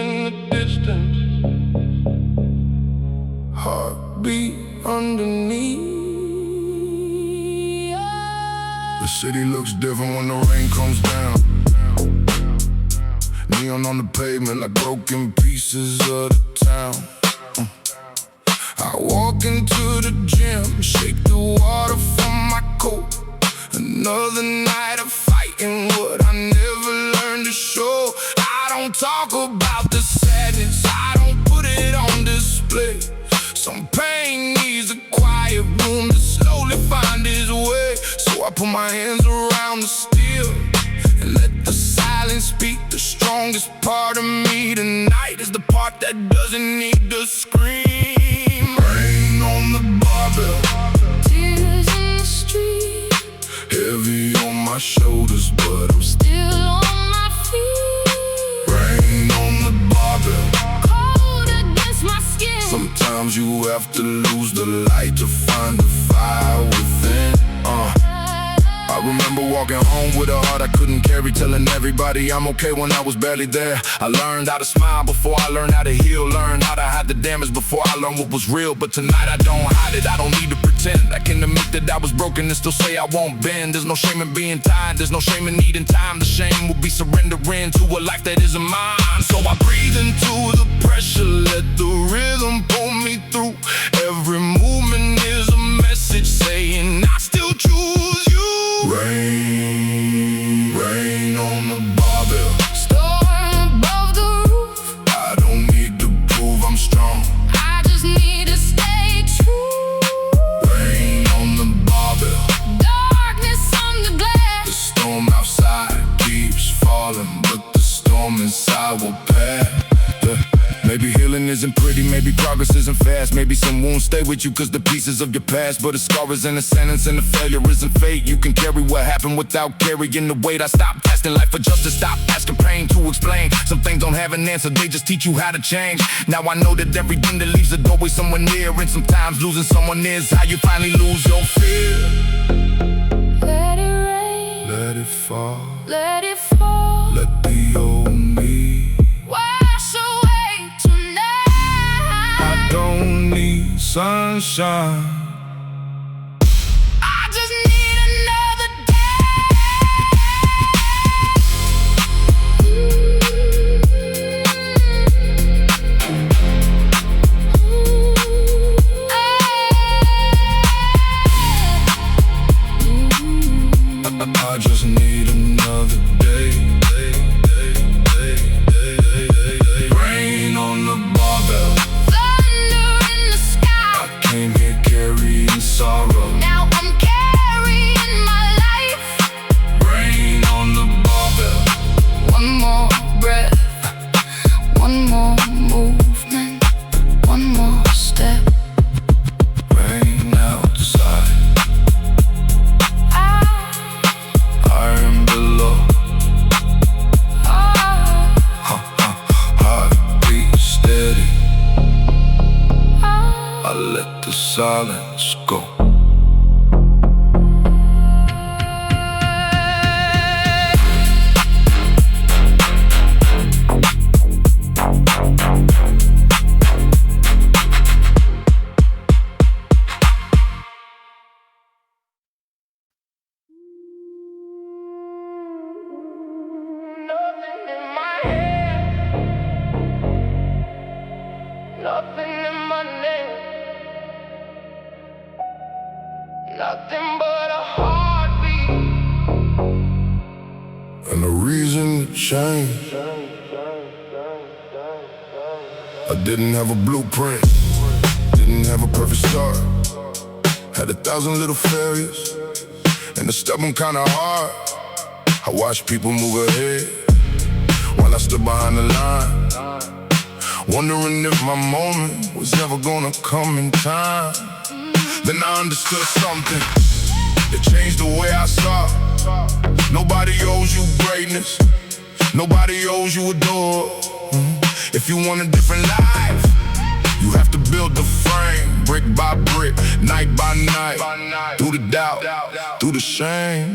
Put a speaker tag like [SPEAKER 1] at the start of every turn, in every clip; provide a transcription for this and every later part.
[SPEAKER 1] in the distance, heartbeat underneath. The city looks different when the rain comes down. Neon on the pavement like broken pieces of the town. I walk into the gym, shake the water from my coat. Another night of fighting what I never learned to show. I don't talk about the sadness, I don't put it on display. Some pain needs a quiet room to slowly find its way. So I put my hands around the steel and let the silence speak. The strongest part of me tonight is the part that doesn't need to scream. Rain on the barbell,
[SPEAKER 2] tears in the street,
[SPEAKER 1] heavy on my shoulders, but I'm
[SPEAKER 2] still on my feet.
[SPEAKER 1] Rain on the barbell,
[SPEAKER 2] Cold against my skin.
[SPEAKER 1] sometimes you have to lose the light to find the fire within. I remember walking home with a heart I couldn't carry, telling everybody I'm okay when I was barely there. I learned how to smile before I learned how to heal, learned how to hide the damage before I learned what was real. But tonight I don't hide it, I don't need to pretend. I can admit that I was broken and still say I won't bend. There's no shame in being tired, there's no shame in needing time. The shame will be surrendering to a life that isn't mine. So I breathe into the pressure, let the rhythm pull me through. Every movement is a message saying I still choose you. Rain, rain on the barbell,
[SPEAKER 2] Storm above the roof,
[SPEAKER 1] I don't need to prove I'm strong.
[SPEAKER 2] I just need to stay true.
[SPEAKER 1] Rain on the barbell,
[SPEAKER 2] Darkness on the
[SPEAKER 1] the
[SPEAKER 2] glass,
[SPEAKER 1] storm outside keeps falling, but the storm inside will pass. Maybe healing isn't pretty, maybe progress isn't fast. Maybe some wounds stay with you cause the pieces of your past. But a scar isn't a sentence and a failure isn't fate. You can carry what happened without carrying the weight. I stopped asking life for justice, stop asking pain to explain. Some things don't have an answer, they just teach you how to change. Now I know that everything that leaves a doorway somewhere near, and sometimes losing someone is how you finally lose your fear.
[SPEAKER 2] let it rain,
[SPEAKER 1] Let it fall,
[SPEAKER 2] let it fall,
[SPEAKER 1] let the old me.
[SPEAKER 2] wash away tonight.
[SPEAKER 1] I don't need sunshine,
[SPEAKER 2] I just need another
[SPEAKER 1] I just need another day. Rain on the barbell,
[SPEAKER 2] thunder in the sky.
[SPEAKER 1] I came here carrying sorrow.
[SPEAKER 2] Now I'm carrying my life.
[SPEAKER 1] Rain on the barbell,
[SPEAKER 2] One more breath, one more movement, one more step.
[SPEAKER 1] rain outside, iron below. Heartbeat steady, I let the silence go.
[SPEAKER 2] Nothing in my head, nothing in my neck, nothing but a heartbeat.
[SPEAKER 1] And the reason to change, I didn't have a blueprint, didn't have a perfect start. Had 1,000 little failures, and the stubborn kinda hard. I watched people move ahead while I stood behind the line, wondering if my moment was ever gonna come in time. Then I understood something, it changed the way I saw. Nobody owes you greatness, nobody owes you a door. If you want a different life, you have to build the frame, brick by brick, night by night, through the doubt, through the shame.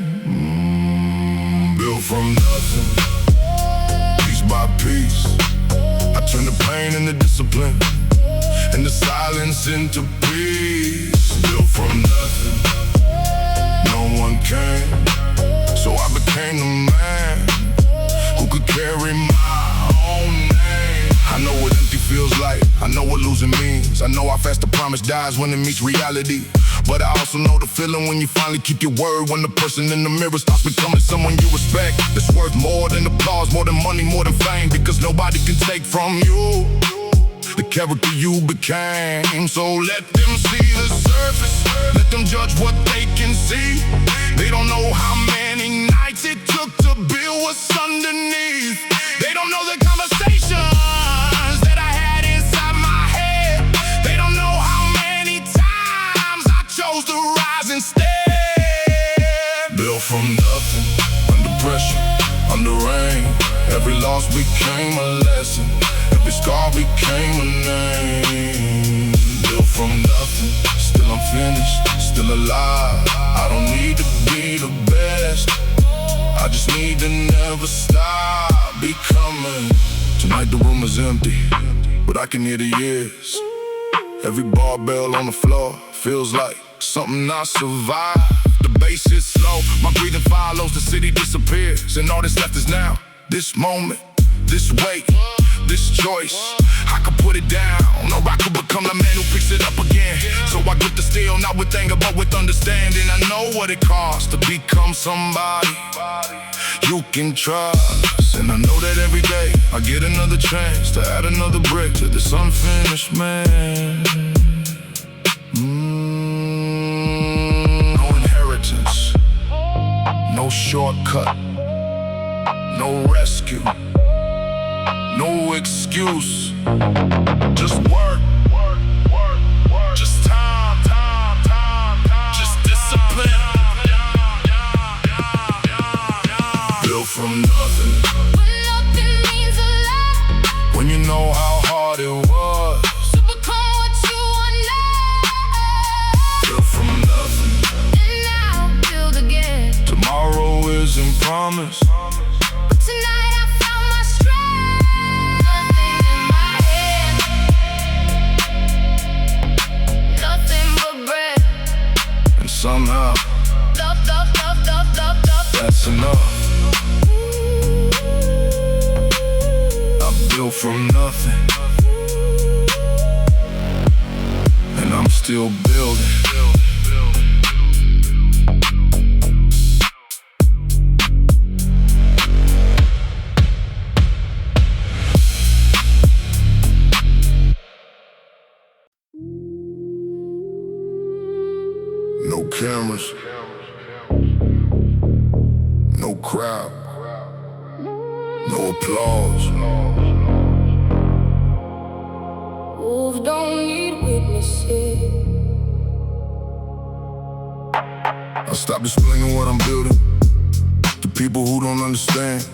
[SPEAKER 1] Built from nothing, piece by piece. I discipline, and the silence into peace. Built from nothing, no one came, so I became the man who could carry my own name. I know what empty feels like, I know what losing means. I know how fast the promise dies when it meets reality. But I also know the feeling when you finally keep your word, when the person in the mirror starts becoming someone you respect. That's worth more than applause, more than money, more than fame, because nobody can take from you the character you became. So let them see the surface, let them judge what they can see. They don't know how many nights it took to build what's underneath. They don't know the conversations that I had inside my head. They don't know how many times I chose to rise instead. Built from nothing, under pressure, under rain. Every loss became a lesson, every scar became a name. Built from nothing, still unfinished, still alive. I don't need to be the best, I just need to never stop becoming. Tonight the room is empty, but I can hear the years. Every barbell on the floor feels like something I survived. The bass is slow, my breathing follows, the city disappears, and all that's left is now. This moment, this weight, this choice, I could put it down, or I could become the man who picks it up again. So I grip the steel, not with anger, but with understanding. I know what it costs to become somebody you can trust, and I know that every day I get another chance to add another brick to this unfinished man. No inheritance, no shortcut, no rescue, no excuse. Just work, just time, just discipline. Built from nothing,
[SPEAKER 2] But nothing means a lot
[SPEAKER 1] when you know how hard it was.
[SPEAKER 2] to become what you are now.
[SPEAKER 1] Built from nothing,
[SPEAKER 2] And now build again.
[SPEAKER 1] tomorrow isn't promised.
[SPEAKER 2] But tonight I found my strength. Nothing in my head, nothing but breath.
[SPEAKER 1] And somehow,
[SPEAKER 2] Love, love, love, love, love, love.
[SPEAKER 1] that's enough. I built from nothing, and I'm still building. No cameras, no crowd, no applause.
[SPEAKER 2] Wolves don't need witnesses.
[SPEAKER 1] I stop explaining what I'm building to people who don't understand.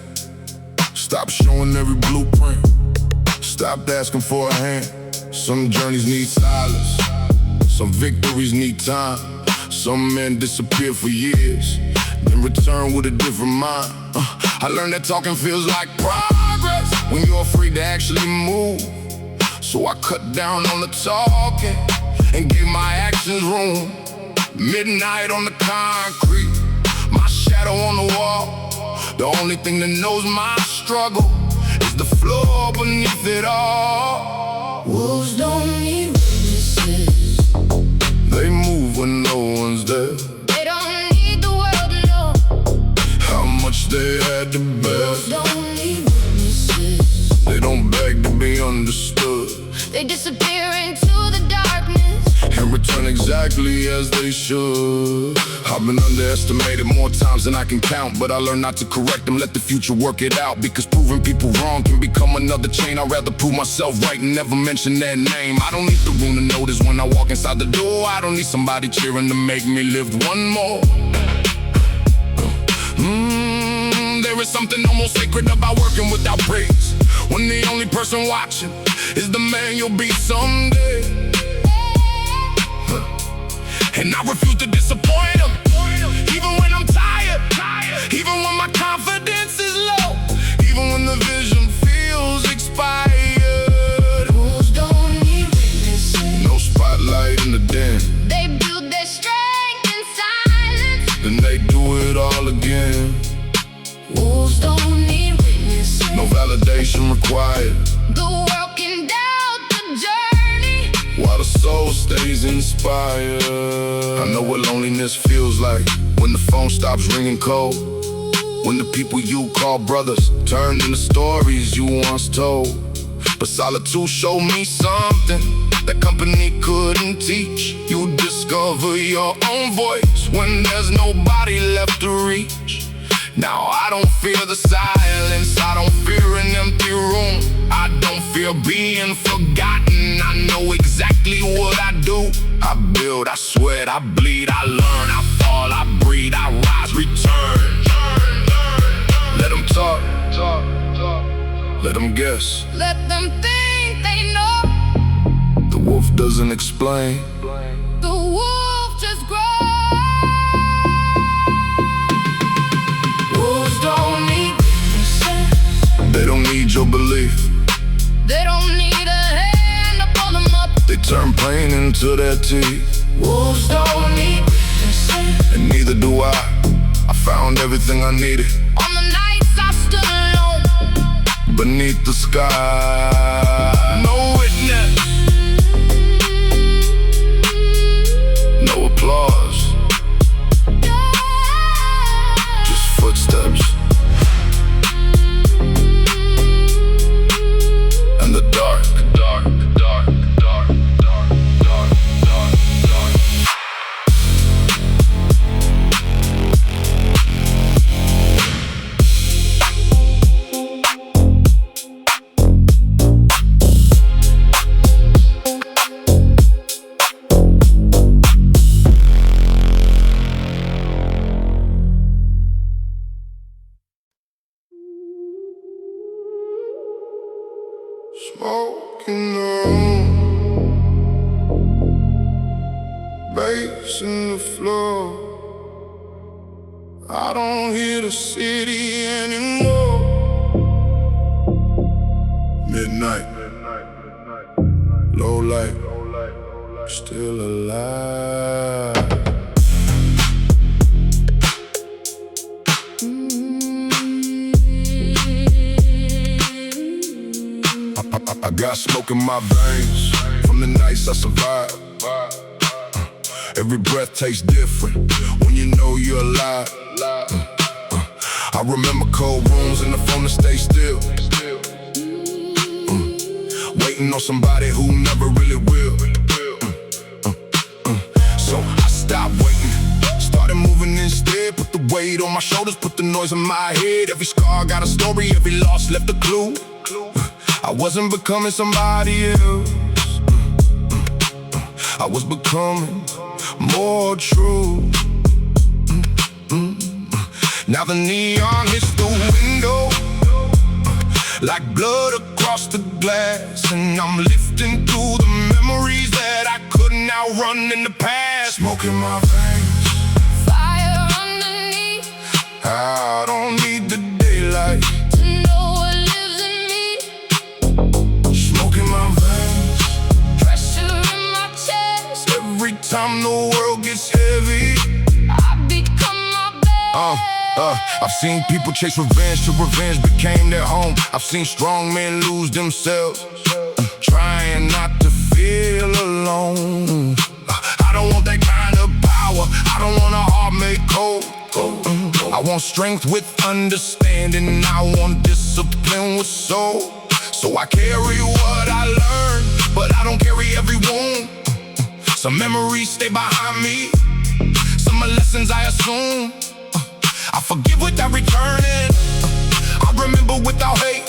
[SPEAKER 1] Stop showing every blueprint, stop asking for a hand. Some journeys need silence, some victories need time. Some men disappear for years, then return with a different mind. I learned that talking feels like progress when you're afraid to actually move. So I cut down on the talking and give my actions room. Midnight on the concrete, my shadow on the wall. The only thing that knows my struggle is the floor beneath it all.
[SPEAKER 2] Wolves don't need witnesses.
[SPEAKER 1] They move when no one's there.
[SPEAKER 2] They don't need the world to know.
[SPEAKER 1] How much they had to bear.
[SPEAKER 2] Wolves don't need witnesses.
[SPEAKER 1] They don't beg to be understood,
[SPEAKER 2] They disappear into the darkness
[SPEAKER 1] and return exactly as they should. I've been underestimated more times than I can count, but I learned not to correct them, let the future work it out. Because proving people wrong can become another chain. I'd rather prove myself right and never mention their name. I don't need the room to notice when I walk inside the door. I don't need somebody cheering to make me live one more. There is something almost sacred about working without praise, when the only person watching is the man you'll be someday. And I refuse to disappoint him, even when I'm tired, even when my confidence is low, even when the vision feels expired.
[SPEAKER 2] Wolves don't
[SPEAKER 1] inspired. I know what loneliness feels like when the phone stops ringing cold, when the people you call brothers turned into stories you once told. But solitude showed me something that company couldn't teach. You discover your own voice when there's nobody left to reach. Now I don't fear the silence, I don't fear an empty room, I don't fear being forgotten. I know exactly what I do. I build, I sweat, I bleed, I learn, I fall, I breathe, I rise, return. Let them talk, let them guess,
[SPEAKER 2] Let them think they know.
[SPEAKER 1] the wolf doesn't explain,
[SPEAKER 2] The wolf just grows. Wolves don't need witnesses.
[SPEAKER 1] they don't need your belief.
[SPEAKER 2] They don't need a hand to pull them up.
[SPEAKER 1] They turn pain into their teeth,
[SPEAKER 2] Wolves don't need witnesses.
[SPEAKER 1] and neither do I. I found everything I needed
[SPEAKER 2] On the nights I stood alone,
[SPEAKER 1] beneath the sky. No witness, no applause, just footsteps and the dark, dark, dark, dark, dark, dark, dark, dark. Smoke in the room, bass in the floor. I don't hear the city anymore. Midnight, low light, still alive. I got smoke in my veins from the nights I survived. Every breath tastes different when you know you're alive. I remember cold rooms and the phone to stay still, waiting on somebody who never really will. So I stopped waiting, started moving instead. Put the weight on my shoulders, put the noise in my head. Every scar got a story, every loss left a clue. I wasn't becoming somebody else, I was becoming more true. Now the neon hits the window like blood across the glass, and I'm lifting through the memories that I couldn't outrun in the past. Smoke in my veins,
[SPEAKER 2] fire underneath.
[SPEAKER 1] I don't need the daylight
[SPEAKER 2] To know what lives in me.
[SPEAKER 1] Smoke in my veins,
[SPEAKER 2] Pressure in my chest.
[SPEAKER 1] every time the world gets heavy.
[SPEAKER 2] I become my best.
[SPEAKER 1] I've seen people chase revenge till revenge became their home. I've seen strong men lose themselves, trying not to feel alone. I don't want that kind of power, I don't want a heart made cold. I want strength with understanding, I want discipline with soul. So I carry what I learned, but I don't carry every wound. Some memories stay behind me, some are lessons I assume. I forgive without returning, I remember without hate.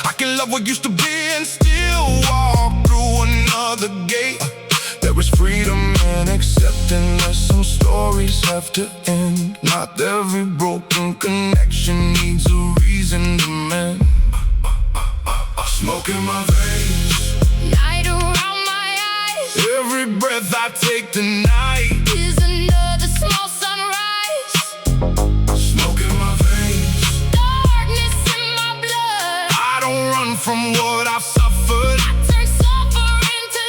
[SPEAKER 1] I can love what used to be and still walk through another gate. There is freedom in accepting that some stories have to end. Not every broken connection needs a reason to mend. Smoke in my veins,
[SPEAKER 2] Light around my eyes.
[SPEAKER 1] every breath I take tonight
[SPEAKER 2] Is another small sunrise.
[SPEAKER 1] Smoke in my veins,
[SPEAKER 2] Darkness in my blood.
[SPEAKER 1] I don't run from what I've suffered.
[SPEAKER 2] Turn suffer into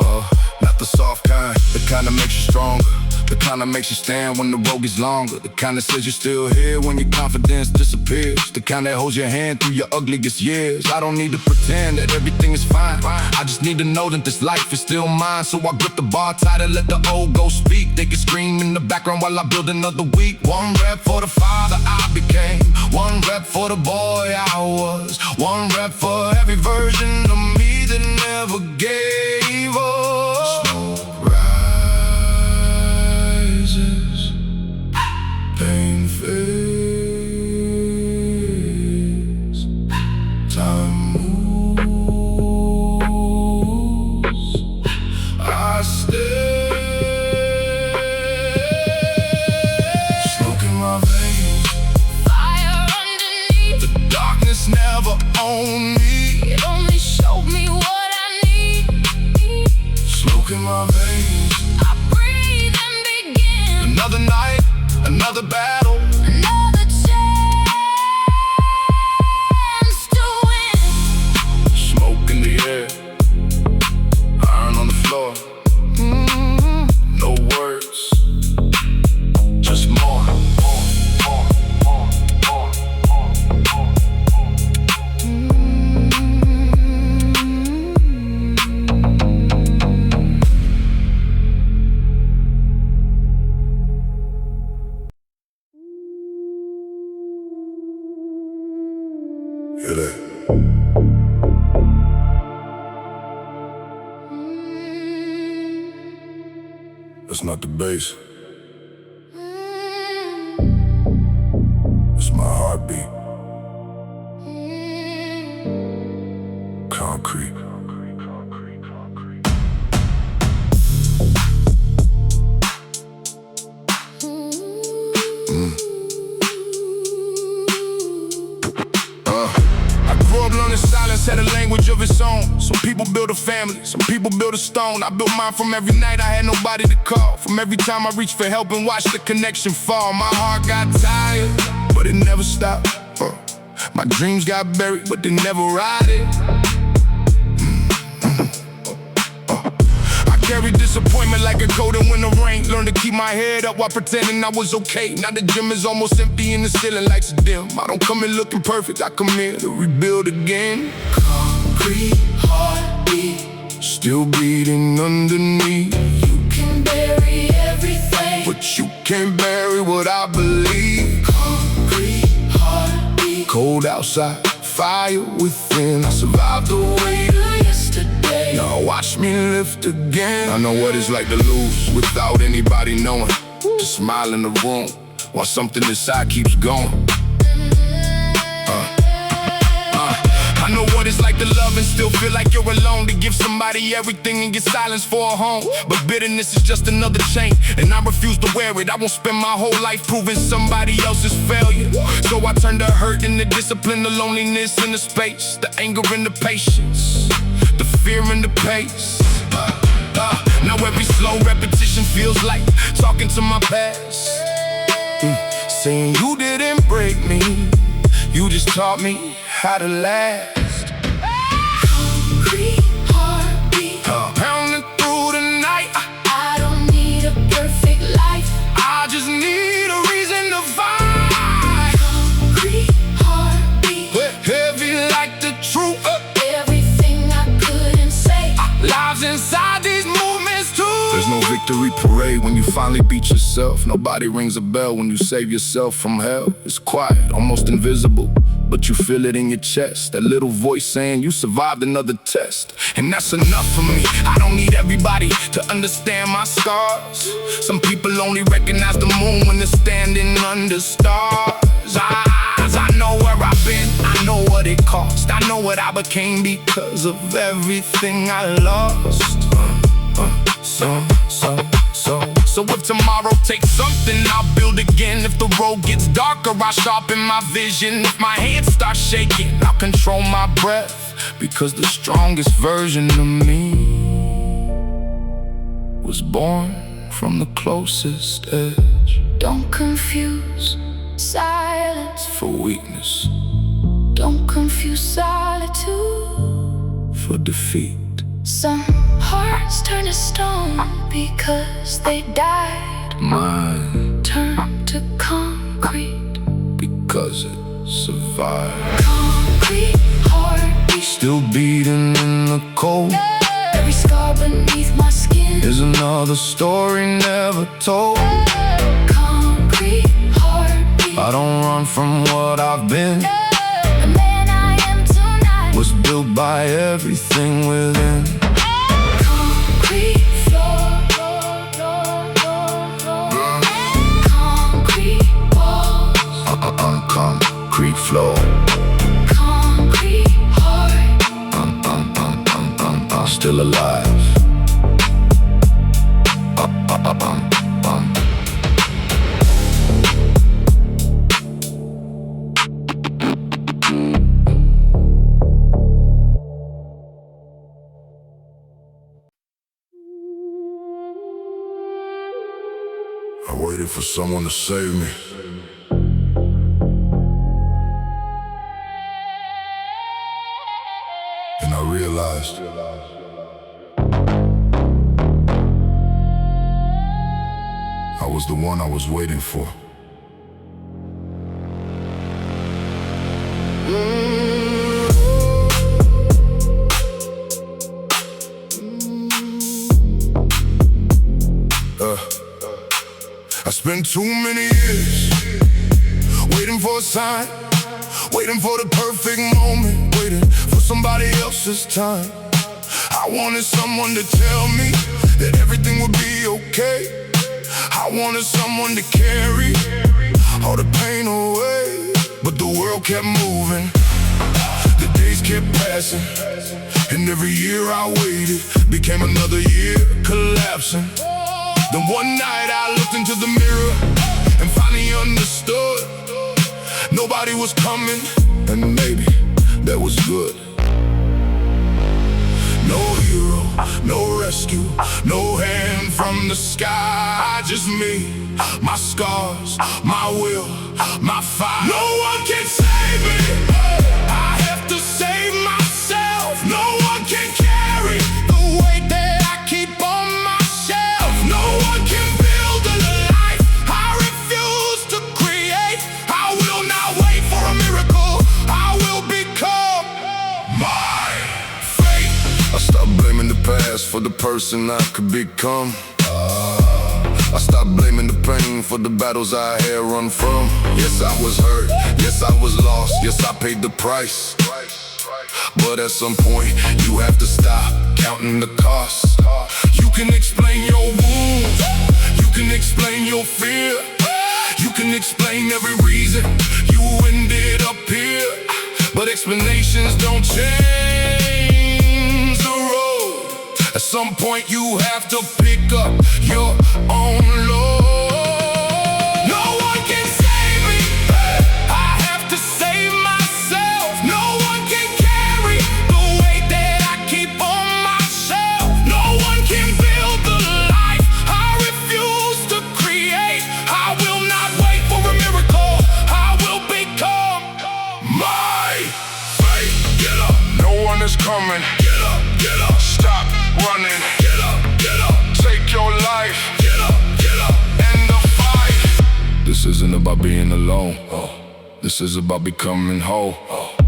[SPEAKER 2] love.
[SPEAKER 1] Not the soft kind, the kind that makes you stronger, the kind that makes you stand when the road gets longer. The kind that says you're still here when your confidence disappears. The kind that holds your hand through your ugliest years. I don't need to pretend that everything is fine. I just need to know that this life is still mine. So I grip the bar tight and let the old ghost speak. They can scream in the background while I build another week. One rep for the father I became. One rep for the boy I was. One rep for every version of me that never gave up. Smoke rises, pain fades, time moves, I stay. Smoke in my veins,
[SPEAKER 2] Fire underneath.
[SPEAKER 1] the darkness never owned me.
[SPEAKER 2] It only showed me what I need.
[SPEAKER 1] Smoke in my veins,
[SPEAKER 2] I breathe and begin
[SPEAKER 1] another night, another battle.
[SPEAKER 2] another chance to win.
[SPEAKER 1] Smoke in the air, iron on the floor. No words, just more. Hear that? That's not the bass. It's my heartbeat. Concrete. I grew up learning silence had a language of its own. Some people build a family, some people build a stone. I built mine from every night I had nobody to call. From every time I reached for help and watched the connection fall. My heart got tired, but it never stopped. My dreams got buried, but they never rotted. I carried disappointment like a coat in winter rain. Learned to keep my head up while pretending I was okay. Now the gym is almost empty and the ceiling lights are dim. I don't come in looking perfect, I come here to rebuild again. Concrete heartbeat, still beating underneath.
[SPEAKER 2] You can bury everything,
[SPEAKER 1] But you can't bury what I believe.
[SPEAKER 2] concrete heartbeat.
[SPEAKER 1] Cold outside, fire within. I survived the weight of
[SPEAKER 2] Yesterday,
[SPEAKER 1] now watch me lift again. I know what it's like to lose without anybody knowing. To smile in the room while something inside keeps going. I know what it's like to love and still feel like you're alone. To give somebody everything and get silence for a home. But bitterness is just another chain, and I refuse to wear it. I won't spend my whole life proving somebody else's failure. So I turn the hurt into discipline, the loneliness into space, the anger into patience, the fear into pace. Now every slow repetition feels like talking to my past, saying you didn't break me, you just taught me how to last.
[SPEAKER 2] concrete heartbeat.
[SPEAKER 1] Pounding through the night,
[SPEAKER 2] I don't need a perfect life.
[SPEAKER 1] I just need a reason to fight.
[SPEAKER 2] Concrete heartbeat.
[SPEAKER 1] Heavy like the truth,
[SPEAKER 2] Everything I couldn't say.
[SPEAKER 1] lives inside these movements too. There's no victory parade when you finally beat yourself. Nobody rings a bell when you save yourself from hell. It's quiet, almost invisible, but you feel it in your chest. That little voice saying you survived another test. And that's enough for me. I don't need everybody to understand my scars. Some people only recognize the moon when they're standing under stars. I know where I've been, I know what it cost. I know what I became because of everything I lost. So if tomorrow takes something, I'll build again. If the road gets darker, I'll sharpen my vision. If my hands start shaking, I'll control my breath. Because the strongest version of me was born from the closest edge.
[SPEAKER 2] Don't confuse silence
[SPEAKER 1] For weakness,
[SPEAKER 2] Don't confuse solitude.
[SPEAKER 1] for defeat.
[SPEAKER 2] Some hearts turn to stone because they died
[SPEAKER 1] mine
[SPEAKER 2] turned to concrete
[SPEAKER 1] because it survived.
[SPEAKER 2] Concrete heartbeat,
[SPEAKER 1] Still beating in the cold
[SPEAKER 2] every scar beneath my skin
[SPEAKER 1] is another story never told.
[SPEAKER 2] Concrete heartbeat,
[SPEAKER 1] I don't run from what I've been.
[SPEAKER 2] the man I am tonight
[SPEAKER 1] Was built by everything within.
[SPEAKER 2] concrete floor, concrete walls,
[SPEAKER 1] Concrete flow.
[SPEAKER 2] concrete heart,
[SPEAKER 1] Still alive. I waited for someone to save me. And I realized I was the one I was waiting for. I spent too many years waiting for a sign, waiting for the perfect moment, waiting for somebody else's time. I wanted someone to tell me that everything would be okay. I wanted someone to carry all the pain away. But the world kept moving, the days kept passing, and every year I waited became another year collapsing. Then one night I looked into the mirror and finally understood nobody was coming, and maybe that was good. No hero, no rescue, no hand from the sky. Just me, my scars, my will, my fire. No one can save me, I have to save myself. No one can carry the weight that I keep on my shelf. No one can build a life I refuse to create. I will not wait for a miracle, I will become my fate. I stopped blaming the past for the person I could become. I stopped blaming the pain for the battles I had run from. Yes, I was hurt, yes, I was lost, yes, I paid the price. But at some point, you have to stop counting the costs. You can explain your wounds, you can explain your fear, you can explain every reason you ended up here. But explanations don't change the road. At some point you have to pick up your own load. No one can save me, I have to save myself. No one can carry the weight that I keep on my shelf. No one can build the life I refuse to create. I will not wait for a miracle, I will become my fate. Get up, no one is coming. Get up, stop running. Get up, take your life. Get up, end the fight. This isn't about being alone, this is about becoming whole.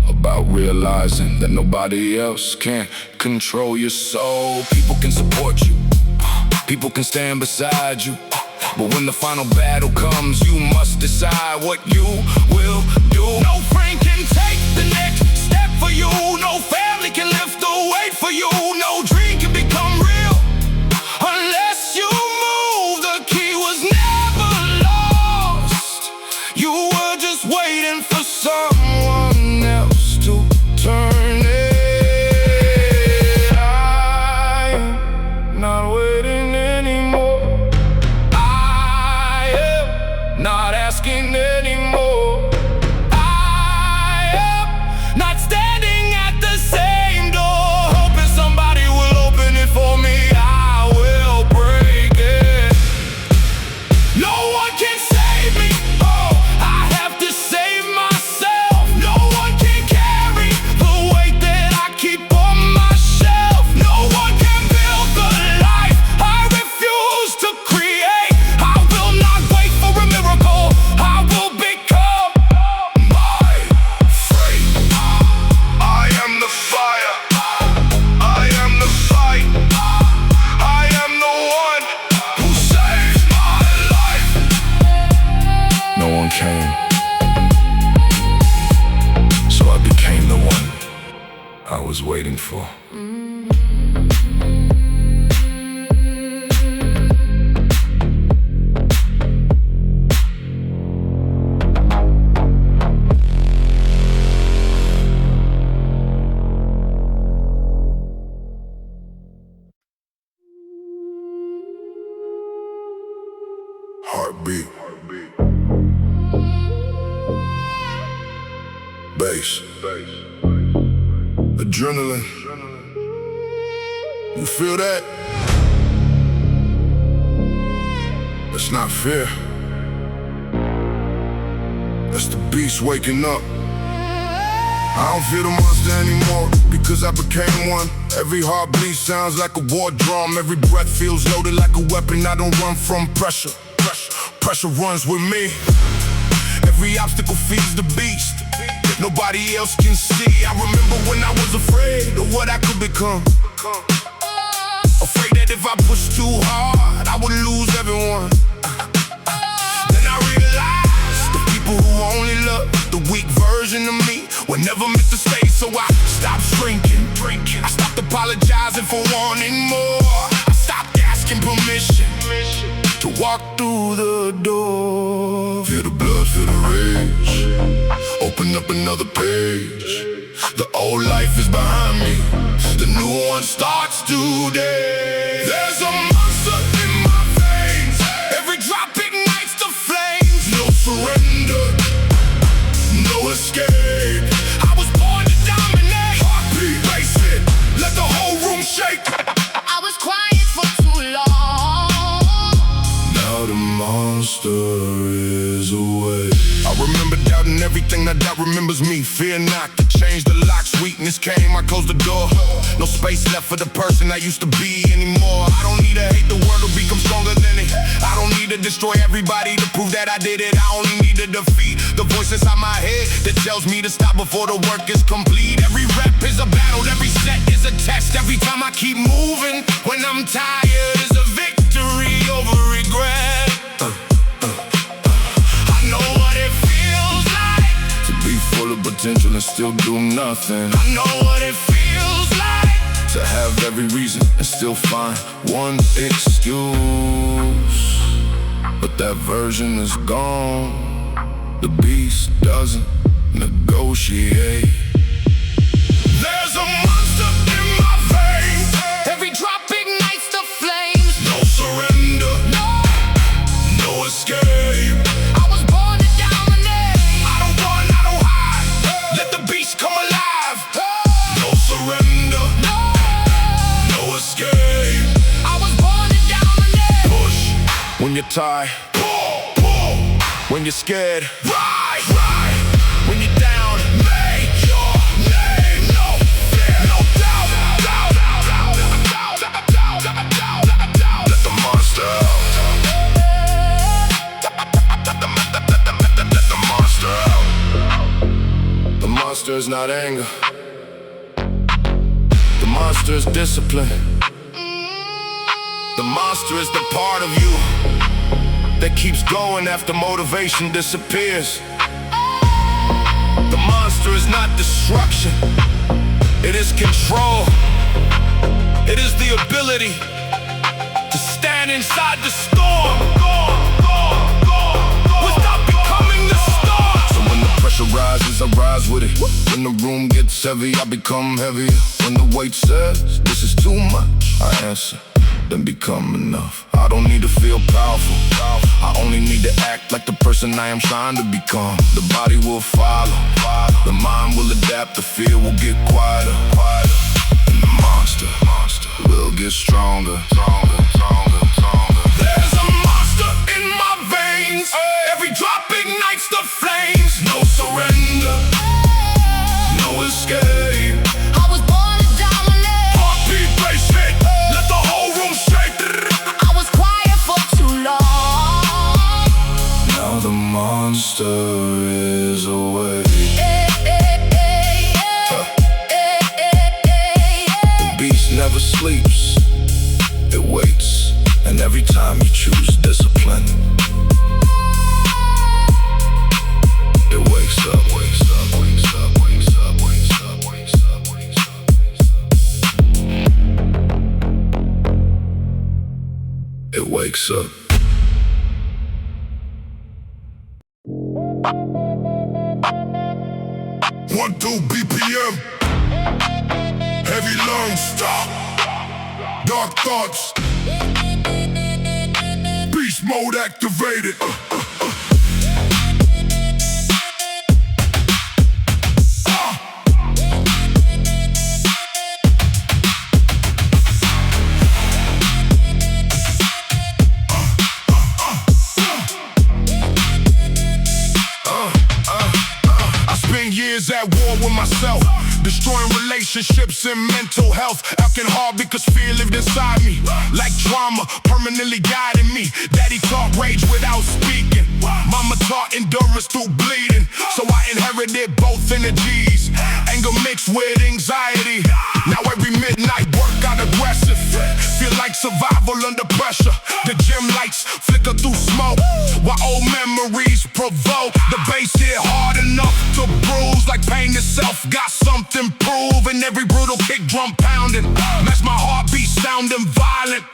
[SPEAKER 1] About realizing that nobody else can control your soul. People can support you, people can stand beside you, but when the final battle comes, you must decide what you will do. No friend can take the next step for you, no family can lift the weight for you, no dream can become real unless you move. The key was never lost, you were just waiting for someone else to turn it. I'm not waiting anymore, I am not asking anymore. I am not standing at the same door hoping somebody will for. Heartbeat. Bass. Adrenaline. You feel that? That's not fear. That's the beast waking up. I don't feel the monster anymore because I became one. Every heartbeat sounds like a war drum. Every breath feels loaded like a weapon. I don't run from pressure. Pressure runs with me. Every obstacle feeds the beast. Nobody else can see. I remember when I was afraid of what I could become. Afraid that if I pushed too hard, I would lose everyone. Then I realized the people who only love the weak version of me were never meant to stay. So I stopped drinking. I stopped apologizing for wanting more. I stopped asking permission to walk through the door. Feel the blood, feel the rage. Open up another page. The old life is behind me. The new one starts today. There's a monster in my veins. Every drop ignites the flames. No surrender, no escape. I was born to dominate. Heartbeat, bass it, let the whole room shake.
[SPEAKER 2] I was quiet for too long.
[SPEAKER 1] Now the monster is away. I remember doubting everything that doubt remembers me. Fear not to change the lock. Sweetness came, I closed the door. No space left for the person I used to be anymore. I don't need to hate the world to become stronger than it. I don't need to destroy everybody to prove that I did it. I only need to defeat the voice inside my head that tells me to stop before the work is complete. Every rep is a battle, every set is a test. Every time I keep moving, when I'm tired, is a victory over regret. I know what it feels like to be full of potential and still do nothing. I know what it feels like to have every reason and still find one excuse. But that version is gone. The beast doesn't negotiate. There's a monster in my veins. Every drop ignites the flames. No surrender, no escape. I was born to dominate. I don't run, I don't hide. Let the beast come alive. No surrender, no escape. I was born to dominate. Push when you're tired. Pull when you're scared. Ride when you're down. Make your name no fear, no doubt. Let the monster out. Let the monster out. The monster is not anger. The monster is discipline. The monster is the part of you that keeps going after motivation disappears. The monster is not destruction. It is control. It is the ability to stand inside the storm without becoming the storm. So when the pressure rises, I rise with it. When the room gets heavy, I become heavier. When the weight says, this is too much, I answer, then become enough. I don't need to feel powerful. I only need to act like the person I am trying to become. The body will follow. The mind will adapt. The fear will get quieter. And the monster will get stronger. There's a monster in my veins. Every drop ignites the flames. No surrender, no escape.
[SPEAKER 2] I was born to dominate.
[SPEAKER 1] Heartbeat, bass hit, let the whole room shake.
[SPEAKER 2] I was quiet for too long.
[SPEAKER 1] Now the monster is away. The beast never sleeps. It waits, and every time you choose discipline, it wakes up, wakes up, wakes up, wakes up, wakes up, wakes up, wakes up, wakes up. wakes up. 1-2 BPM. Heavy lungs, stop. Dark thoughts. Beast mode activated. Years at war with myself, destroying relationships and mental health. Acting hard because fear lived inside me, like trauma permanently guiding me. Daddy taught rage without speaking. Mama taught endurance through bleeding. So I inherited both energies, anger mixed with anxiety. Now every midnight work got aggressive, feel like survival under pressure. The gym lights flicker through smoke, while old memories provoke. The bass hit hard enough to bruise, like pain itself got something proven. Every brutal kick drum pounding, match my heartbeat sounding violent.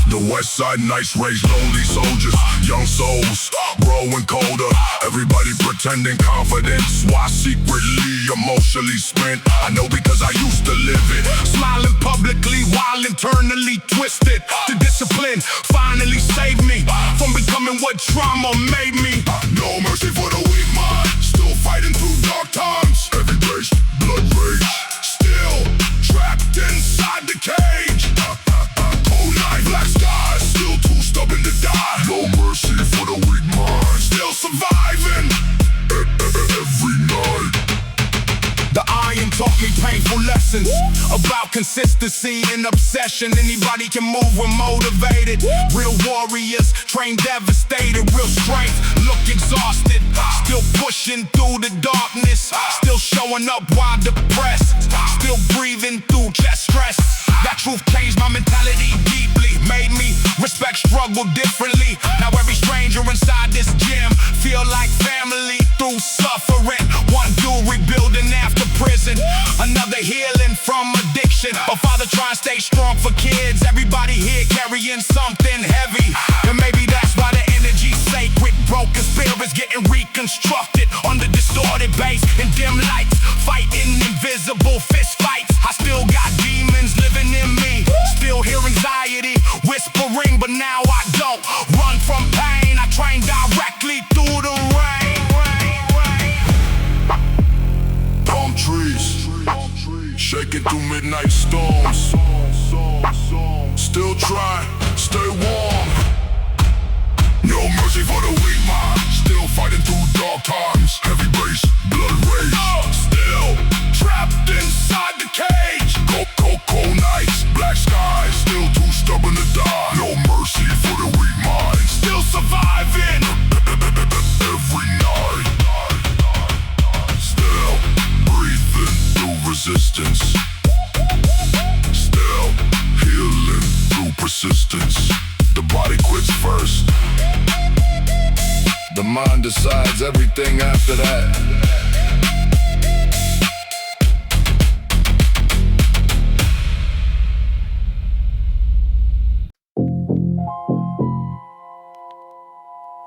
[SPEAKER 1] The west side nights raise lonely soldiers, young souls growing colder. Everybody pretending confidence, why secretly emotionally spent? I know because I used to live it, smiling publicly while internally twisted. The discipline finally saved me from becoming what trauma made me. No mercy for the weak mind, still fighting through dark times. Heavy bass, blood rage, still trapped inside the cage. Cold night, black skies, still too stubborn to die. No mercy for the weak mind, still surviving every night. The iron taught me painful lessons about consistency and obsession. Anybody can move when motivated. Real warriors train devastated. Real strength, look exhausted. Still pushing through the darkness. Still showing up while depressed. Still breathing through chest stress. That truth changed my mentality deeply, made me respect struggle differently. Now every stranger inside this gym feel like family through suffering. One dude rebuilding after prison, another healing from addiction. A father trying to stay strong for kids. Everybody here carrying something heavy, and maybe that's why the energy's sacred. Broken spirits getting reconstructed under distorted bass and dim lights, fighting invisible fist fights. I still got demons living in me, still hear anxiety whispering, but now I don't run from pain. I train directly through the rain. Palm trees, shaking through midnight storms. Still try, stay warm. No mercy for the weak mind, still fighting through dark times. Heavy bass, blood rage, still trapped inside the cage. Cold nights, black skies, still too stubborn to die. No mercy for the weak mind, still surviving every night. Still breathing through resistance, still healing through persistence. The body quits first, the mind decides everything after that.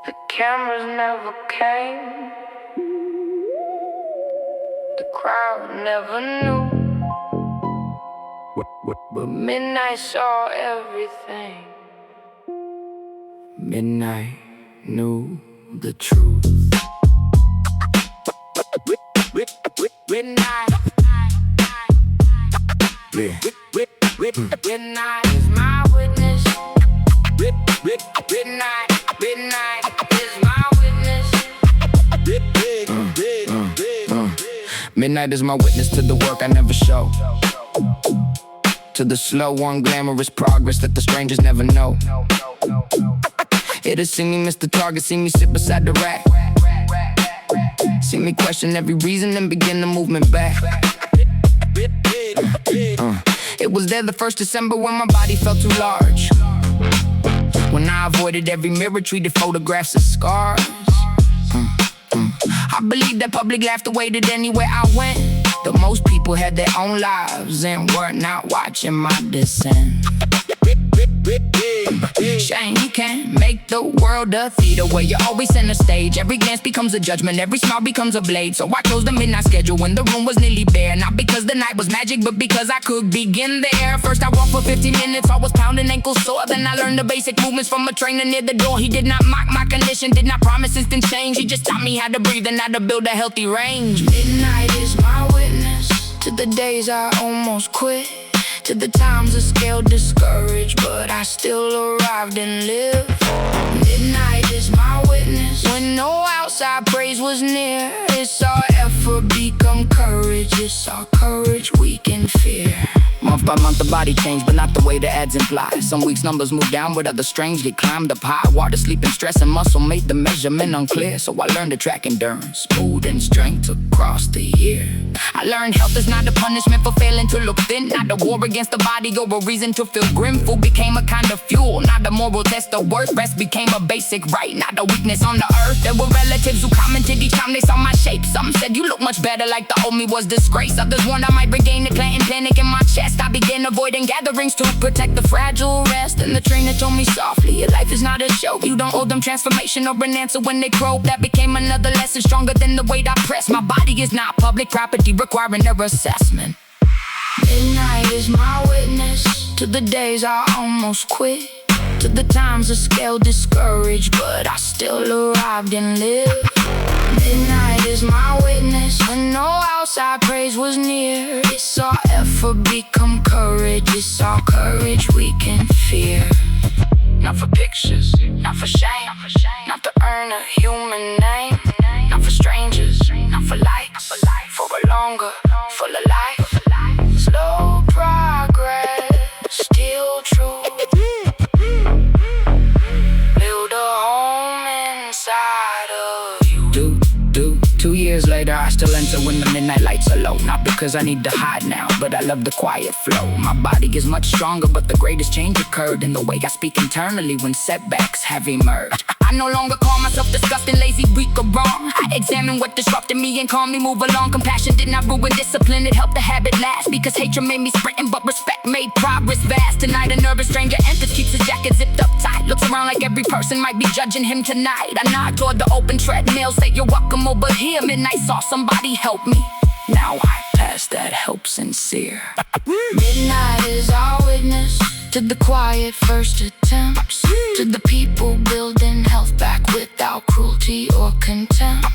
[SPEAKER 2] The cameras never came, the crowd never knew, but midnight saw everything. Midnight knew the truth. Midnight, midnight is my witness. Midnight is my witness.
[SPEAKER 3] Midnight is my witness to the work I never show, to the slow, unglamorous progress that the strangers never know. It'll see me miss the target, see me sit beside the rack, see me question every reason and begin the movement back. It was there the 1st December when my body felt too large, when I avoided every mirror, treated photographs as scars. I believe that public laughter waited anywhere I went, that most people had their own lives and were not watching my descent. Shame you can't make the world a theater where you're always center stage. Every glance becomes a judgment, every smile becomes a blade. So I chose the midnight schedule when the room was nearly bare. Not because the night was magic, but because I could begin there. First I walked for 15 minutes, I was pounding ankles sore. Then I learned the basic movements from a trainer near the door. He did not mock my condition, did not promise instant change. He just taught me how to breathe and how to build a healthy range. Midnight is my witness to the days I almost quit, to the times the scale discouraged, but I still arrived and lived. Midnight is my witness when no outside praise was near. It saw effort become courage, it saw courage weaken fear. Month by month the body changed, but not the way the ads imply. Some weeks numbers moved downward, others strangely climbed up high. Water, sleep, and stress and muscle made the measurement unclear. So I learned to track endurance, mood, and strength across the year. I learned health is not a punishment for failing to look thin, not a war against the body or a reason to feel grim. Food became a kind of fuel, not a moral test of worth. Rest became a basic right, not a weakness on the earth. There were relatives who commented each time they saw my shape. Some said you look much better, like the old me was disgrace. Others warned I might regain the clan and panic in my chest. I began avoiding gatherings to protect the fragile rest. And the trainer told me softly, your life is not a joke. You don't owe them transformation or an answer when they probe. That became another lesson stronger than the weight I press. My body is not public property requiring their assessment. Midnight is my witness to the days I almost quit, to the times the scale discouraged, but I still arrived and lived. Midnight is my witness when no outside praise was near. It saw effort become courage, it saw courage weaken fear. Not for pictures, not for shame, not to earn a human name, not for strangers, not for likes, for a longer, fuller life. Slow progress, still true. Build a home inside of you. 2 years later, I still enter when the midnight lights are low. Not because I need to hide now, but I love the quiet flow. My body is much stronger, but the greatest change occurred in the way I speak internally when setbacks have emerged. I no longer call myself disgusting, lazy, weak, or wrong. I examine what disrupted me and calmly move along. Compassion did not ruin discipline, it helped the habit last. Because hatred made me sprinting, but respect made progress vast. Tonight a nervous stranger enters, keeps his jacket zipped up tight. Looks around like every person might be judging him tonight. I nod toward the open treadmill, say you're welcome over here. Midnight saw somebody help me, now I pass that help sincere. Midnight is our witness to the quiet first attempts, to the people building health back without cruelty or contempt.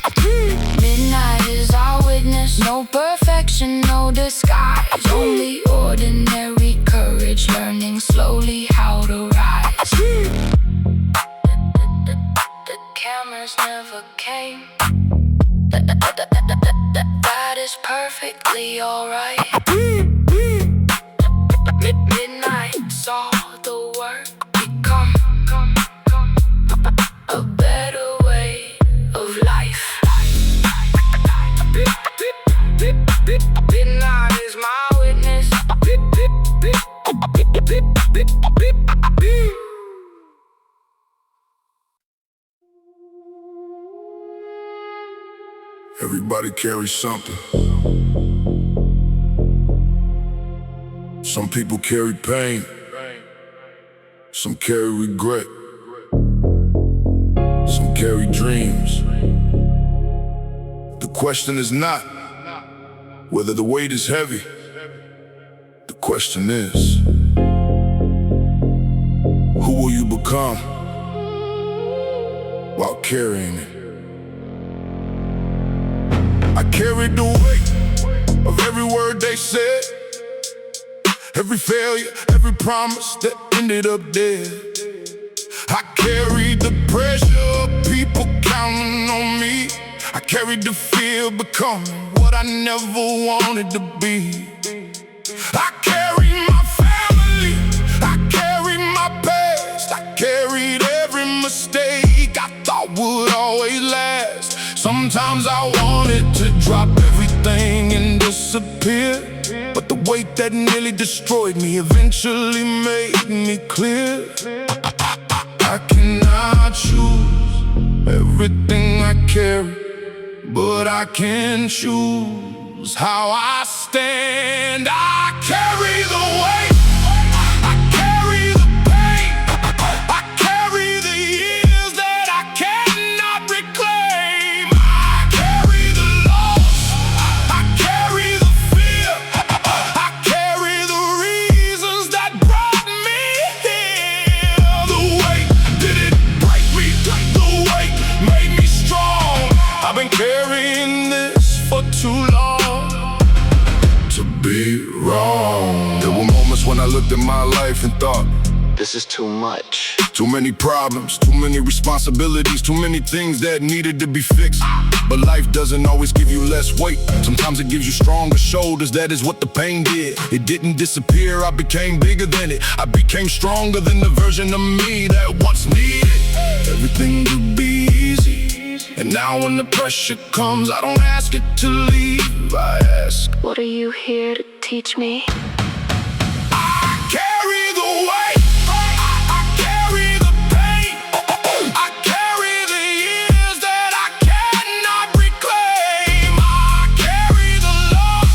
[SPEAKER 3] Midnight is our witness, no perfection, no disguise, only ordinary courage, learning slowly how to rise. The cameras never came, that is perfectly alright. Midnight saw the work become a better way of life. Midnight is my witness.
[SPEAKER 1] Everybody carries something. Some people carry pain, some carry regret, some carry dreams. The question is not whether the weight is heavy. The question is, who will you become while carrying it? I carried the weight of every word they said, every failure, every promise that ended up dead. I carried the pressure of people counting on me. I carried the fear of becoming what I never wanted to be. I carried my family, I carried my past, I carried every mistake I thought would always last. Sometimes I wanted to drop everything and disappear, but the weight that nearly destroyed me eventually made me clear. I cannot choose everything I carry, but I can choose how I stand. I carry the weight, I carry the pain, I looked at my life and thought,
[SPEAKER 4] this is too much.
[SPEAKER 1] too many problems, too many responsibilities, too many things that needed to be fixed. But life doesn't always give you less weight. Sometimes it gives you stronger shoulders. That is what the pain did. It didn't disappear, I became bigger than it. I became stronger than the version of me that once needed everything to be easy. And now when the pressure comes, I don't ask it to leave, I ask,
[SPEAKER 2] What are you here to teach me?
[SPEAKER 1] I carry the weight, I carry the pain, I carry the years that I cannot reclaim. I carry the love,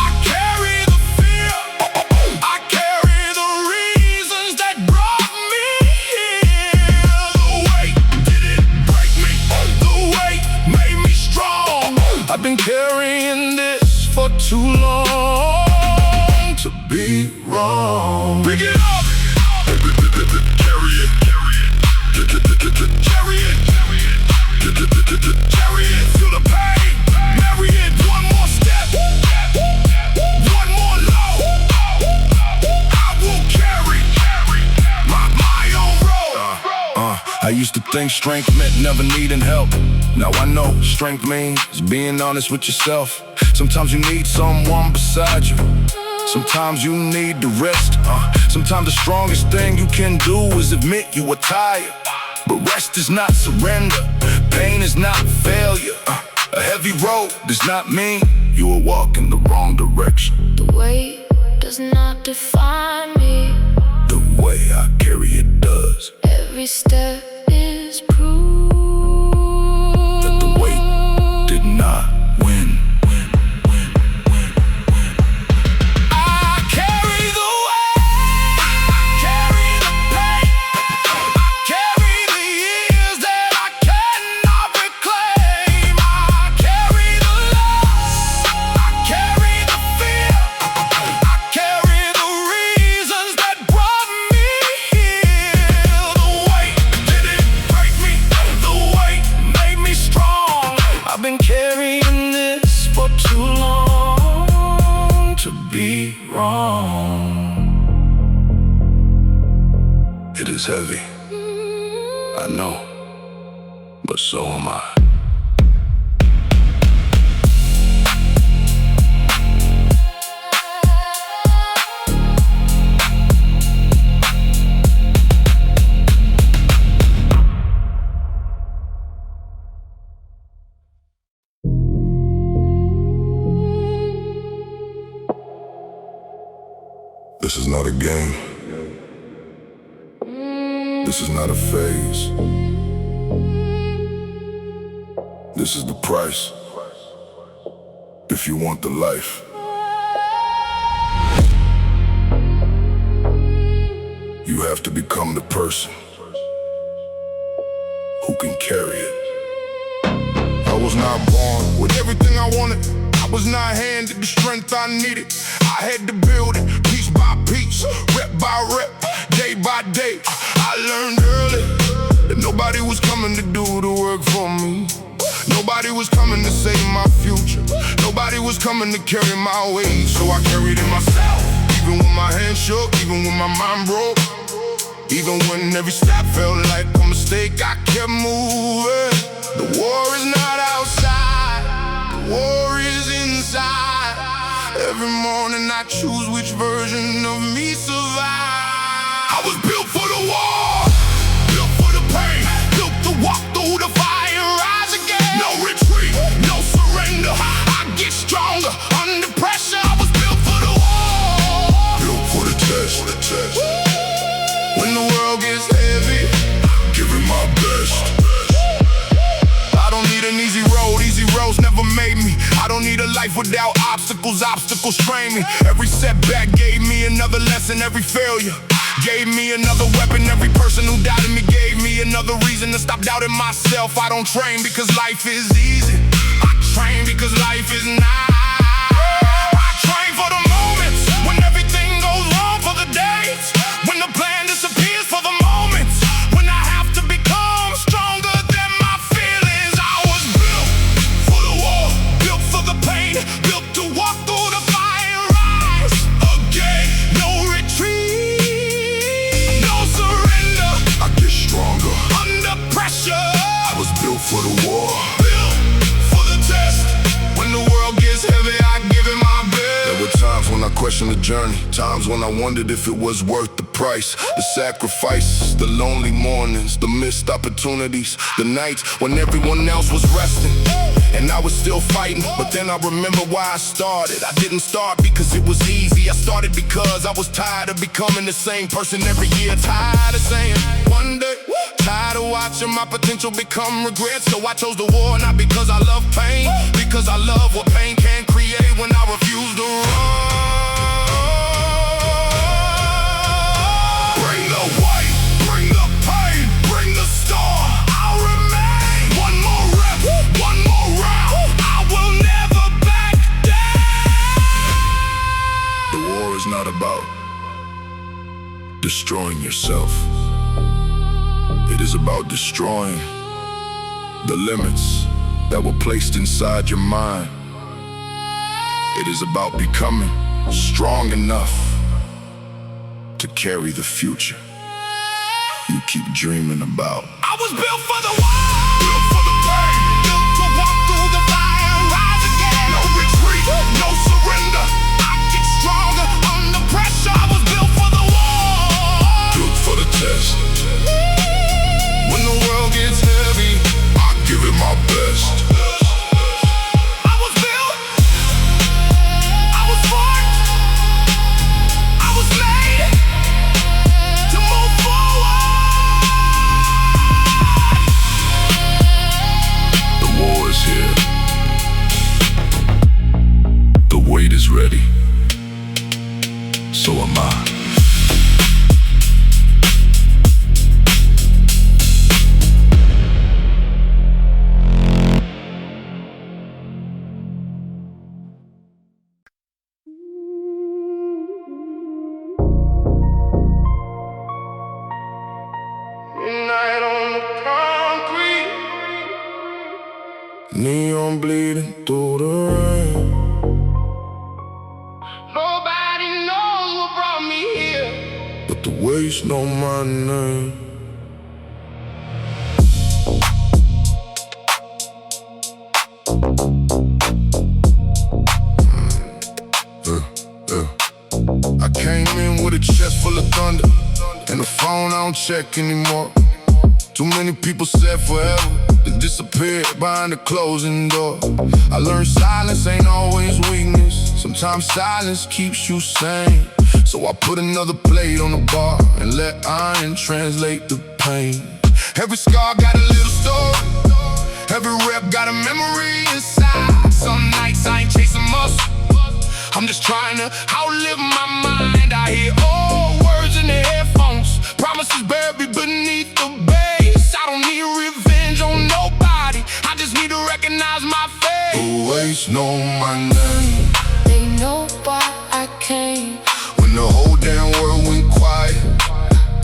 [SPEAKER 1] I carry the fear, I carry the reasons that brought me here. The weight didn't break me, the weight made me strong. I've been carrying this for too long to be wrong. Pick it up, carry it, carry it, carry it, feel the pain, marry it. One more step, one more low. I will carry my own road. I used to think strength meant never needing help. Now I know strength means being honest with yourself. Sometimes you need someone beside you. Sometimes you need to rest. Sometimes the strongest thing you can do is admit you are tired. But rest is not surrender. Pain is not failure. A heavy road does not mean you are walking the wrong direction.
[SPEAKER 2] The weight does not define me.
[SPEAKER 1] The way I carry it does.
[SPEAKER 2] Every step is proof
[SPEAKER 1] That the weight did not win. I carry the weight, I carry the pain, I carry the years that I cannot reclaim. I carry the love, I carry the fear, I carry the reasons that brought me here. The weight didn't break me, the weight made me strong. I've been carrying this for too long to be wrong. It is heavy, I know, but so am I. This is not a game. This is not a phase. This is the price if you want the life. You have to become the person who can carry it. I was not born with everything I wanted. I was not handed the strength I needed. I had to build it piece by piece, rep by rep, day by day. I learned early that nobody was coming to do the work for me. Nobody was coming to save my future. Nobody was coming to carry my weight. So I carried it myself, even when my hands shook, even when my mind broke. Even when every step felt like a mistake, I kept moving. The war is not outside, the war is inside. Every morning I choose which version of me survive. I was built for the war, built for the pain, built to walk through the fire and rise again. No retreat, no surrender. I get stronger under pressure. I was built for the war, built for the test. When the world gets heavy, give it my best. I don't need an easy road, easy roads never made me. I don't need a life without obstacles, obstacles train me. Every setback gave me another lesson, every failure gave me another weapon. Every person who doubted me gave me another reason to stop doubting myself. I don't train because life is easy, I train because life is not. I train for the moments when everything goes wrong, for the days when the plan disappears, for the moments when I have to become stronger than my feelings. I was built for the war, built for the pain, built to walk through the fire and rise again. No retreat. question the journey. Times when I wondered if it was worth the price. The sacrifices, the lonely mornings, the missed opportunities, the nights when everyone else was resting and I was still fighting. But then I remember why I started. I didn't start because it was easy. I started because I was tired of becoming the same person every year. Tired of saying one day, tired of watching my potential become regret. So I chose the war, not because I love pain, because I love what pain can create when I refuse to run. Bring the white, bring the pain, bring the storm. I'll remain. One more rep, one more round. I will never back down. The war is not about destroying yourself. It is about destroying the limits that were placed inside your mind. It is about becoming strong enough to carry the future you keep dreaming about. I was built for the war, built for the pain, built to walk through the fire and rise again. No retreat, no surrender. I get stronger under pressure. I was built for the war, built for the test. When the world gets heavy, I give it my best. I was built, I was formed, I was made to move forward. The war is here. The wait is ready. So am I. Midnight on the concrete, neon bleeding through the rain. Nobody knows what brought me here, but the waves know my name. I came in with a chest full of thunder, and the phone I don't check anymore. Too many people said forever, then disappeared behind the closing door. I learned silence ain't always weakness. Sometimes silence keeps you sane. So I put another plate on the bar and let iron translate the pain. Every scar got a little story, every rep got a memory inside. Some nights I ain't chasing muscle, I'm just trying to outlive my mind. I hear old words in the headphones, promises buried beneath the bass. I don't need revenge on nobody, I just need to recognize my fate. The waves know my name,
[SPEAKER 2] They know why I came.
[SPEAKER 1] when the whole damn world went quiet.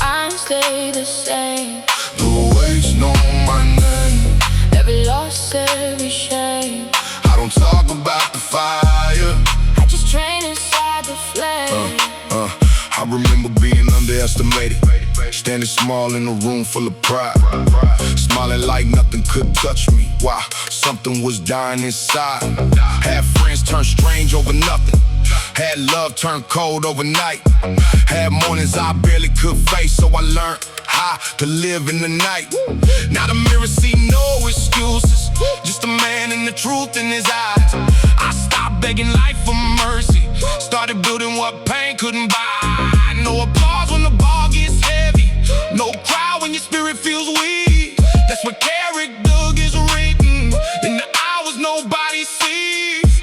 [SPEAKER 2] I stay the same.
[SPEAKER 1] The waves know my name.
[SPEAKER 2] Every loss, every shame.
[SPEAKER 1] I don't talk about the fire.
[SPEAKER 2] I just train inside the flame.
[SPEAKER 1] I remember being underestimated, standing small in a room full of pride, smiling like nothing could touch me. Wow, something was dying inside. Had friends turn strange over nothing, had love turn cold overnight. Had mornings I barely could face, so I learned how to live in the night. Now the mirror see no excuses, just a man and the truth in his eyes. I stopped begging life for mercy, started building what pain couldn't buy. No applause when the bar gets heavy, no cry when your spirit feels weak. That's what character gets written in the hours nobody sees.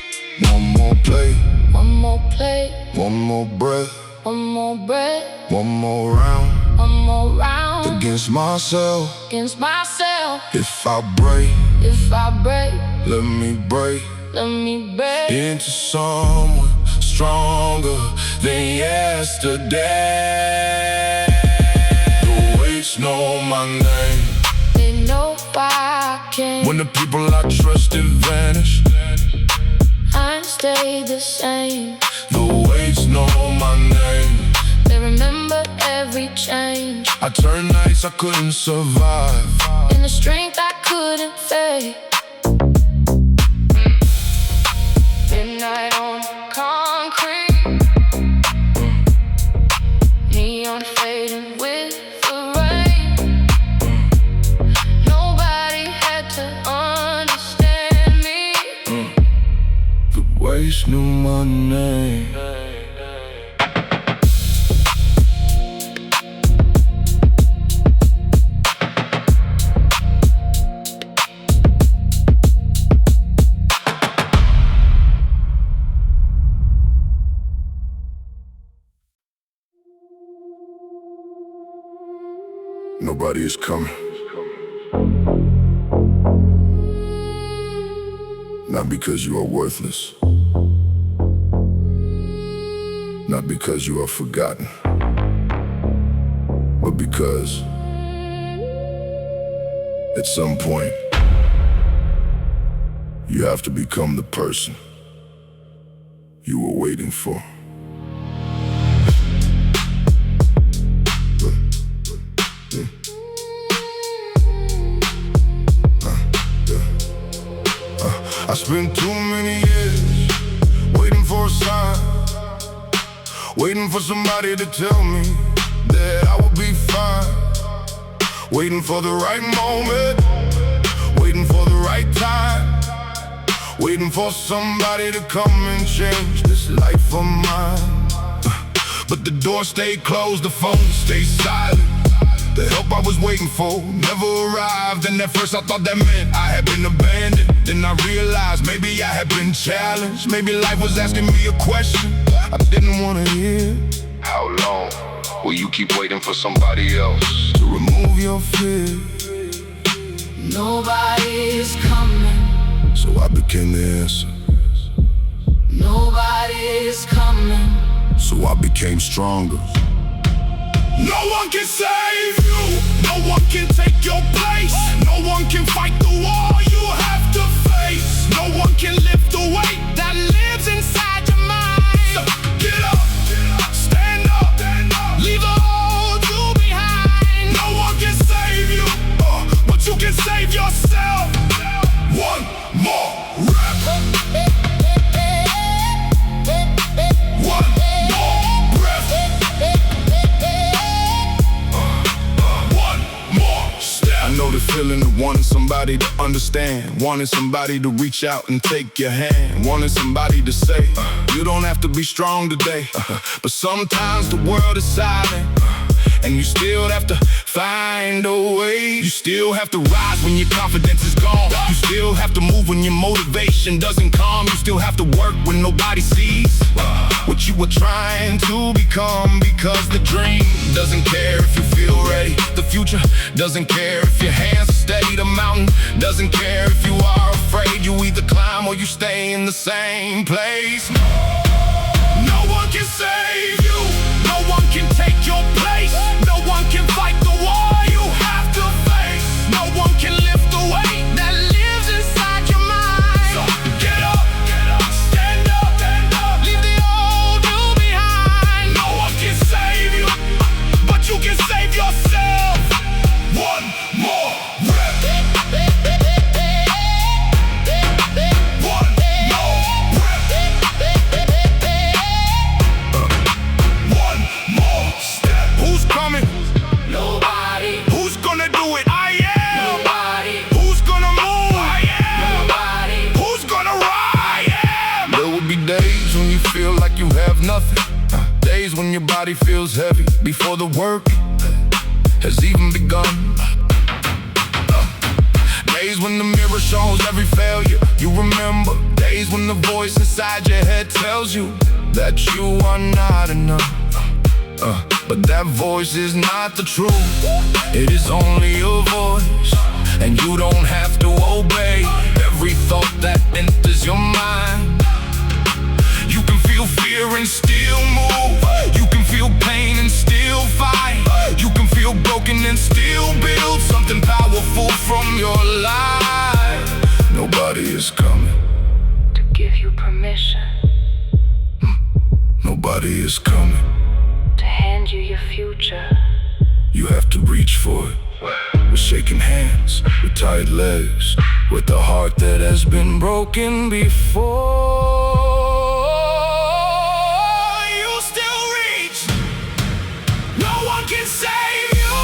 [SPEAKER 1] One more play,
[SPEAKER 2] One more plate,
[SPEAKER 1] one more breath,
[SPEAKER 2] one more breath,
[SPEAKER 1] one more round.
[SPEAKER 2] one more round.
[SPEAKER 1] Against myself,
[SPEAKER 2] Against myself,
[SPEAKER 1] if I break,
[SPEAKER 2] if I break,
[SPEAKER 1] let me break
[SPEAKER 2] let me break.
[SPEAKER 1] into someone stronger than yesterday. The waves know my name,
[SPEAKER 2] They know why I came.
[SPEAKER 1] when the people I trusted vanish.
[SPEAKER 2] I stay the same.
[SPEAKER 1] The waves know my name.
[SPEAKER 2] They remember every change.
[SPEAKER 1] I turned nights I couldn't survive,
[SPEAKER 2] In the strength I couldn't fake. Midnight on concrete,
[SPEAKER 1] Nobody is coming. Not because you are worthless. Not because you are forgotten. But because at some point you have to become the person you were waiting for. I spent too many years waiting for a sign, waiting for somebody to tell me that I would be fine, waiting for the right moment, waiting for the right time, waiting for somebody to come and change this life of mine. But the door stayed closed, the phone stayed silent. The help I was waiting for never arrived, and at first I thought that meant I had been abandoned. Then I realized maybe I had been challenged. Maybe life was asking me a question I didn't want to hear. How long will you keep waiting for somebody else to remove your fear?
[SPEAKER 3] Nobody's coming.
[SPEAKER 1] So I became the answer.
[SPEAKER 3] Nobody's coming.
[SPEAKER 1] So I became stronger. No one can save you. No one can take your place. No one can fight the war you have to face. No one can lift the weight that lives inside your mind. So get up, stand up, leave the old you behind. No one can save you, but you can save yourself. One more rep. One more breath. I know the feeling of wanting somebody to understand, wanting somebody to reach out and take your hand, wanting somebody to say, you don't have to be strong today, but sometimes the world is silent, and you still have to find a way. You still have to rise when your confidence is gone. You still have to move when your motivation doesn't come. You still have to work when nobody sees what you were trying to become, because the dream doesn't care if you feel ready. The future doesn't care if your hands are steady. The mountain doesn't care if you are afraid. You either climb or you stay in the same place. No one can save you. No one can take your place. No one can fight the war you have to face. No one can lift the weight that lives inside your mind. So get up, stand up, leave the old you behind. No one can save you, but you can save yourself. One more rep. One more rep. One more step. Who's coming?
[SPEAKER 3] Nobody.
[SPEAKER 1] Who's gonna do it? I am.
[SPEAKER 3] Nobody.
[SPEAKER 1] Who's gonna move? I am.
[SPEAKER 3] Nobody.
[SPEAKER 1] Who's gonna ride? I am. There will be days when you feel like you have nothing, days when your body feels heavy before the work has even begun. Days when the mirror shows every failure you remember. Days when the voice inside your head tells you that you are not enough. But that voice is not the truth. It is only a voice, and you don't have to obey every thought that enters your mind. You can feel fear and still move. You can feel pain and still fight. You can feel broken and still build something powerful from your life. Nobody is coming
[SPEAKER 3] To give you permission
[SPEAKER 1] Nobody is coming.
[SPEAKER 3] to hand you your future.
[SPEAKER 1] You have to reach for it. With shaking hands, with tired legs, with a heart that has been broken before. You still reach. No one can save you.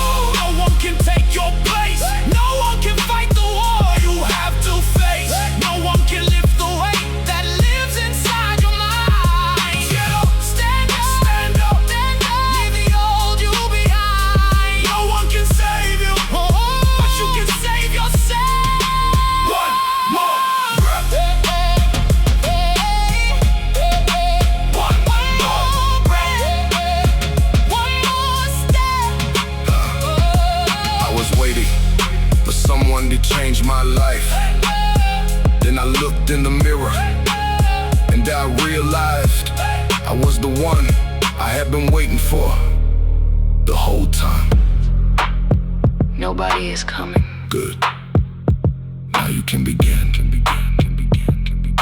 [SPEAKER 1] No one can take your place. No one can fight the war you have to face. No one can lift the weight that lives inside your mind. Get up, stand up, leave the old you behind. No one can save you, but you can save yourself. One more breath. changed my life. Then I looked in the mirror and I realized I was the one I had been waiting for the whole time.
[SPEAKER 3] Nobody is coming.
[SPEAKER 1] Good. Now you can begin, can begin, can begin, can begin.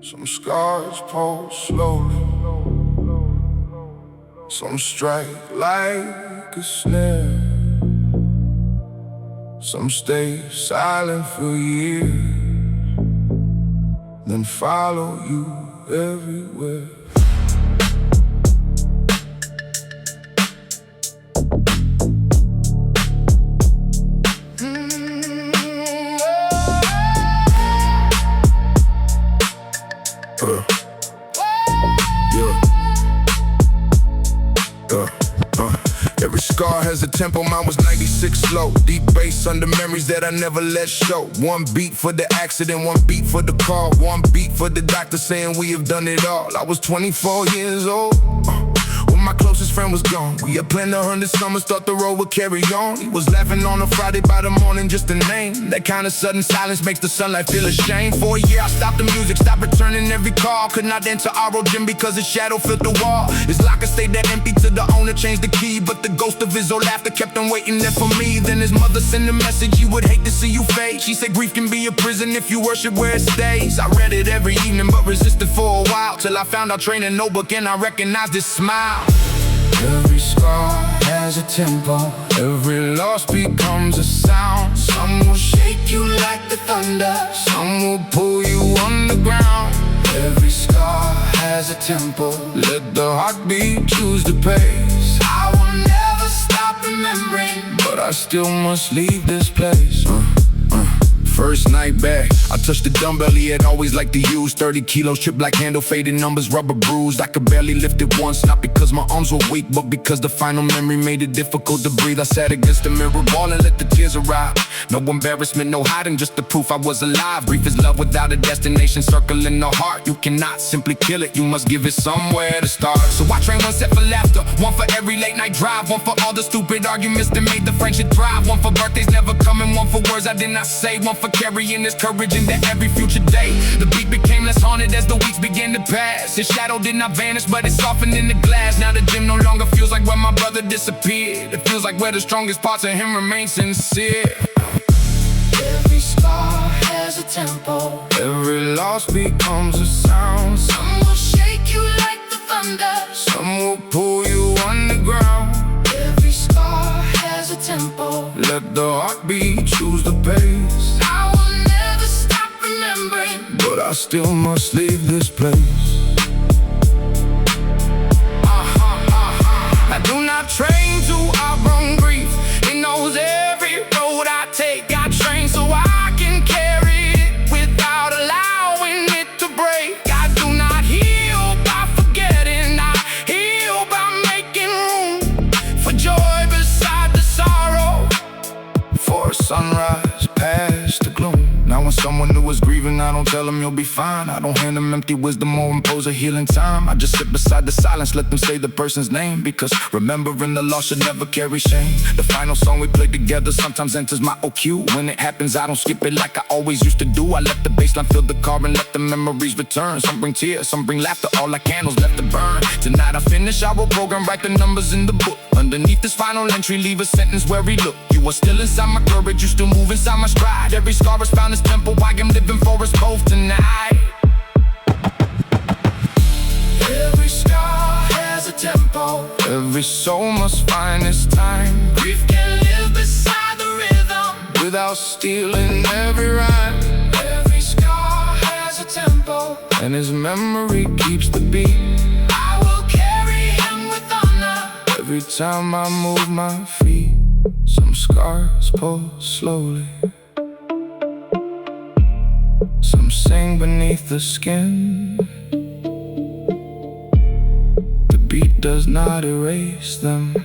[SPEAKER 1] Some scars pull slowly, some strike like a snare, some stay silent for years, then follow you everywhere. Every scar has a tempo, mine was 96 slow. Deep bass under memories that I never let show. One beat for the accident, one beat for the call, one beat for the doctor saying we have done it all. I was 24 years old when my closest friend was gone. We had planned 100 summers, thought the road would carry on. He was laughing on a Friday, by the morning just a name. That kind of sudden silence makes the sunlight feel ashamed. For a year I stopped the music, stopped returning every call. Could not enter our gym because his shadow filled the wall. His locker stayed that empty till the owner changed the key, but the ghost of his old laughter kept on waiting there for me. Then his mother sent a message, he would hate to see you fade. She said grief can be a prison if you worship where it stays. I read it every evening but resisted for a while, till I found our training notebook and I recognized his smile. Every scar has a tempo, every loss becomes a sound. Some will shake you like the thunder, some will pull you underground. Every scar has a tempo, let the heartbeat choose the pace. I will never stop remembering, but I still must leave this place. First night back, I touched the dumbbell he had always liked to use. 30 kilos, chip black handle, faded numbers, rubber bruised. I could barely lift it once, not because my arms were weak, but because the final memory made it difficult to breathe. I sat against the mirror wall and let the tears arrive. No embarrassment, no hiding, just the proof I was alive. Grief is love without a destination, circling the heart. You cannot simply kill it, you must give it somewhere to start. So I train one set for laughter, one for every late night drive, one for all the stupid arguments that made the friendship thrive, one for birthdays never coming, one for words I did not say, one for carrying this courage into every future day. The beat became less haunted as the weeks began to pass. His shadow did not vanish, but it softened in the glass. Now the gym no longer feels like where my brother disappeared. It feels like where the strongest parts of him remain sincere. Every scar has a tempo, every loss becomes a sound. Some will shake you like the thunder, some will pull you underground. Every scar has a tempo, let the heartbeat choose the pace. I will never stop remembering, but I still must leave this place. I do not train to outrun grief, it knows every road I take. I train so I can carry it without allowing it to break. I do not heal by forgetting, I heal by making room for joy beside the sorrow, for a sunrise past the gloom. Now when someone new is grieving, I don't tell them you'll be fine. I don't hand them empty wisdom or impose a healing time. I just sit beside the silence, let them say the person's name, because remembering the loss should never carry shame. The final song we play together sometimes enters my OQ. When it happens, I don't skip it like I always used to do. I let the bassline fill the car and let the memories return. Some bring tears, some bring laughter, all like candles left to burn. Tonight I finish our program, write the numbers in the book. Underneath this final entry, leave a sentence where we look. You are still inside my courage, you still move inside my stride. Every scar has found its temple, I am living for us both tonight. Every scar has a tempo, every soul must find its time. Grief can live beside the rhythm, without stealing every rhyme. Every scar has a tempo, and his memory keeps the beat. I will carry him with honor, every time I move my feet. Some scars pull slowly, some sing beneath the skin. The beat does not erase them,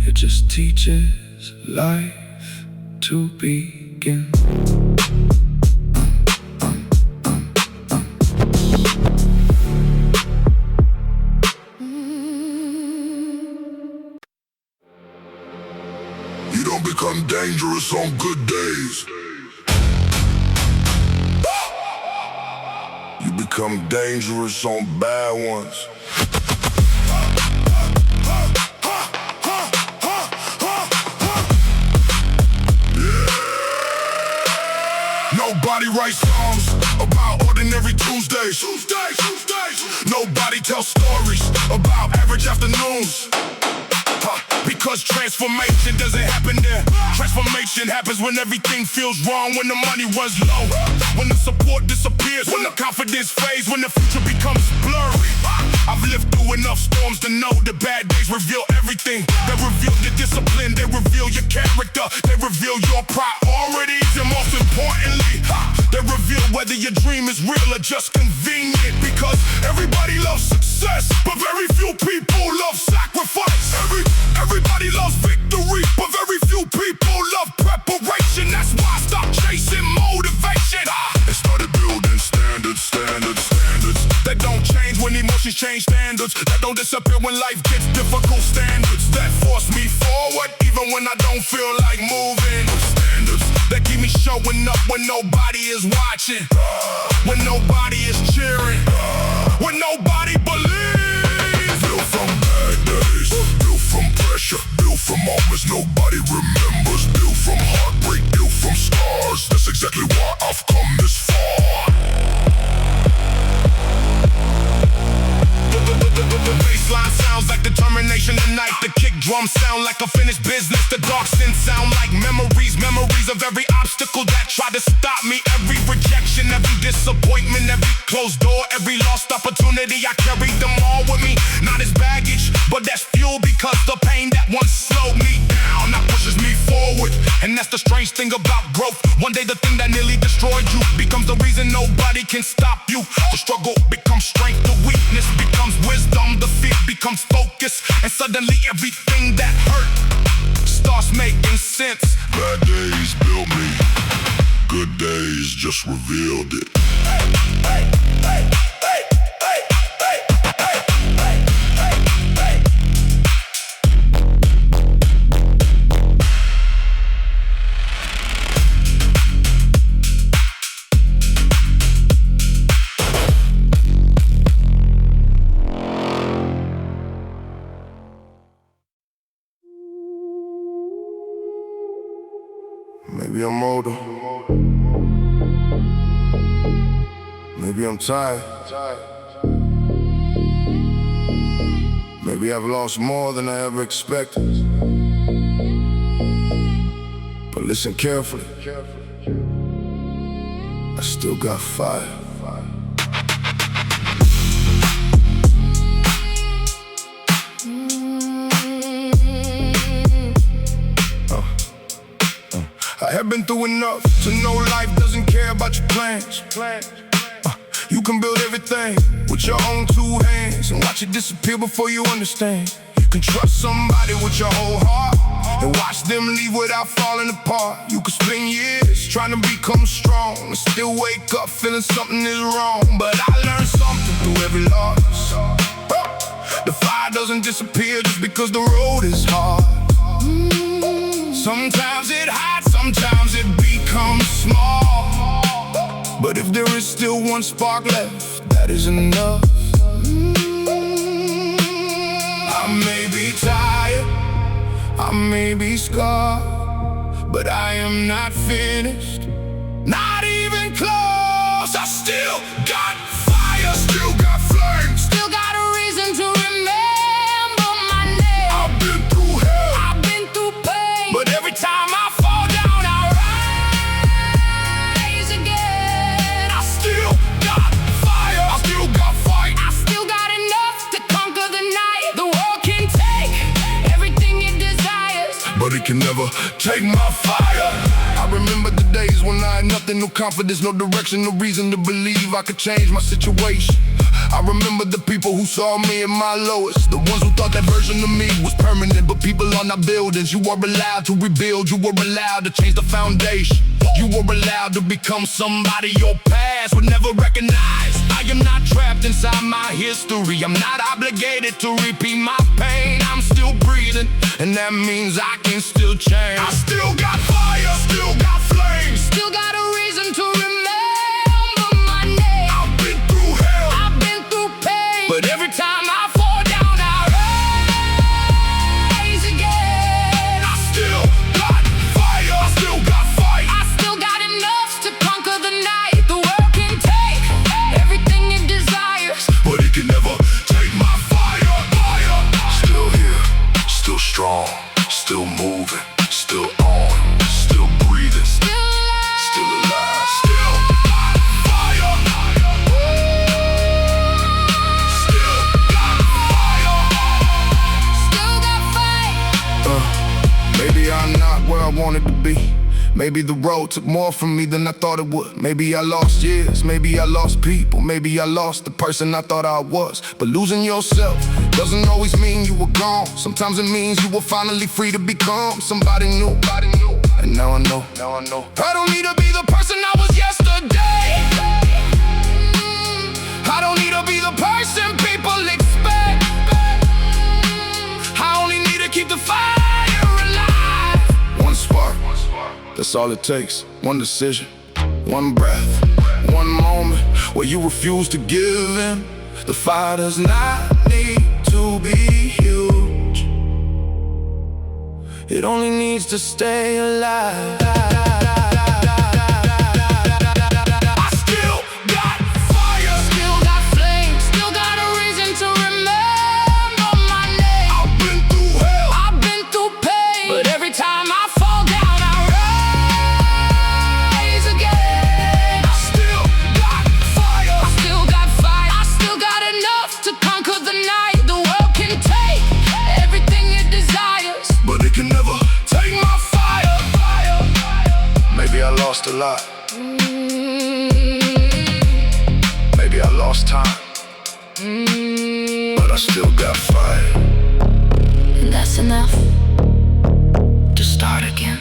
[SPEAKER 1] it just teaches life to begin. don't become dangerous on good days. You become dangerous on bad ones. Nobody writes songs about ordinary Tuesdays. Nobody tells stories about average afternoons. Because transformation doesn't happen there. Transformation happens when everything feels wrong, when the money runs low, when the support disappears, when the confidence fades, when the future becomes blurry. I've lived through enough storms to know that bad days reveal everything. They reveal your discipline, they reveal your character, they reveal your priorities, and most importantly, they reveal whether your dream is real or just convenient. Because everybody loves success, but very few people love sacrifice. Everybody loves victory, but very few people love preparation. That's why I stopped chasing motivation and started building standards that don't change when emotions change. Standards that don't disappear when life gets difficult. Standards that force me forward even when I don't feel like moving. Standards that keep me showing up when nobody is watching, when nobody is cheering, when nobody believes. Built from bad days, built from pressure, built from moments nobody remembers, built from heartbreak, built from scars. That's exactly why I've come this far. The bassline sounds like determination tonight. The kick drum sound like a finished business. The dark synth sound like memories of every obstacle that tried to stop me. Every rejection, every disappointment, every closed door, every lost opportunity. I carried them all with me, not as baggage, but that's fuel. Because the pain that once slowed me down now pushes me forward. And that's the strange thing about growth. One day the thing that nearly destroyed you becomes the reason nobody can stop you. The struggle becomes strength, the weakness becomes wisdom, the fear becomes focus, and suddenly everything that hurt starts making sense. Bad days built me, good days just revealed it. Maybe I'm older. Maybe I'm tired. Maybe I've lost more than I ever expected. But listen carefully. I still got fire. I have been through enough to know life doesn't care about your plans. You can build everything with your own two hands and watch it disappear before you understand. You can trust somebody with your whole heart and watch them leave without falling apart. You could spend years trying to become strong and still wake up feeling something is wrong. But I learned something through every loss. The fire doesn't disappear just because the road is hard. Sometimes it hides, sometimes it becomes small. But if there is still one spark left, that is enough. I may be tired, I may be scarred, but I am not finished, not even close. I still got fire, still got flame,
[SPEAKER 2] Still got a reason to remember my name.
[SPEAKER 1] I've been through hell,
[SPEAKER 2] I've been through pain,
[SPEAKER 1] but every time I fall down, I
[SPEAKER 2] rise again.
[SPEAKER 1] I still got fire, I still got fight.
[SPEAKER 2] I still got enough to conquer the night. The world can take everything it desires,
[SPEAKER 1] But it can never take my fire. I remember the days when I had nothing, no confidence, no direction, no reason to believe I could change my situation. I remember the people who saw me at my lowest, the ones who thought that version of me was permanent. But people are not buildings. You are allowed to rebuild, you are allowed to change the foundation. You were allowed to become somebody your past would never recognize. I am not trapped inside my history. I'm not obligated to repeat my pain. I'm still breathing, and that means I can still change. I still got fire, still got flames,
[SPEAKER 3] Still got a reason to remember my name.
[SPEAKER 1] I've been through hell,
[SPEAKER 3] I've been through pain,
[SPEAKER 1] but every time I
[SPEAKER 3] fall down, I rise again.
[SPEAKER 1] I still got fire, I still got fight.
[SPEAKER 3] I still got enough to conquer the night. The world can take everything it desires,
[SPEAKER 1] But it can never take my fire, fire. Still here, still strong, still moving, still on, still breathing, still alive, still got fire. Still got fire.
[SPEAKER 3] still got fight.
[SPEAKER 1] Maybe I'm not where I wanted to be. Maybe the road took more from me than I thought it would. Maybe I lost years, maybe I lost people, maybe I lost the person I thought I was. But losing yourself doesn't always mean you were gone. Sometimes it means you were finally free to become somebody new. And now I know, I don't need to be the person I was yesterday. I don't need to be the person people expect. I only need to keep the fire alive. One spark, that's all it takes. One decision, one breath, one moment where you refuse to give in. The fire does not need to be huge. It only needs to stay alive. I still got fire,
[SPEAKER 3] Still got flames, still got a reason to remember my name.
[SPEAKER 1] I've been through hell,
[SPEAKER 3] I've been through pain, but every time I fall down, I rise again.
[SPEAKER 1] I still got fire.
[SPEAKER 3] I still got fight. I still got enough to conquer the night. The world can take everything it desires,
[SPEAKER 1] But it can never take my fire. Maybe I lost a lot. Maybe I lost time. But I still got fire.
[SPEAKER 3] and that's enough to start again.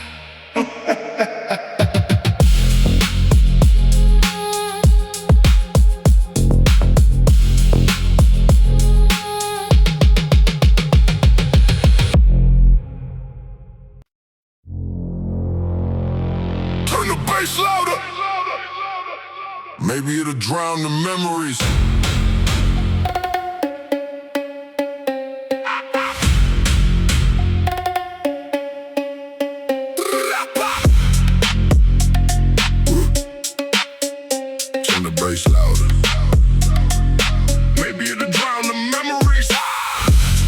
[SPEAKER 1] Turn the bass louder. Maybe it'll drown the memories. Turn the bass louder. Maybe it'll drown the memories.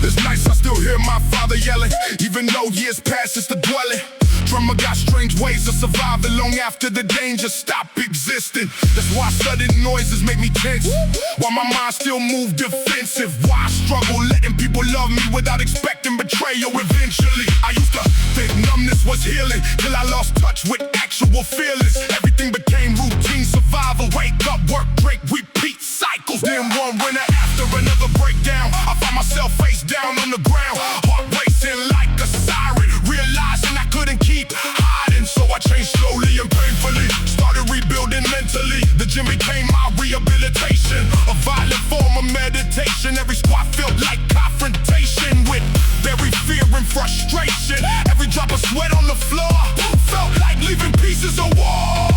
[SPEAKER 1] There's nights I still hear my father yelling, even though years past it's the dwelling. Drummer got strange ways of surviving long after the danger stopped existing. That's why sudden noises make me tense, while my mind still move defensive. Why I struggle letting people love me without expecting betrayal eventually. I used to think numbness was healing, till I lost touch with actual feelings. Everything became routine, survival, wake up, work, drink, repeat cycles. Then one winter after another breakdown, I find myself face down on the ground, heart racing like a siren, realizing I couldn't keep hiding. So I changed slowly and painfully, started rebuilding mentally. The gym became my rehabilitation, a violent form of meditation. Every squat felt like confrontation with buried fear and frustration. Every drop of sweat on the floor felt like leaving pieces of wall.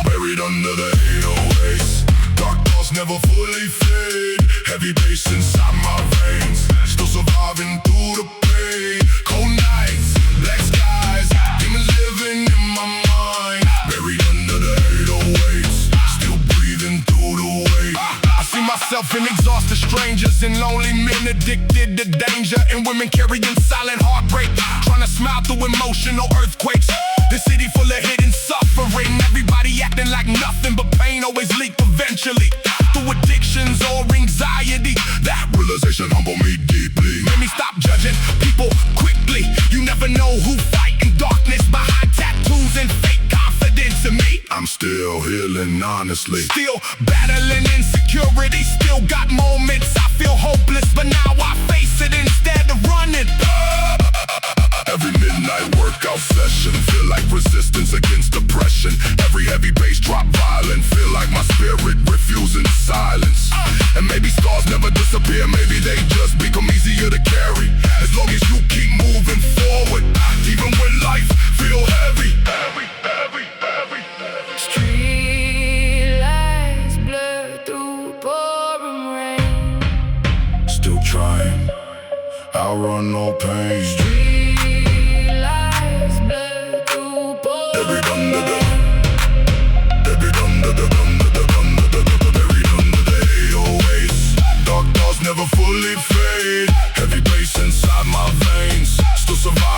[SPEAKER 1] Buried under the 808s, dark thoughts never fully fade. Heavy bass inside my veins, still surviving through the pain. Cold nights, black skies, demons living in my mind. Buried under the 808s, still breathing through the weight. I see myself in exhausted strangers and lonely men addicted to danger, and women carrying silent heartbreak, trying to smile through emotional earthquakes. The city full of hidden suffering, everybody acting like nothing but pain always leaked eventually. Through addictions or anxiety, that realization humbled me deeply. Made me stop judging people quickly. You never know who fight in darkness behind tattoos and fake confidence in me. I'm still healing honestly, still battling insecurity. Still got moments I feel hopeless, but now I face it instead of running. Every midnight workout session feel like resistance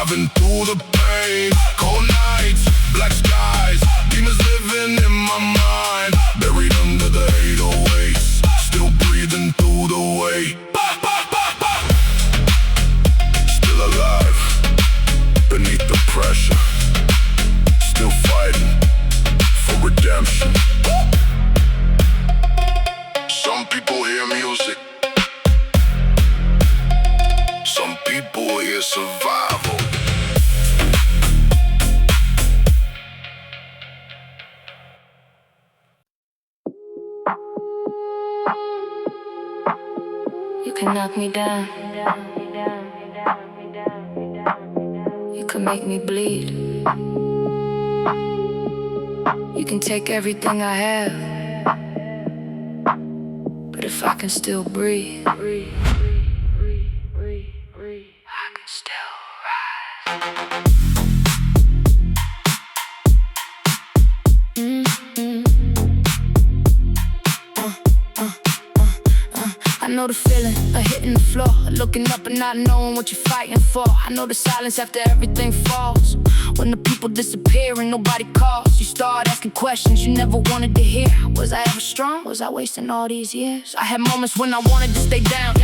[SPEAKER 1] surviving through the pain. Cold nights, black skies, demons living in my mind. Buried under the 808s, still breathing through the weight. Still alive, beneath the pressure. Still fighting for redemption. Some people hear music, some people hear survival.
[SPEAKER 2] You can knock me down. You can make me bleed. You can take everything I have, but if I can still breathe, I can still rise. I know the feeling of hitting the floor, looking up and not knowing what you're fighting for. I know the silence after everything falls, when the people disappear and nobody calls. You start asking questions you never wanted to hear. Was I ever strong? Was I wasting all these years? I had moments when I wanted to stay down,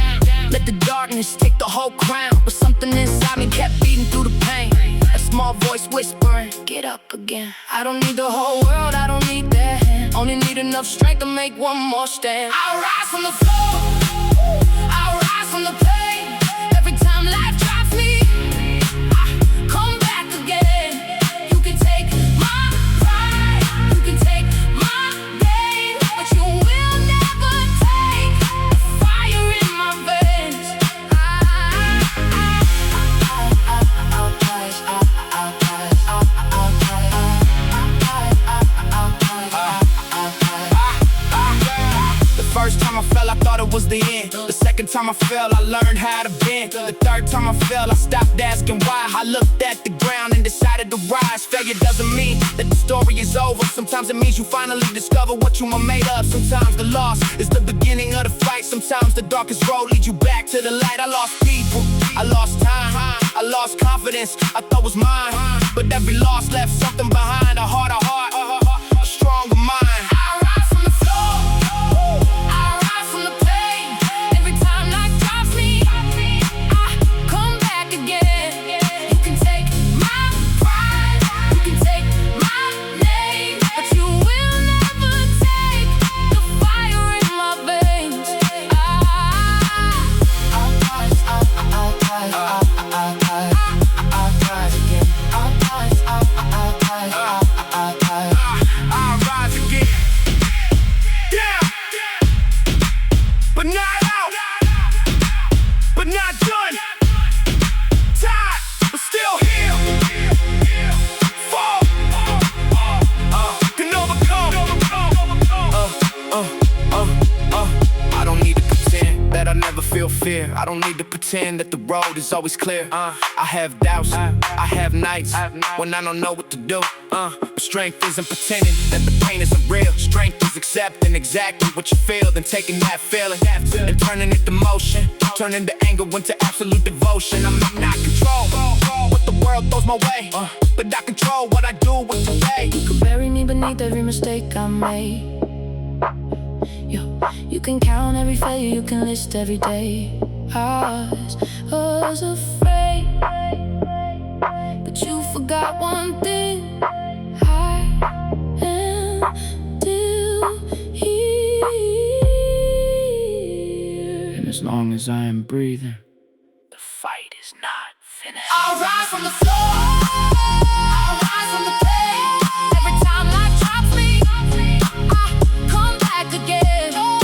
[SPEAKER 2] let the darkness take the whole crown, but something inside me kept beating through the pain. A small voice whispering, get up again. I don't need the whole world, I don't need that hand. Only need enough strength to make one more stand. I'll rise from the floor, I'll rise from the pain. Every time life drops me, I come back again. You can take my pride, you can take my pain, but you will never take the fire in my veins. The first time I fell, I thought it was the end. The second time I fell, I learned how to bend. The third time I fell, I stopped asking why. I looked at the ground and decided to rise. Failure doesn't mean that the story is over. Sometimes it means you finally discover what you were made of. Sometimes the loss is the beginning of the fight. Sometimes the darkest road leads you back to the light. I lost people, I lost time, I lost confidence I thought was mine, but every loss left something behind. A harder heart, a stronger mind. I rise from the floor, I rise from the pain. Every time life drops me, I come back again. You can take my pride, you can take my name, but you will never take the fire in my veins. I'll rise again. I'll rise again. Yeah, but not out, but not done. Tired, but still here. Fall, can overcome. I don't need to pretend that I never feel fear. I don't need to pretend that the road is always clear. I have doubts, I have nights when I don't know what to do. But strength isn't pretending that the pain isn't real. Strength is accepting exactly what you feel, then taking that feeling and turning it to motion, turning the anger into absolute devotion. I'm not control what the world throws my way, but I control what I do with today. You can bury me beneath every mistake I made. You can count every failure, you can list every day. I was afraid, but you forgot one thing. I am still here, and as long as I am breathing, the fight is not finished. I'll rise from the floor, I'll rise from the pain. Every time life drops me, I come back again. I'll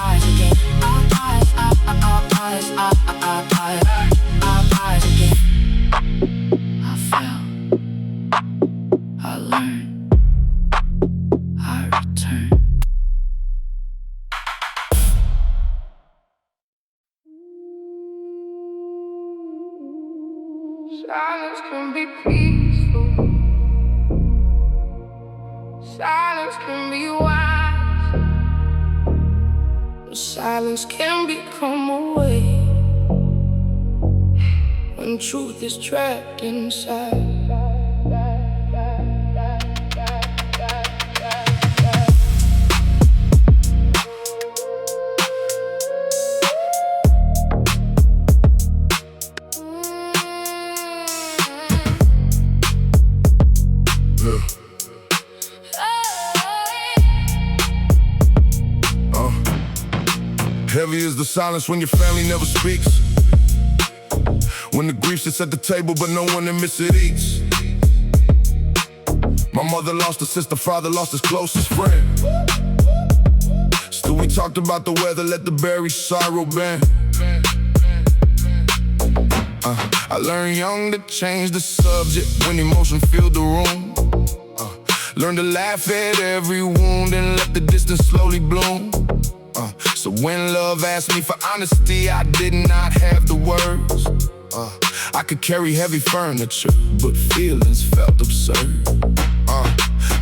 [SPEAKER 2] rise again. I'll rise Silence can be peaceful. Silence can be wise. Silence can become a way when truth is trapped inside.
[SPEAKER 1] Heavy is the silence when your family never speaks. When the grief sits at the table but no one admits it eats. My mother lost a sister, father lost his closest friend. Still we talked about the weather, let the buried sorrow bend. I learned young to change the subject when emotion filled the room. Learned to laugh at every wound and let the distance slowly bloom. So when love asked me for honesty, I did not have the words. I could carry heavy furniture, but feelings felt absurd.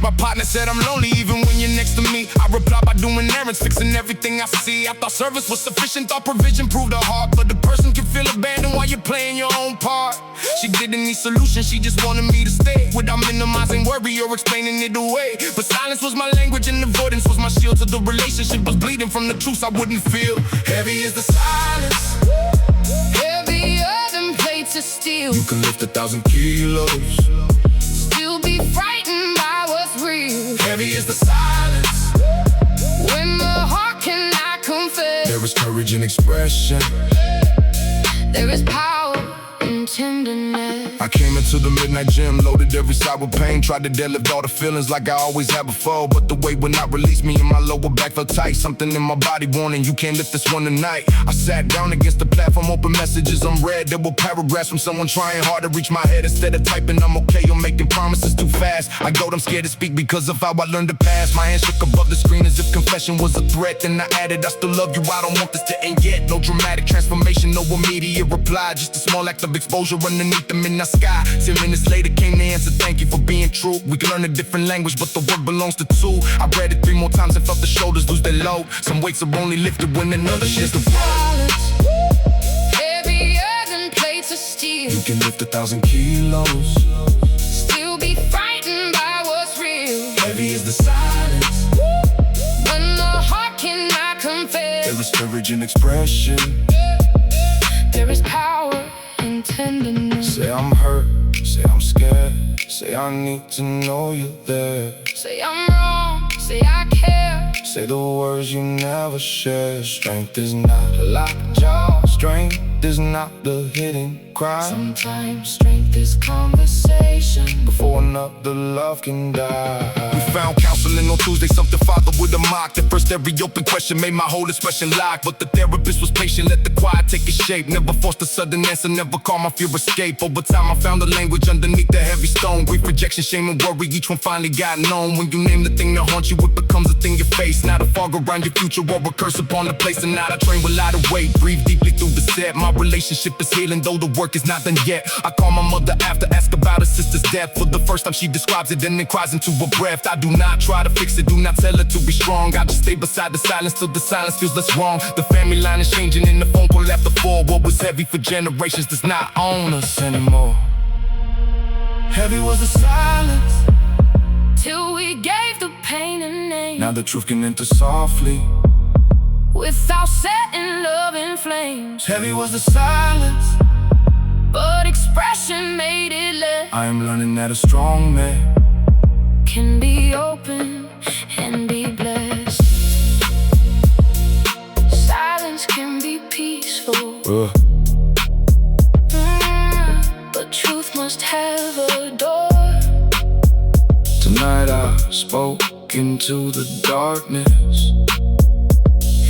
[SPEAKER 1] My partner said I'm lonely even when you're next to me. I replied by doing errands, fixing everything I see. I thought service was sufficient, thought provision proved her heart. But the person can feel abandoned while you're playing your own part. She didn't need solutions, she just wanted me to stay, without minimizing worry or explaining it away. But silence was my language and avoidance was my shield. So the relationship was bleeding from the truths I wouldn't feel. Heavy is the silence,
[SPEAKER 2] Heavier than plates of steel.
[SPEAKER 1] you can lift 1,000 kilos.
[SPEAKER 2] Still be frightened by what's real.
[SPEAKER 1] Heavy is the silence,
[SPEAKER 2] When the heart cannot confess.
[SPEAKER 1] there is courage in expression.
[SPEAKER 2] There is power in tenderness.
[SPEAKER 1] I came into the midnight gym, loaded every side with pain. Tried to deadlift all the feelings like I always have before, but the weight would not release me and my lower back felt tight. Something in my body warning, you can't lift this one tonight. I sat down against the platform, open messages unread. There were paragraphs from someone trying hard to reach my head. Instead of typing I'm okay or making promises too fast, I go, I'm scared to speak because of how I learned to pass. My hand shook above the screen as if confession was a threat. Then I added, I still love you, I don't want this to end yet. No dramatic transformation, no immediate reply, just a small act of exposure underneath the midnight sky. 10 minutes later came the answer, thank you for being true. We can learn a different language, but the word belongs to two. I read it 3 more times and felt the shoulders lose their load. Some weights are only lifted when another shares the road.
[SPEAKER 2] Silence, heavier than plates of steel.
[SPEAKER 1] You can lift 1,000 kilos.
[SPEAKER 2] Still be frightened by what's real.
[SPEAKER 1] Heavy is the silence,
[SPEAKER 2] When the heart cannot confess.
[SPEAKER 1] there is courage in expression.
[SPEAKER 2] There is power in tenderness.
[SPEAKER 1] Say I'm hurt, say I'm scared, say I need to know you're there.
[SPEAKER 2] Say I'm wrong, say I care.
[SPEAKER 1] Say the words you never share. Strength is not a lockjaw, strength is not the hidden cry.
[SPEAKER 2] Sometimes strength is conversation.
[SPEAKER 1] Before another love can die. We found counseling on Tuesday, something father would have mocked. At first every open question made my whole expression lock. But the therapist was patient, let the quiet take its shape. Never forced a sudden answer, never called my fear escape. Over time I found the language underneath the heavy stone. Grief, rejection, shame and worry, each one finally got known. When you name the thing that haunts you, it becomes a thing you face. Not a fog around your future or a curse upon the place. And now I train with lighter weight, breathe deeply through the set. My relationship is healing, though the work is not done yet. I call my mother after, ask about her sister's death. For the first time she describes it and then cries into her breath. I do not try to fix it, do not tell her to be strong. I just stay beside the silence till the silence feels less wrong. The family line is changing in the phone call after 4. What was heavy for generations does not own us anymore. Heavy was the silence,
[SPEAKER 2] Till we gave the pain a name.
[SPEAKER 1] now the truth can enter softly.
[SPEAKER 2] Without setting love in flames.
[SPEAKER 1] Heavy was the silence,
[SPEAKER 2] But expression made it less.
[SPEAKER 1] I am learning that a strong man
[SPEAKER 2] Can be open and be blessed. Silence can be peaceful. But truth must have a door.
[SPEAKER 1] Tonight I spoke into the darkness,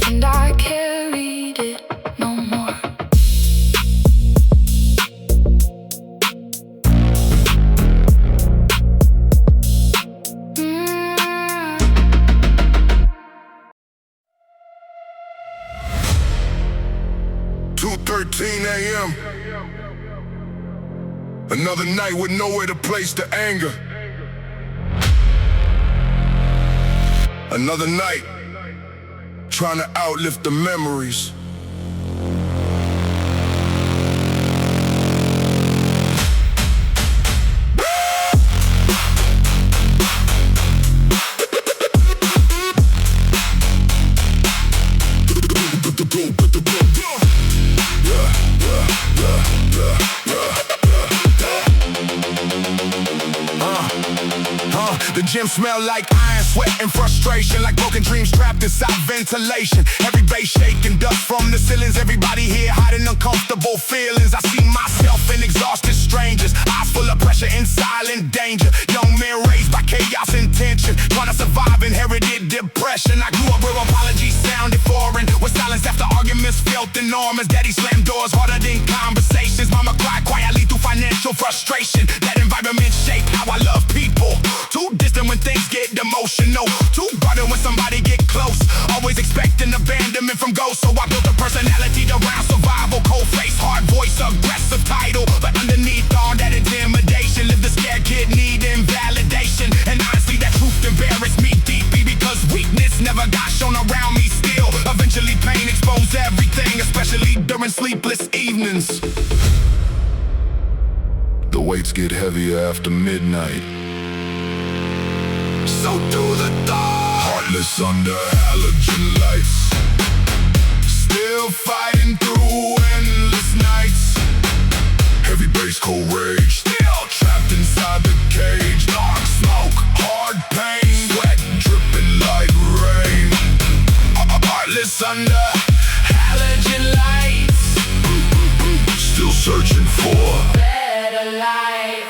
[SPEAKER 2] And I carried it no more.
[SPEAKER 1] $2:13 a.m. Another night with nowhere to place the anger. Another night trying to outlive the memories. The gym smell like iron, sweat, and frustration, like broken dreams trapped inside ventilation. Every base shaking, dust from the ceilings. Everybody here hiding uncomfortable feelings. I see myself in exhausted strangers, eyes full of pressure and silent danger. Young men raised by chaos and tension, trying to survive inherited depression. I grew up where apologies sounded foreign, where silence after arguments felt enormous. Daddy slammed doors harder than conversations. Mama cried quietly through financial frustration. That environment shaped how I love people. Too distant when things get emotional, too guarded when somebody get close. Always expecting abandonment from ghosts, so I built a personality around survival. Cold face, hard voice, aggressive title, but underneath all that intimidation lived a scared kid needing validation. And honestly, that truth embarrassed me deeply, because weakness never got shown around me still. Eventually pain exposed everything, especially during sleepless evenings. The weights get heavier after midnight, so do the thought. Heartless under halogen lights, still fighting through endless nights. Heavy bass, cold rage, still trapped inside the cage. Dark smoke, hard pain, sweat dripping like rain. Heartless under halogen lights, still searching for better life.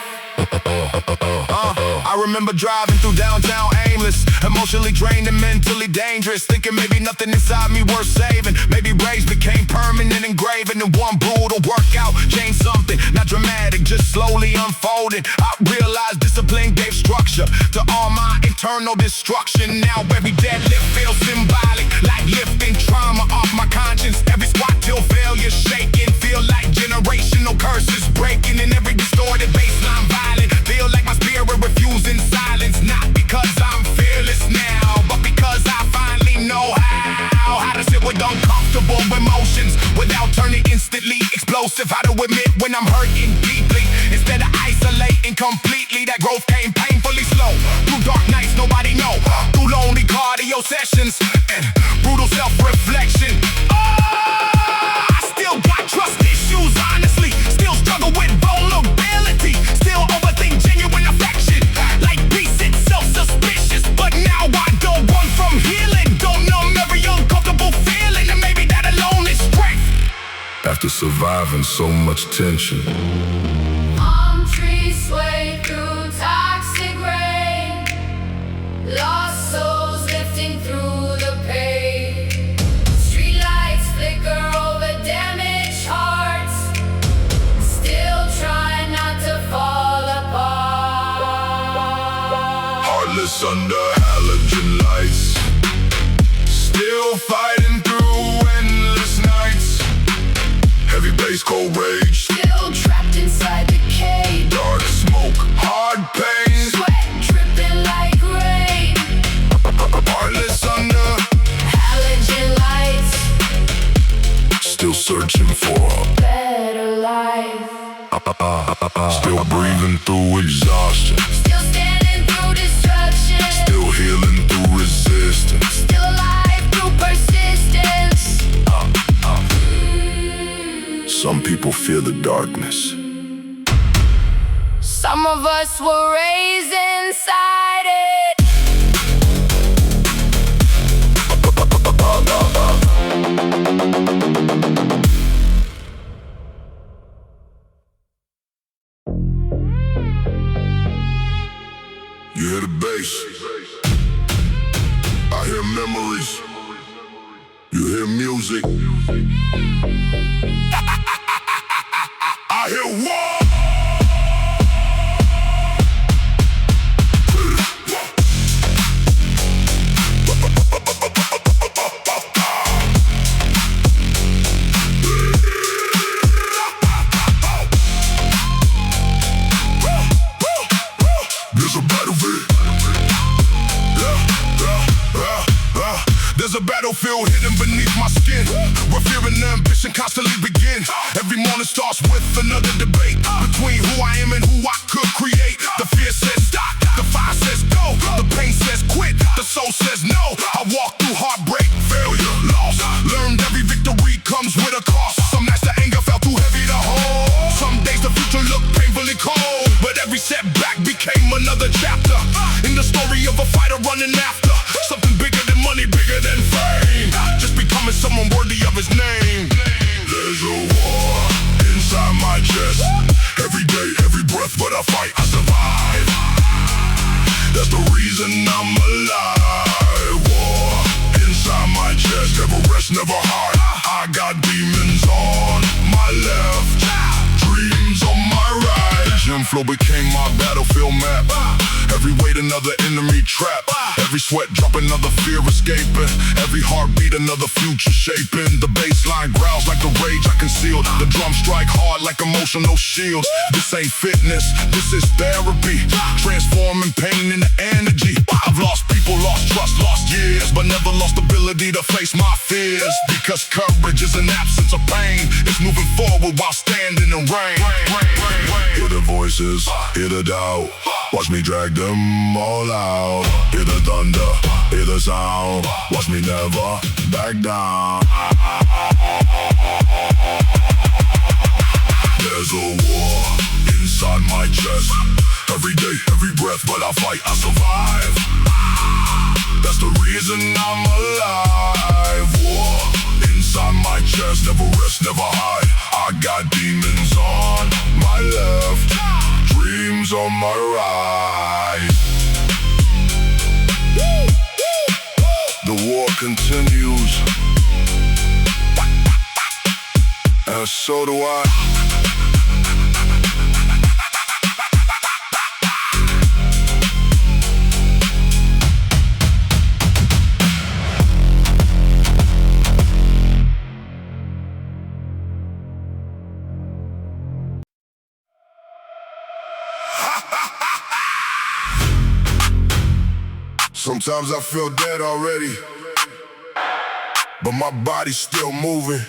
[SPEAKER 1] I remember driving through downtown aimless, emotionally drained and mentally dangerous, thinking maybe nothing inside me worth saving. Maybe rage became permanent, engraving in one brutal workout. Changed something, not dramatic, just slowly unfolding. I realized discipline gave structure to all my internal destruction. Now every deadlift feels symbolic, like lifting trauma off my conscience. Every squat till failure shaking, feel like generational curses breaking. In every distorted baseline violent, feel like my spirit refusing silence. Not because I'm fearless now, but because I finally know how to sit with uncomfortable emotions without turning instantly explosive. How to admit when I'm hurting deeply instead of isolating completely. That growth came painfully slow, through dark nights nobody know, through lonely cardio sessions and brutal self-reflection. I still got trust issues, honestly. Still struggle with vulnerability. Still overthink genuine affection, like peace itself suspicious. But now I don't run from healing, don't numb every uncomfortable feeling, and maybe that alone is strength. After surviving so much tension,
[SPEAKER 2] Palm trees sway through toxic rain, lost souls lifting through the pain. Streetlights flicker over damaged hearts, still trying not to fall apart.
[SPEAKER 1] heartless under halogen lights, still fighting through endless nights. Heavy bass, cold rage,
[SPEAKER 2] Still trapped inside the cage.
[SPEAKER 1] dark smoke, hard pain.
[SPEAKER 2] Sweat dripping like rain.
[SPEAKER 1] Heartless under,
[SPEAKER 2] Halogen lights,
[SPEAKER 1] still searching for
[SPEAKER 2] better life.
[SPEAKER 1] still breathing through exhaustion,
[SPEAKER 2] Still standing through destruction.
[SPEAKER 1] still healing through resistance.
[SPEAKER 2] Still alive through persistence.
[SPEAKER 1] Some people fear the darkness.
[SPEAKER 2] Some of us were raised inside it.
[SPEAKER 1] You hear the bass, I hear memories. You hear music, I hear war. there's a battlefield hidden beneath my skin, where fear and ambition constantly begin. Every morning starts with another debate between who I am and who I could create. The fear says stop, the fire says go, the pain says quit, the soul says no. I walk through heartbreak, failure, loss. Learned every victory comes with a cost. Some nights the anger felt too heavy to hold. Some days the future looked painfully cold, but every setback became another chapter in the story of a fighter running after something bigger than money, bigger than fame. Just becoming someone worthy of his name. There's a war inside my chest. Every day, every breath, but I fight, I survive. That's the reason I'm alive. War inside my chest, never rest, never hide. I got demons on my left, dreams on my right. Gym flow became my battlefield map. Every weight another enemy trap. Every sweat drop another fear escaping. Every heartbeat another future shaping. The baseline growls like the rage I concealed. The drums strike hard like emotional shields. This ain't fitness, this is therapy, transforming pain into energy. I've lost people, lost trust, lost years, but never lost ability to face my fears. Because courage is an absence of pain. It's moving forward while standing in rain. Hear the voices, hear the doubt. Watch me drag them all out. Hear the thunder, hear the sound. Watch me never back down. There's a war inside my chest. Every day, every breath, but I fight, I survive. That's the reason I'm alive. War inside my chest, never rest, never hide. I got demons on my left, dreams on my right. The war continues, and so do I. Sometimes I feel dead already, but my body's still moving.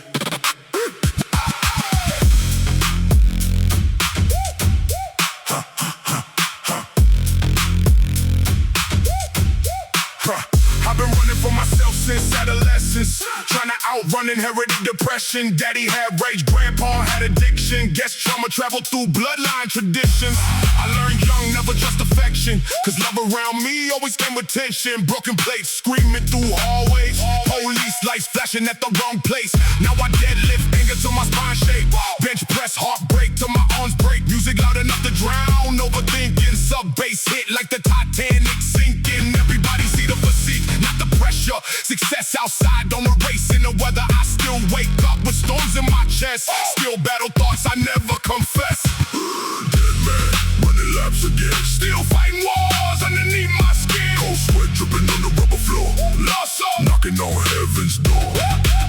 [SPEAKER 1] I've been running for myself since adolescence, trying to outrun inherited depression. Daddy had rage, grandpa had addiction. Guess trauma traveled through bloodline traditions. I learned young, never trust affection, cause love around me always came with tension. Broken plates, screaming through hallways. Police lights flashing at the wrong place. Now I deadlift anger till my spine shake. Bench press, heartbreak till my arms break. Music loud enough to drown, overthinking. Sub-bass hit like the Titanic sinking. Everybody see the physique, not the pressure. Success outside, don't erase in the weather. I still wake up with storms in my chest. Still battle thoughts I never confess. Dead man, running laps again. Still fighting wars underneath my skin. Cold sweat dripping on the rubber floor. Lost soul, knocking on heaven's door.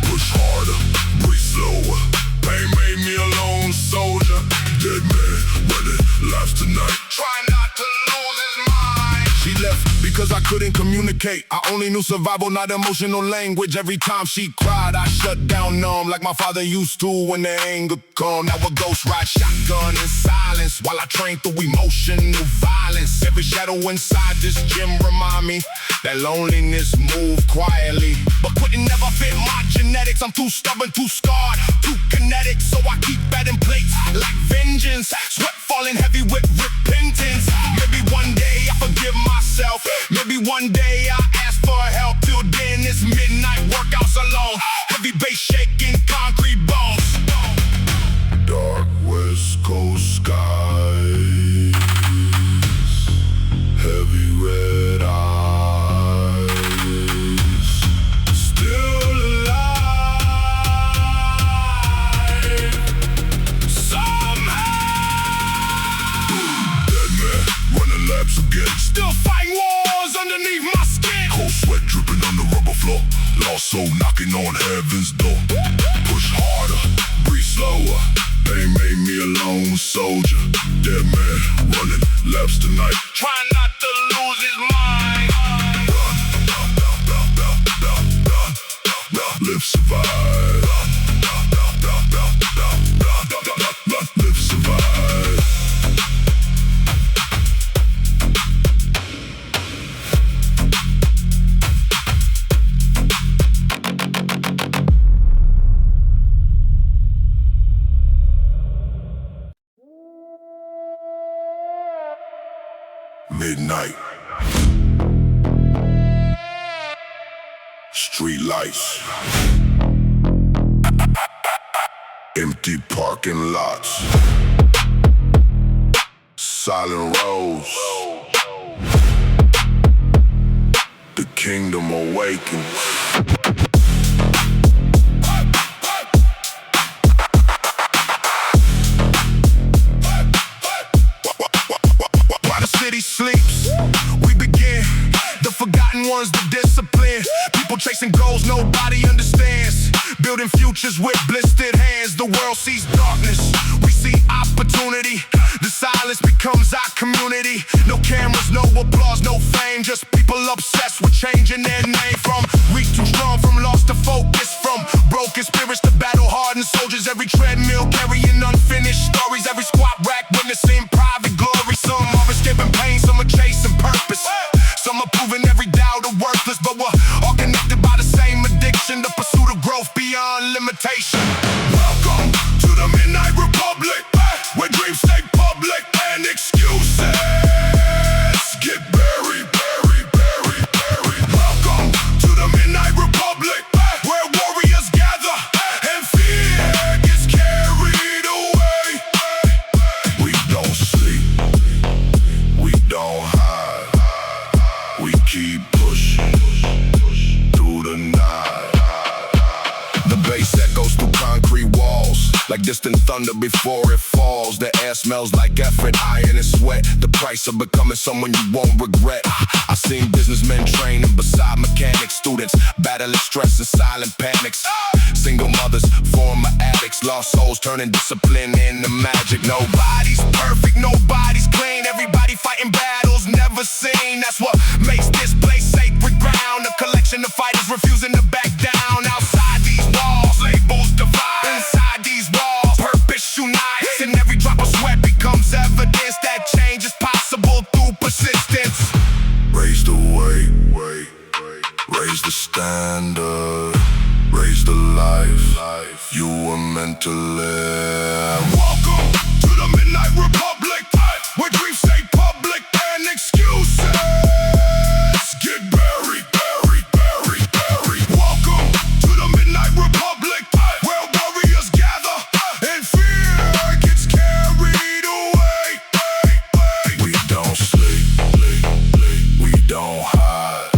[SPEAKER 1] Push harder, breathe slower. Pain made me a lone soldier. Dead man, running laps tonight. Try not to lose his mind. She left because I couldn't communicate. I only knew survival, not emotional language. Every time she cried, I shut down numb, like my father used to when the anger come. Now a ghost ride shotgun in silence while I train through emotional violence. Every shadow inside this gym remind me that loneliness move quietly, but quitting never fit my genetics. I'm too stubborn, too scarred, too kinetic, so I keep batting plates like vengeance. Sweat falling heavy with repentance. Maybe one day I forgive myself. Maybe one day I ask for help. Till then it's midnight workouts alone. Heavy bass shaking concrete bones. Dark West Coast skies, heavy red eyes, still alive somehow. Dead man, running laps again. Still fighting wars underneath my skin. Cold sweat dripping on the rubber floor. Lost soul knocking on heaven's door. Push harder, breathe slower. They made me a lone soldier. Dead man, running laps tonight. Trying not to lose his mind. Run, Midnight. Street lights. Empty parking lots. Silent roads. The kingdom awakens. While the city sleeps, we begin. The forgotten ones, the discipline. People chasing goals nobody understands. Building futures with blistered hands. The world sees darkness, we see opportunity. The silence becomes our community. No cameras, no applause, no fame. Just people obsessed with changing their name. From weak to strong, from lost to focus. From broken spirits to battle-hardened soldiers. Every treadmill carrying unfinished stories. Every squat rack witnessing private glory. Some are escaping pain, some are chasing purpose. Some are proving every doubt are worthless. But we're all connected by the same addiction. The pursuit of growth beyond limitation. Welcome to the Midnight Republic, where dreams stay public and excuses get buried, buried, buried, buried. Welcome to the Midnight Republic, where warriors gather and fear gets carried away. We don't sleep, we don't hide. We keep pushing through the night. The bass echoes through concrete walls, like distant thunder before it falls. The air smells like effort, iron and sweat. The price of becoming someone you won't regret. I've seen businessmen training beside mechanics. Students battling stress and silent panics. Single mothers, former addicts. Lost souls turning discipline into magic. Nobody's perfect, nobody's clean. Everybody fighting battles never seen. That's what makes this place sacred ground. A collection of fighters refusing to back down. Outside these walls, labels divide. Inside these walls, purpose unites. And every drop of sweat becomes evidence that change is possible through persistence. Raise the weight, raise the standard, raise the life you were meant to live. Welcome to the Midnight Republic, where dreams stay public and excuses get buried, buried, buried, buried. Welcome to the Midnight Republic, where warriors gather and fear gets carried away. We don't sleep, we don't hide.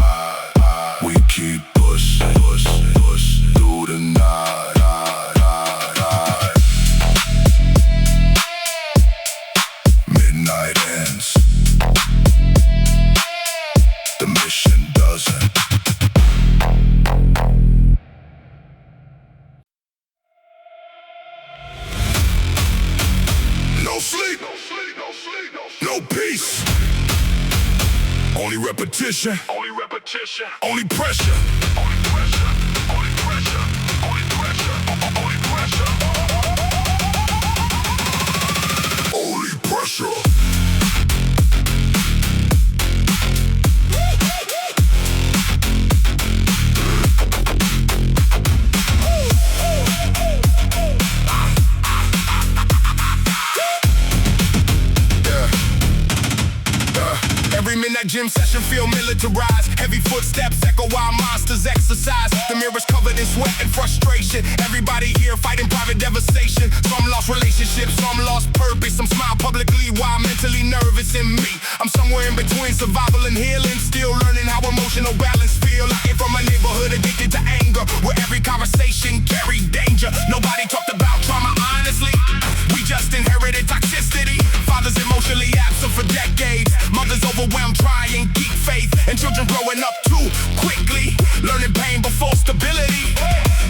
[SPEAKER 1] We keep pushing through the night. Midnight ends, the mission doesn't. No sleep, no peace. Only repetition, only pressure, only pressure, only pressure, only pressure, only pressure, only pressure. Every midnight gym session feel militarized. Heavy footsteps echo while monsters exercise. The mirrors covered in sweat and frustration. Everybody here fighting private devastation. Some lost relationships, some lost purpose. Some smile publicly while mentally nervous. In me, I'm somewhere in between survival and healing. Still learning how emotional balance feel. I came from a neighborhood addicted to anger, where every conversation carried danger. Nobody talked about trauma honestly. We just inherited toxicity. Fathers emotionally absent for decades. Mothers overwhelmed trying keep faith. And children growing up too quickly, learning pain before stability.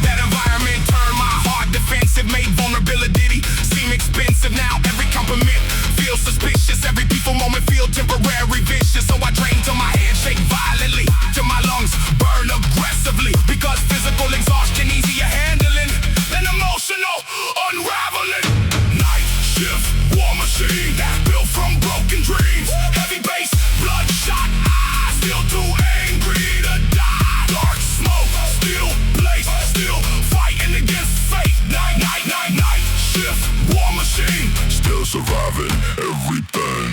[SPEAKER 1] That environment turned my heart defensive, made vulnerability seem expensive. Now every compliment feels suspicious. Every peaceful moment feel temporary vicious. So I drain till my head shake violently, till my lungs burn aggressively. Because physical exhaustion easier handling than emotional unraveling. Night shift, war machine, built from broken dreams. Heavy bass, bloodshot eyes, still too angry.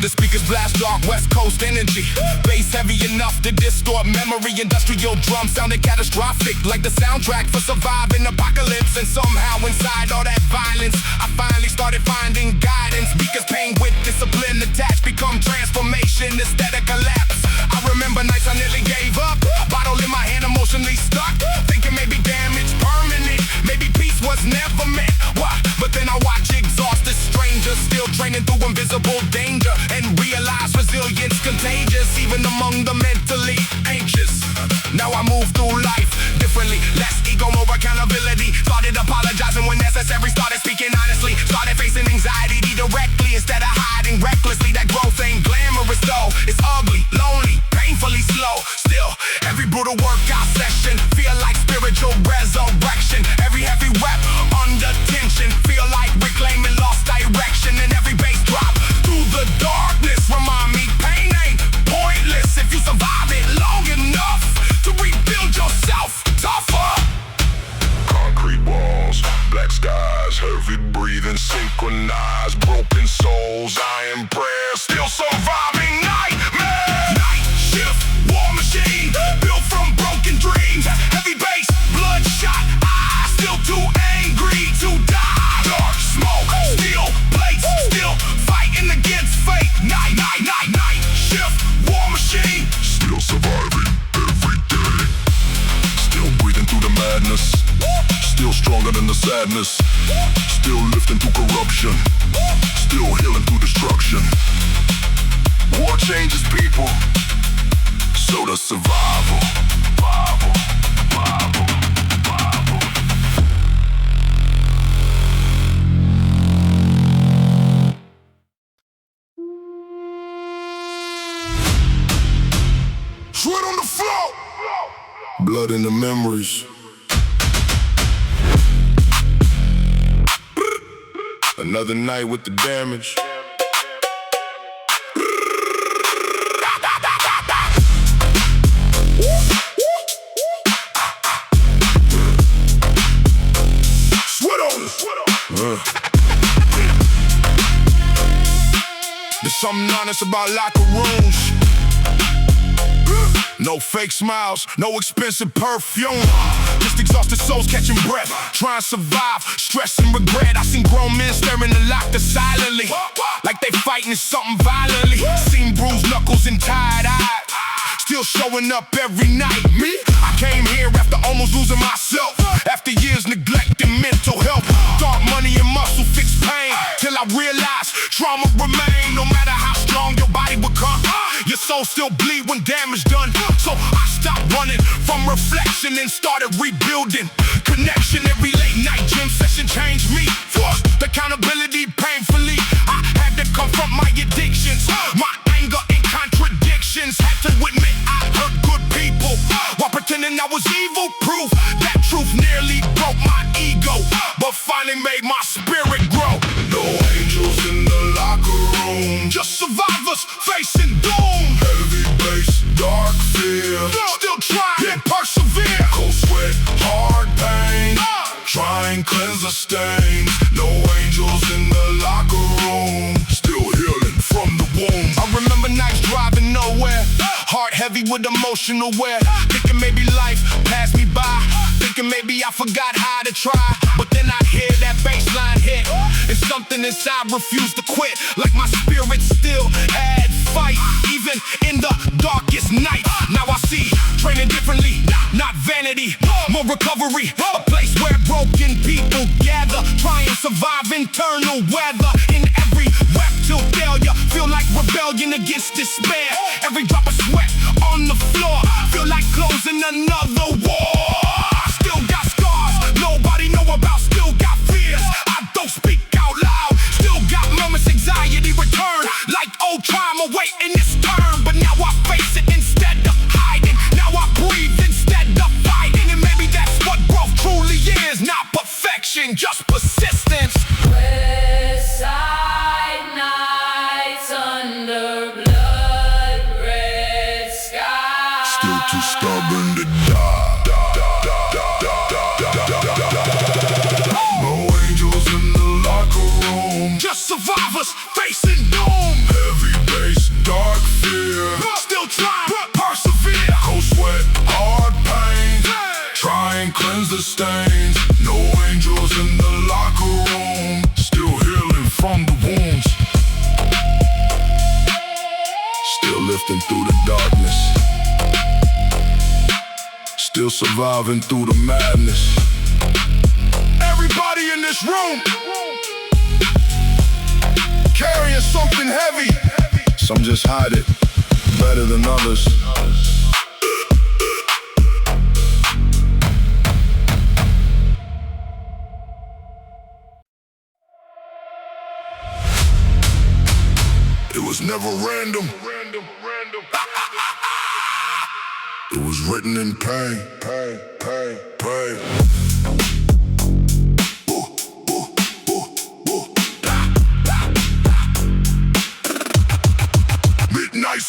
[SPEAKER 1] The speakers blast dark West Coast energy. Bass heavy enough to distort memory. Industrial drums sounded catastrophic, like the soundtrack for surviving apocalypse. And somehow inside all that violence, I finally started finding guidance. Speakers pain with discipline attached, become transformation instead of collapse. I remember nights I nearly gave up, bottle in my hand emotionally stuck, thinking maybe damage permanent, maybe peace was never meant. Why? But then I watch exhausted strangers still training through invisible danger, and realize resilience contagious even among the mentally anxious. Now I move through life differently, less ego, more accountability. Started apologizing when necessary, started speaking honestly, started facing anxiety directly instead of hiding recklessly. That growth ain't glamorous though, it's ugly, lonely, painfully slow. Still, every brutal workout session feel like spiritual resurrection. Every heavy rep under tension feel like reclaiming lost direction. And every bass drop through the darkness remind me pain ain't pointless if you survive it long enough to rebuild yourself tougher. Concrete walls, black skies, heavy breathing, synchronized, broken souls, iron prayers, still surviving nightmares. Night shift, war machine, built from broken dreams. Heavy bass, bloodshot eyes, still too angry to die. Dark smoke, steel plates, still fighting against fate. Night shift, war machine, still surviving every day. Still breathing through the madness, still stronger than the sadness, still lifting through corruption, still healing through destruction. War changes people, so does survival. Sweat on the floor, blood in the memories. Another night with the damage. Sweat on it. There's something honest about locker rooms. No fake smiles, no expensive perfume. Just exhausted souls catching breath, trying to survive, stress and regret. I seen grown men staring the locker silently, like they fighting something violently. Seen bruised knuckles and tired eyes, still showing up every night. Me? I came here after almost losing myself, after years neglecting mental health. Thought money and muscle fix pain, till I realized trauma remain. No matter how strong your body become, your soul still bleed when damage done. So I stopped running from reflection and started rebuilding connection. Every late night gym session changed me, forced accountability painfully. I had to confront my addictions, my anger and contradictions. Had to admit I hurt good people while pretending I was evil. Proof that truth nearly broke my ego, but finally made my spirit grow. No angels in the locker room, just survivors facing doom. Heavy bass, dark fear, still trying and persevere. Cold sweat, hard pain, try and cleanse the stains. No angels in the locker room, still healing from the wound. I remember nights driving nowhere, heart heavy with emotional wear, thinking maybe life passed me by, thinking maybe I forgot how to try. But then I hear that bass line hit, and something inside refused to quit, like my spirit still had fight, even in the darkest night. Now I see training differently, not vanity, more recovery. A place where broken people gather, try and survive internal weather. In every rep till failure, feel like rebellion against despair. Every drop of sweat on the floor, feel like closing another war. Still got scars nobody know about, still got fears I don't speak out loud. Still got moments anxiety return, like old trauma waiting its turn. But now I face it instead of hiding, now I breathe instead of fighting. And maybe that's what growth truly is, not perfection, just persistence.
[SPEAKER 2] West side nights under blood red sky.
[SPEAKER 1] Still too stubborn to die. No angels in the locker room, just survivors facing doom. Heavy bass. uplifting through the darkness, still surviving through the madness. Everybody in this room carrying something heavy. Some just hide it better than others. It was never random. It was written in pain. Midnight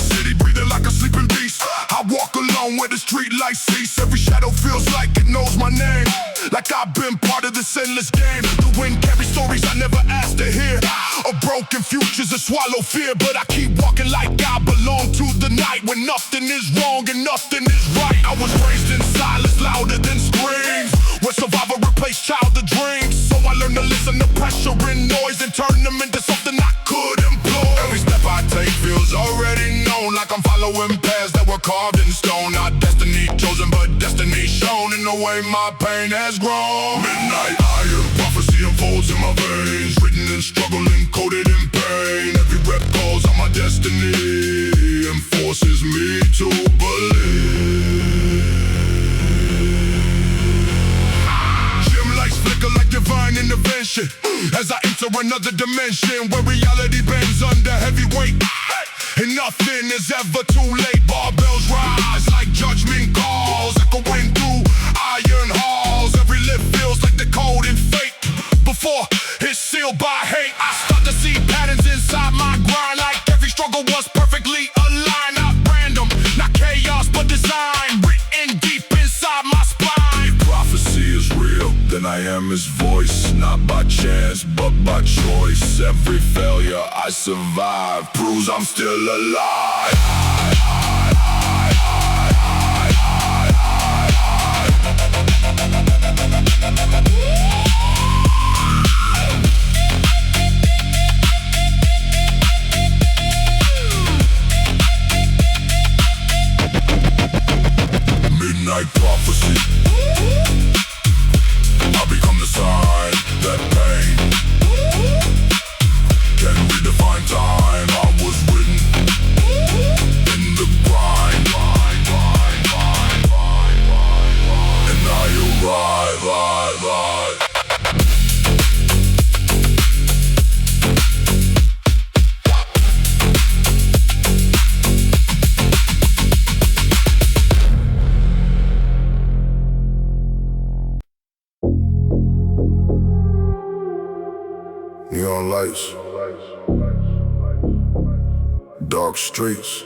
[SPEAKER 1] city, breathing like a sleeping beast. I walk alone where the street lights cease. Every shadow feels like it knows my name, like I've been part of this endless game. The wind carries stories I never asked to hear, of broken futures that swallow fear. But I keep walking like I belong to the night, when nothing is wrong and nothing is right. I was raised in silence louder than screams, where survival replaced childhood dreams. So I learned to listen to pressure and noise and turn them into something I could employ. Every step I take feels already known, like I'm following paths that were carved in stone. Not destiny chosen, but destiny shown in the way my pain has grown. Midnight iron, prophecy unfolds in my veins, written in struggle, encoded in pain. Every rep calls on my destiny and forces me to believe. Gym lights flicker like divine intervention as I enter another dimension where reality bends under heavy weight, and nothing is ever too late. Barbells rise like judgment calls, echoing through iron halls. Every lip feels like the code in fate, before it's sealed by hate. I start to see patterns inside my grind, like every struggle was perfectly aligned. Not random, not chaos, but design, written deep inside my spine. If prophecy is real, then I am his voice, not by chance, but by choice. Every failure I survive proves I'm still alive. Midnight prophecy, I become the sign that pain can redefine time. I was written in the grind, and now you ride. Neon lights, dark streets,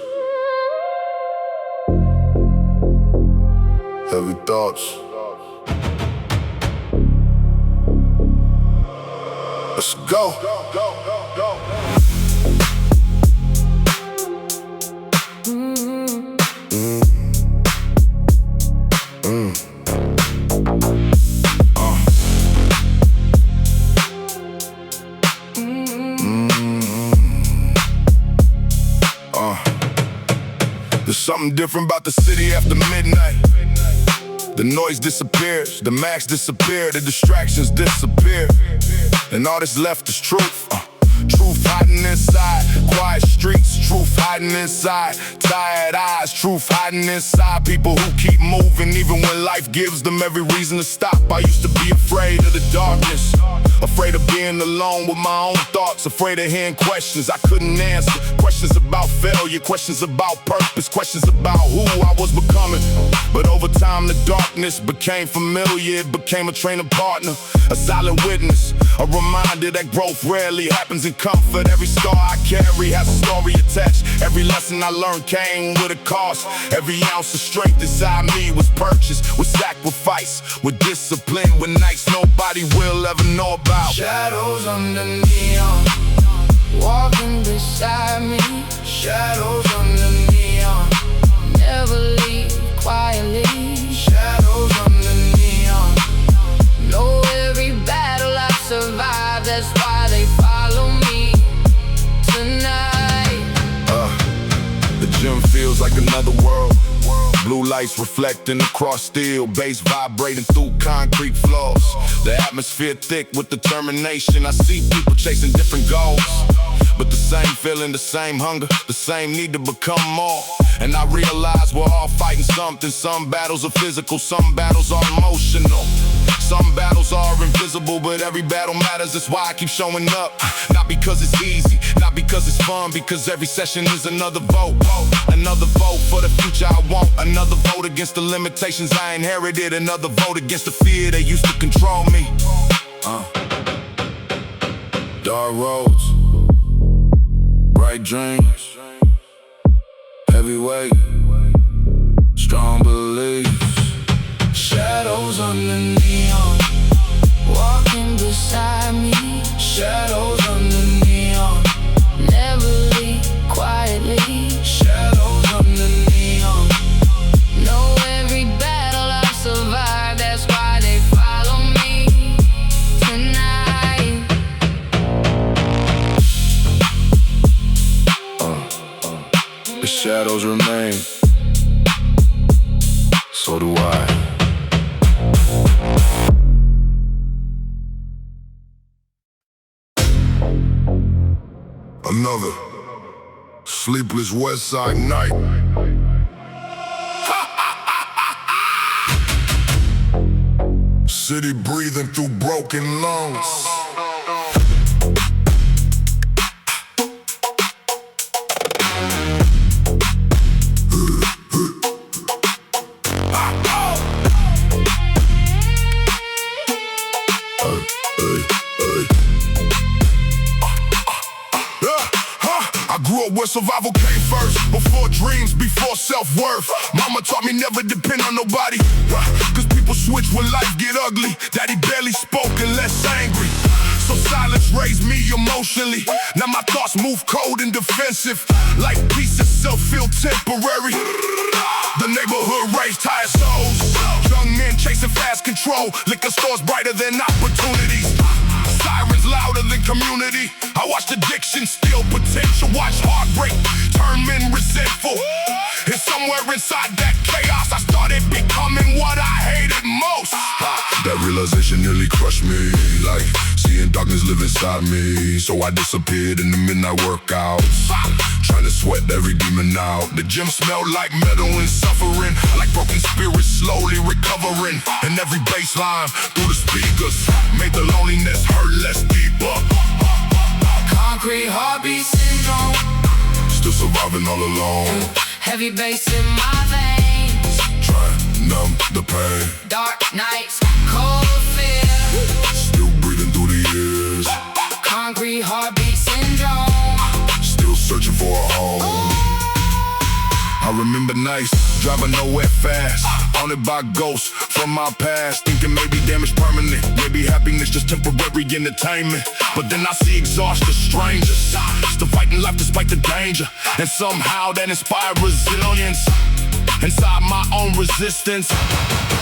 [SPEAKER 1] heavy thoughts. Let's go. There's something different about the city after midnight. The noise disappears, the max disappear, the distractions disappear, and all that's left is truth. Truth hiding inside, quiet streets, truth hiding inside, tired eyes, truth hiding inside. People who keep moving even when life gives them every reason to stop. I used to be afraid of the darkness, afraid of being alone with my own thoughts, afraid of hearing questions I couldn't answer. Questions about failure, questions about purpose, questions about who I was becoming. But over time the darkness became familiar, it became a training partner, a silent witness, a reminder that growth rarely happens in comfort. Every scar I carry has a story attached. Every lesson I learned came with a cost. Every ounce of strength inside me was purchased with sacrifice, with discipline, with nights nobody will ever know about.
[SPEAKER 3] Shadows under neon, walking beside me. Shadows under neon, never leave quietly. Shadows under neon, know every battle I've survived, that's why they follow me tonight.
[SPEAKER 1] was like another world. Blue lights reflecting across steel, bass vibrating through concrete floors. The atmosphere thick with determination. I see people chasing different goals, but the same feeling, the same hunger, the same need to become more. And I realize we're all fighting something. Some battles are physical, some battles are emotional. Some battles are invisible, but every battle matters. That's why I keep showing up. Not because it's easy, not because it's fun, because every session is another vote. Another vote for the future I want. Another vote against the limitations I inherited. Another vote against the fear that used to control me. Dark roads, bright dreams, heavyweight, strong beliefs. Shadows on the neon,
[SPEAKER 2] Walking beside me,
[SPEAKER 1] shadows on the neon,
[SPEAKER 2] never leave quietly.
[SPEAKER 1] shadows on the neon.
[SPEAKER 2] Know every battle I've survived, that's why they follow me tonight.
[SPEAKER 1] The shadows remain, so do I. Another sleepless West Side night. City breathing through broken lungs. I grew up where survival came first, before dreams, before self-worth. Mama taught me never depend on nobody, cause people switch when life get ugly. Daddy barely spoke and less angry, so silence raised me emotionally. Now my thoughts move cold and defensive, like pieces self feel temporary. The neighborhood raised tired souls, young men chasing fast control. Liquor stores brighter than opportunities, sirens louder than community. I watched addiction steal potential, watch heartbreak turn men resentful. And somewhere inside that chaos, I started becoming what I hated most. That realization nearly crushed me, like seeing darkness live inside me. So I disappeared in the midnight workouts, trying to sweat every demon out. The gym smelled like metal and suffering, like broken spirits slowly recovering. And every bass line through the speakers made the loneliness hurt less deeper.
[SPEAKER 2] Concrete heartbeat syndrome,
[SPEAKER 1] Still surviving all alone,
[SPEAKER 2] heavy bass in my veins.
[SPEAKER 1] trying to numb the pain.
[SPEAKER 2] Dark nights, cold fear,
[SPEAKER 1] Still breathing through the years,
[SPEAKER 2] concrete heartbeat syndrome.
[SPEAKER 1] still searching for a home. I remember nights, driving nowhere fast, haunted by ghosts from my past, thinking maybe damage permanent, maybe happiness just temporary entertainment. But then I see exhausted strangers, still fighting life despite the danger, and somehow that inspired resilience inside my own resistance.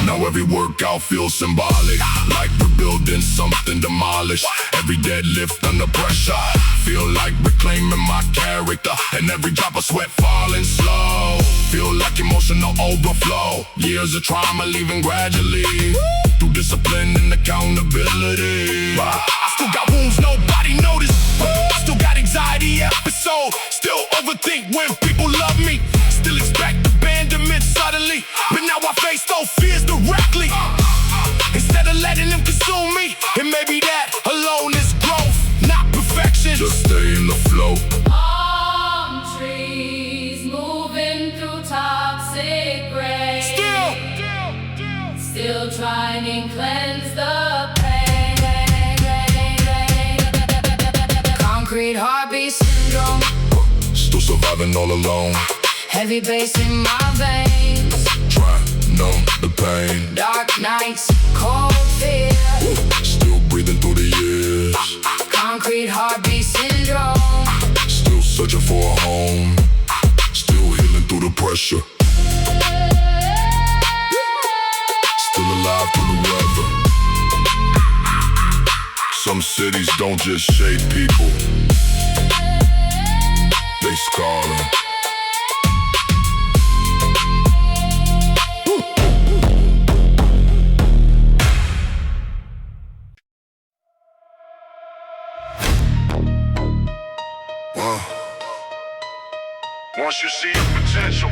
[SPEAKER 1] Now every workout feels symbolic, like rebuilding something demolished. Every deadlift under pressure, feel like reclaiming my character. And every drop of sweat falling slow, feel like emotional overflow. Years of trauma leaving gradually, through discipline and accountability. I still got wounds nobody noticed, still got anxiety episodes, still overthink when people love me, still expect abandonment suddenly. But now I face those fears directly, instead of letting them consume me. And maybe that alone is growth, not perfection. Just stay in the flow.
[SPEAKER 2] Palm trees moving through toxic rain, still trying to cleanse the pain. Concrete heartbeat syndrome,
[SPEAKER 1] Still surviving all alone,
[SPEAKER 2] heavy bass in my veins.
[SPEAKER 1] trying to numb the pain.
[SPEAKER 2] Dark nights, cold fear,
[SPEAKER 1] Still breathing through the years,
[SPEAKER 2] concrete heartbeat syndrome.
[SPEAKER 1] still searching for a home, still healing through the pressure, still alive through the weather. Some cities don't just shape people, they scar them. Once you see your potential,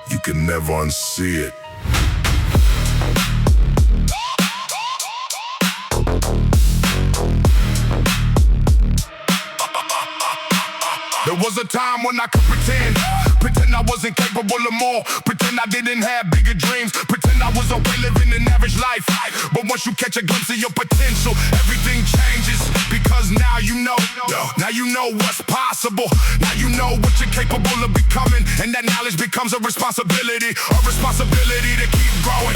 [SPEAKER 1] you can never unsee it. There was a time when I could pretend I wasn't capable of more, pretend I didn't have bigger dreams, pretend I was okay living an average life. But once you catch a glimpse of your potential, everything changes, because now you know what's possible. Now you know what you're capable of becoming, and that knowledge becomes a responsibility to keep growing,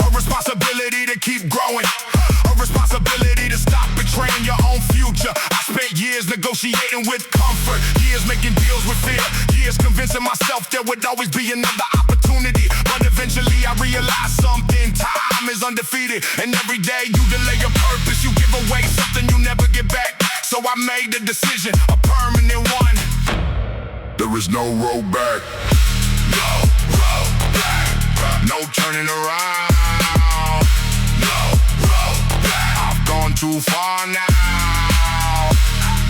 [SPEAKER 1] a responsibility to keep growing, a responsibility to stop betraying your own future. I spent years negotiating with comfort, years making deals with fear, years convincing myself there would always be another opportunity. But eventually I realized something: time is undefeated, and every day you delay your purpose, you give away something you never get back. So I made the decision, a permanent one. There is no road back. No road back. No turning around. No road back. I've gone too far now.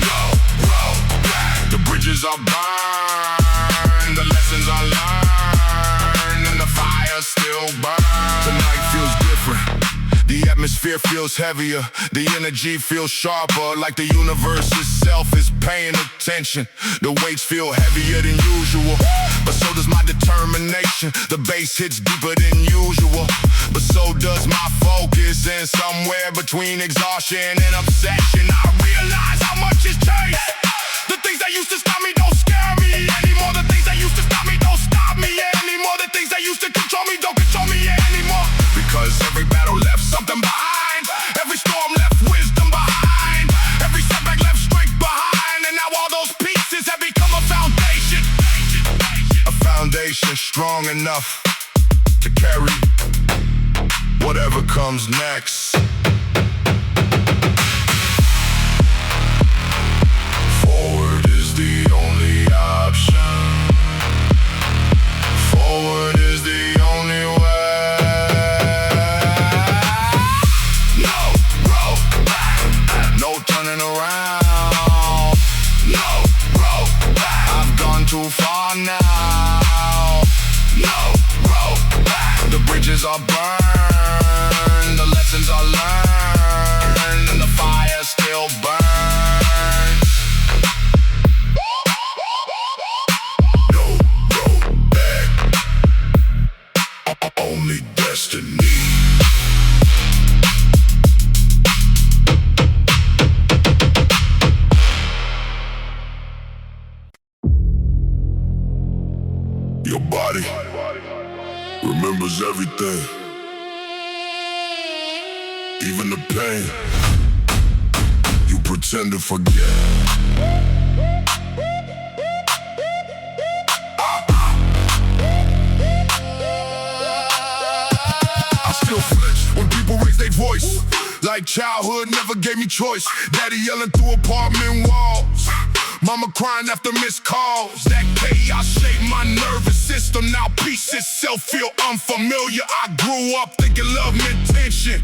[SPEAKER 1] No road back. The bridges are burned, the lessons are learned, and the fire still burns. Tonight feels different. The atmosphere feels heavier, the energy feels sharper, like the universe itself is paying attention. The weights feel heavier than usual, but so does my determination. The bass hits deeper than usual, but so does my focus. And somewhere between exhaustion and obsession, I realize how much has changed. The things that used to stop me don't scare me anymore. The things that used to stop me don't stop me anymore. The things that used to control me don't control me anymore. Because every battle left something behind, every storm left wisdom behind, every setback left strength behind, and now all those pieces have become a foundation. A foundation strong enough to carry whatever comes next. Forward is the only option. Forward is the only way. Turning around, no road back. I've gone too far now. No road back. The bridges are burned, the lessons are learned, and the fire still burns. No road back. Only destiny. Your body remembers everything, even the pain you pretend to forget. I still flinch when people raise their voice, like childhood never gave me choice. Daddy yelling through apartment walls, mama crying after missed calls. That chaos shaped my nervous system. Now peace itself feel unfamiliar. I grew up thinking love meant tension,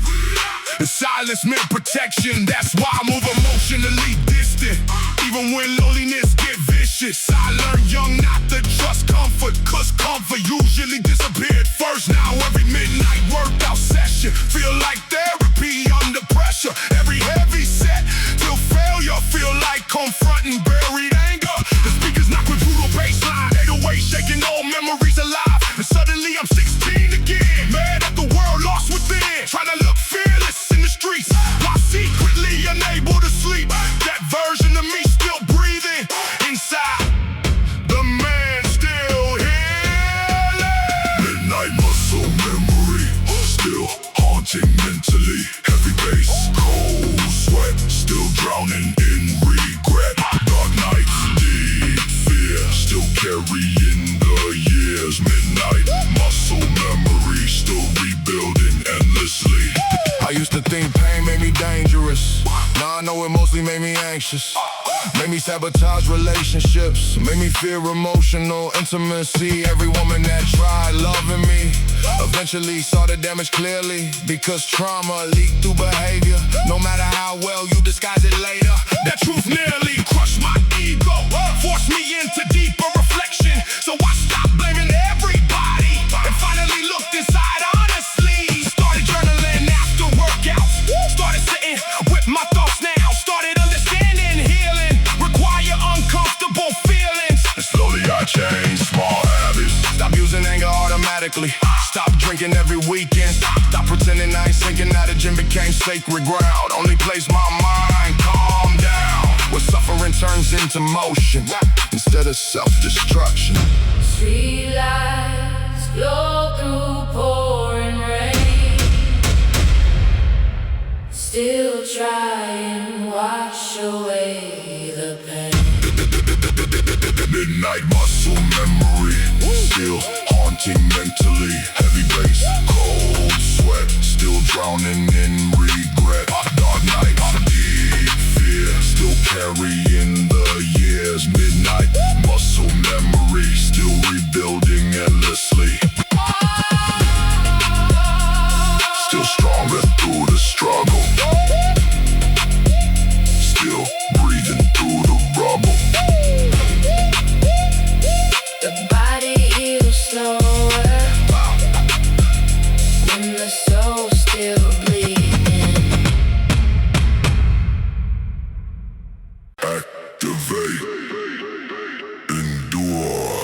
[SPEAKER 1] and silence meant protection. That's why I move emotionally distant, even when loneliness get vicious. I learned young not to trust comfort, cause comfort usually disappeared first. Now every midnight workout session feel like therapy under pressure. Every heavy set till failure feel like confronting buried anger. The speakers knock with brutal bassline, 808 shaking old memories alive. And suddenly I'm 16 again, mad at the world lost within, trying to look fearless in the streets while secretly unable to sleep. That version of me still breathing inside. The man still healing. Midnight muscle memory still haunting mentally. Heavy bass, cold sweat, still drowning in regret. Dark nights, deep fear, still carrying the years. Midnight muscle memory, still rebuilding endlessly. I used to think pain made me dangerous. Now I know it mostly made me anxious. Made me sabotage relationships, made me fear emotional intimacy. Every woman that tried loving me eventually saw the damage clearly, because trauma leaked through behavior. No matter how well you disguise it later, that truth nearly crushed my ego, forced me into deep change small habits. Stop using anger automatically. Stop drinking every weekend. Stop pretending I ain't sinking. Now the gym became sacred ground. Only place my mind, calm down. Where suffering turns into motion instead of self-destruction.
[SPEAKER 2] Street lights glow through pouring rain. Still try and wash away the pain.
[SPEAKER 1] Midnight muscle memory, still haunting mentally. Heavy bass, cold sweat, still drowning in regret. Dark night, deep fear, still carrying the years. Midnight muscle memory, still rebuilding endlessly. Still stronger through the struggle. Still breathing through the rubble.
[SPEAKER 2] The body heals slower when the soul's still bleeding.
[SPEAKER 1] Activate, endure,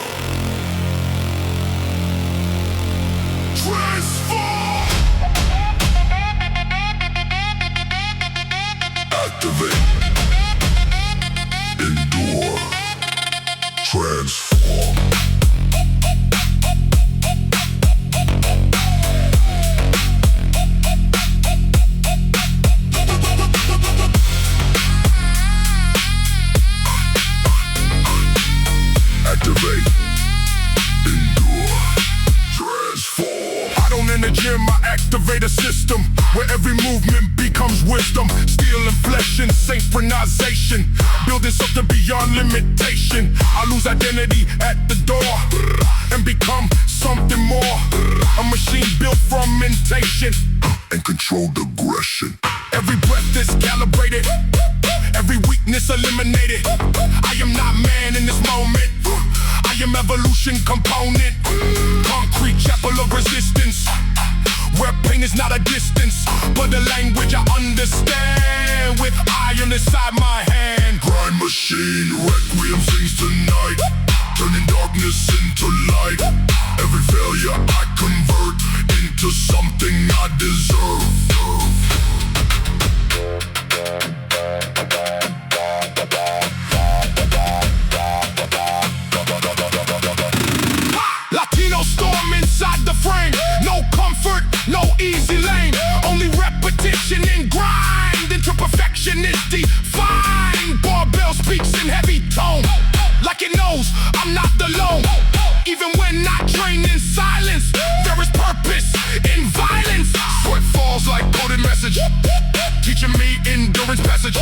[SPEAKER 1] transform. Activate, endure, transform. Activate, endure, transform. I don't in the gym, I activate a system where every movement becomes wisdom. Steel and flesh and synchronization, building something beyond limitation. I lose identity at the door and become something more. A machine built from mentation and controlled aggression. Every breath is calibrated, every weakness eliminated. I am not man in this moment, I am evolution component. Concrete chapel of resistance, where pain is not a distance, but a language I understand. With iron inside my hand. Grind machine, requiem sings tonight, turning darkness into light. Every failure I convert into something I deserve. Latino storm inside the frame. No comfort, no easy lane. Only repetition and grind into perfection is defined. Barbell speaks in heavy tone, like it knows I'm not alone. Even when I train in silence, there is purpose in violence. Sweat falls like coded message, teaching me endurance passage.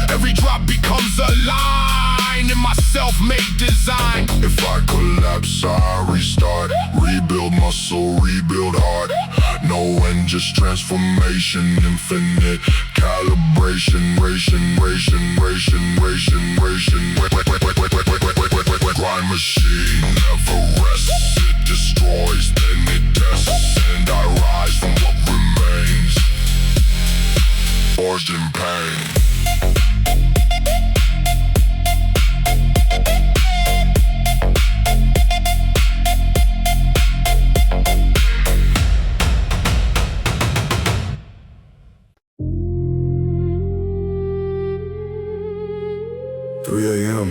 [SPEAKER 1] Every drop becomes a line in my self-made design. If I collapse, I restart. Rebuild muscle, rebuild heart. No end, just transformation. Infinite calibration. Grind machine never rests. It destroys, then it tests. And I rise from what remains, forged in pain. 3 a.m.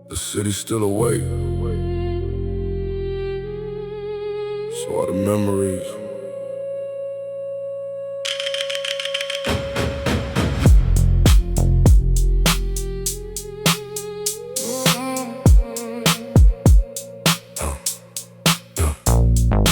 [SPEAKER 1] The city's still awake. So are the memories.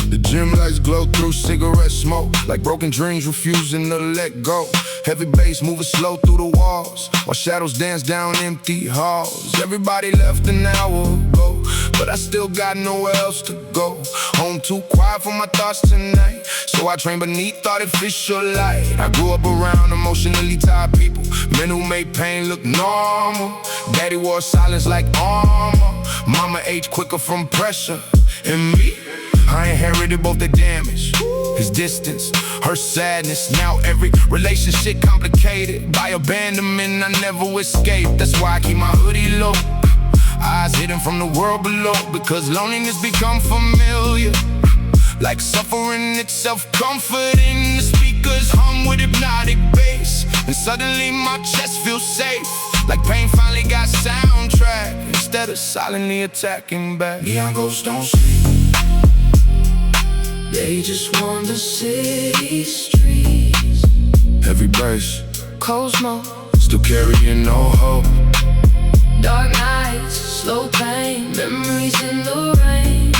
[SPEAKER 1] The gym lights glow through cigarette smoke, like broken dreams refusing to let go. Heavy bass moving slow through the walls, while shadows dance down empty halls. Everybody left an hour ago, but I still got nowhere else to go. Home too quiet for my thoughts tonight, so I train beneath artificial light. I grew up around emotionally tired people, men who made pain look normal. Daddy wore silence like armor. Mama aged quicker from pressure. And me, I inherited both the damage. his distance, her sadness. Now every relationship complicated by abandonment I never escaped. That's why I keep my hoodie low, eyes hidden from the world below, because loneliness become familiar, like suffering itself comforting. The speakers hum with hypnotic bass, and suddenly my chest feels safe, like pain finally got soundtrack instead of silently attacking back. Neon ghosts don't sleep,
[SPEAKER 2] they just wander city streets.
[SPEAKER 1] heavy bass,
[SPEAKER 2] Cold smoke,
[SPEAKER 1] still carrying no hope.
[SPEAKER 2] dark nights, slow pain, memories in the rain,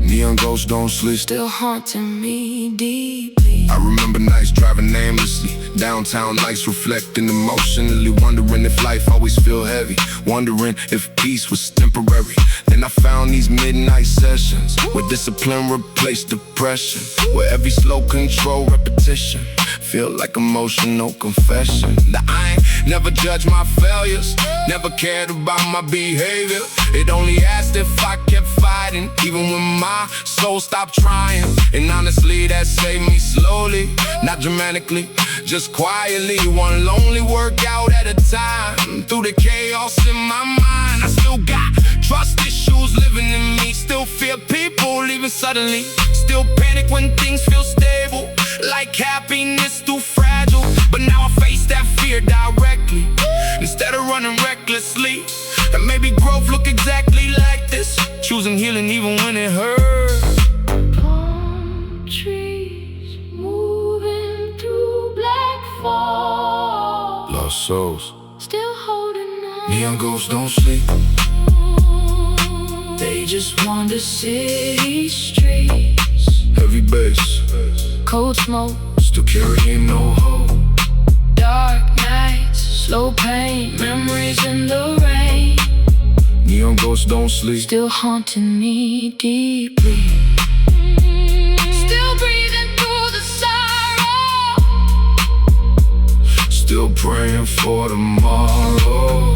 [SPEAKER 1] Neon ghosts don't sleep,
[SPEAKER 2] still haunting me deeply.
[SPEAKER 1] I remember nights driving aimlessly, downtown lights reflecting emotionally, wondering if life always feel heavy, wondering if peace was temporary. Then I found these midnight sessions where discipline replaced depression, where every slow control repetition feel like emotional confession. That I ain't never judged my failures, never cared about my behavior. It only asked if I kept fighting, even when my soul stopped trying. And honestly, that saved me slowly, not dramatically, just quietly, one lonely workout at a time. Through the chaos in my mind, I still got trust issues living in me, still fear people leaving suddenly, still panic when things feel stable, like happiness too fragile. But now I face that fear directly, instead of running recklessly. And maybe growth look exactly like this, choosing healing even when it hurts.
[SPEAKER 2] Palm trees moving through black fog,
[SPEAKER 1] Lost souls,
[SPEAKER 2] still holding on.
[SPEAKER 1] neon ghosts don't sleep,
[SPEAKER 2] They just wander city streets.
[SPEAKER 1] heavy bass,
[SPEAKER 2] Cold smoke,
[SPEAKER 1] still carrying no hope.
[SPEAKER 2] dark nights, slow pain, memories in the rain,
[SPEAKER 1] Neon ghosts don't sleep,
[SPEAKER 2] still haunting me deeply. Still breathing through the sorrow,
[SPEAKER 1] still praying for tomorrow.